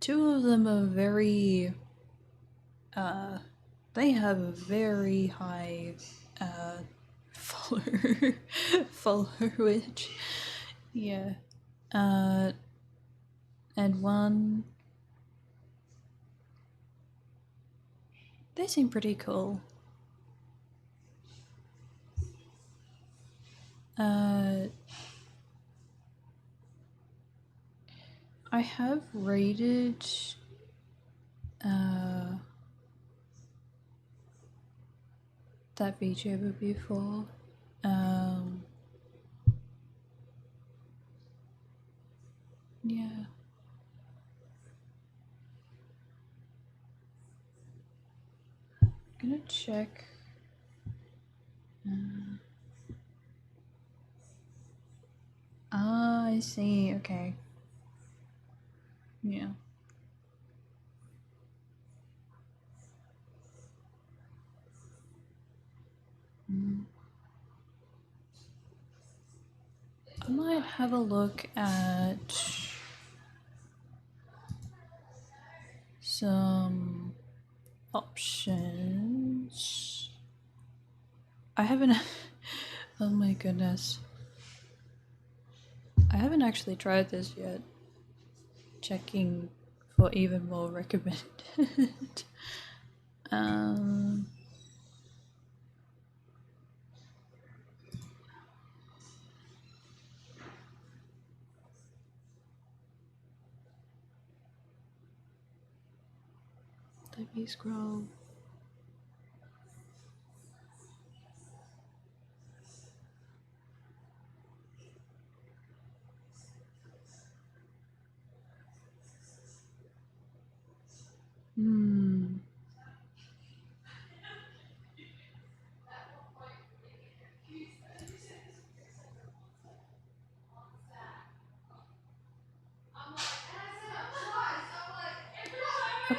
two of them are very they have a very high follower followerage. Yeah. And one, they seem pretty cool. I have rated that VTuber before. Yeah. I'm gonna check. I see. Okay. Yeah. I might have a look at some options. I haven't. Oh my goodness. I haven't actually tried this yet. Checking for even more recommended. Let me scroll.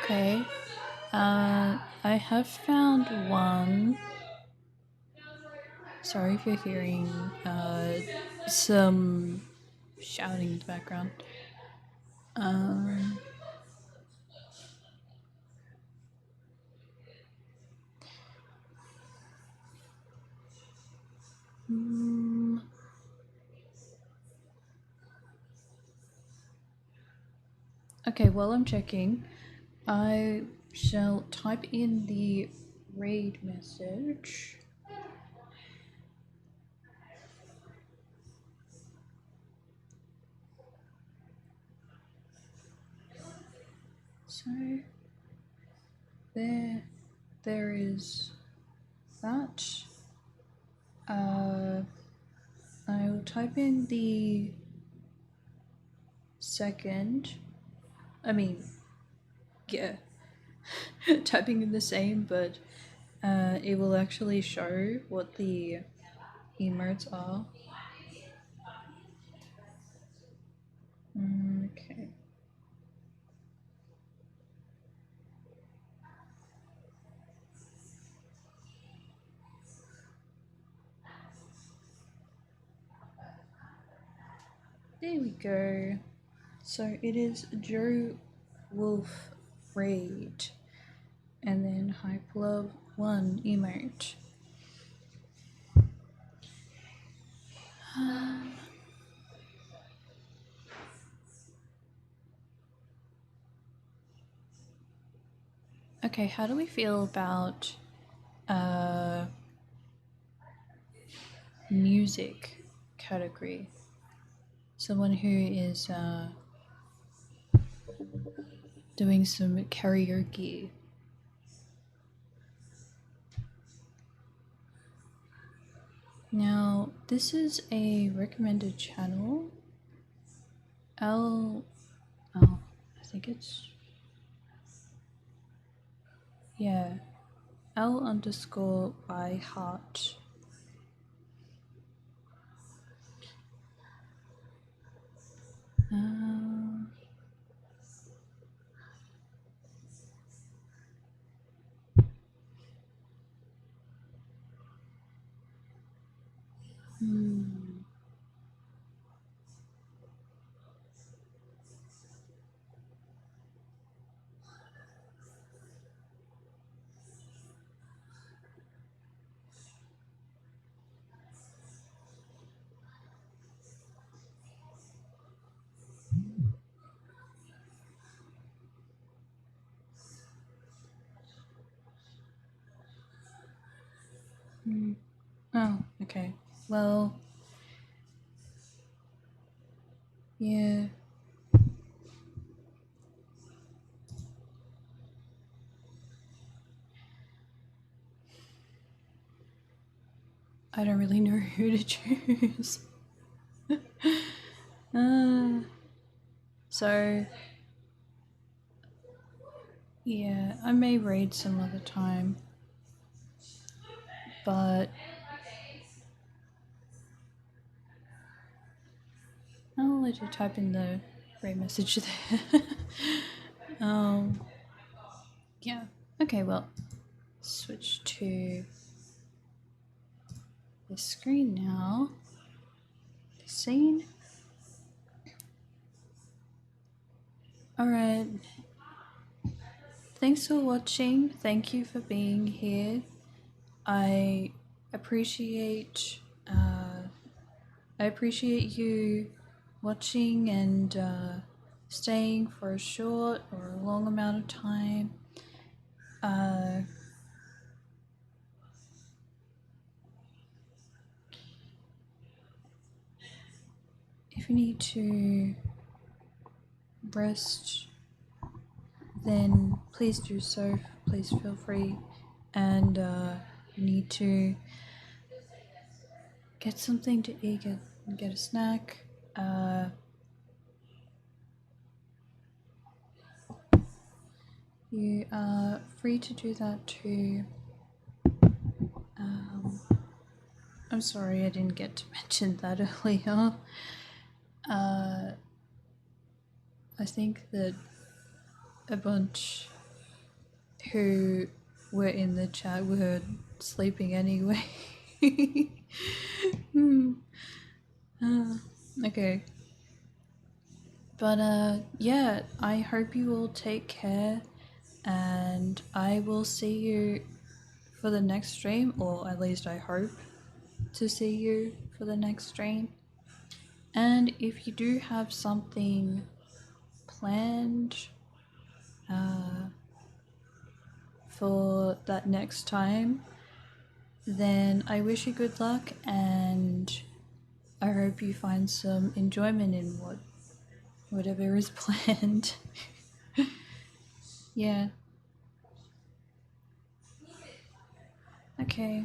Okay. I have found one. Sorry if you're hearing some shouting in the background. Um, mm, okay, while I'm checking, I shall type in the raid message. So there is that. I will type in the second. I mean, yeah, typing in the same, but it will actually show what the emotes are. Okay. There we go. So it is Joe Wolf Raid, and then Hype Love 1 emote. Okay, how do we feel about music category? Someone who is doing some karaoke. Now, this is a recommended channel. I think it's, yeah, L_by_heart. Oh, okay. Well, yeah. I don't really know who to choose. So, yeah, I may raid some other time, but I'll let you type in the raid message there. Yeah. Okay, well, switch to the screen now. The scene. Alright. Thanks for watching. Thank you for being here. I appreciate you watching and staying for a short or a long amount of time. If you need to rest, then please do so. Please feel free. And you need to get something to eat, get a snack. You are free to do that too. I'm sorry I didn't get to mention that earlier. I think that a bunch who were in the chat were sleeping anyway. Hmm. Okay. But yeah, I hope you all take care, and I will see you for the next stream, or at least I hope to see you for the next stream. And if you do have something planned for that next time, then I wish you good luck, and I hope you find some enjoyment in whatever is planned. Yeah. Okay.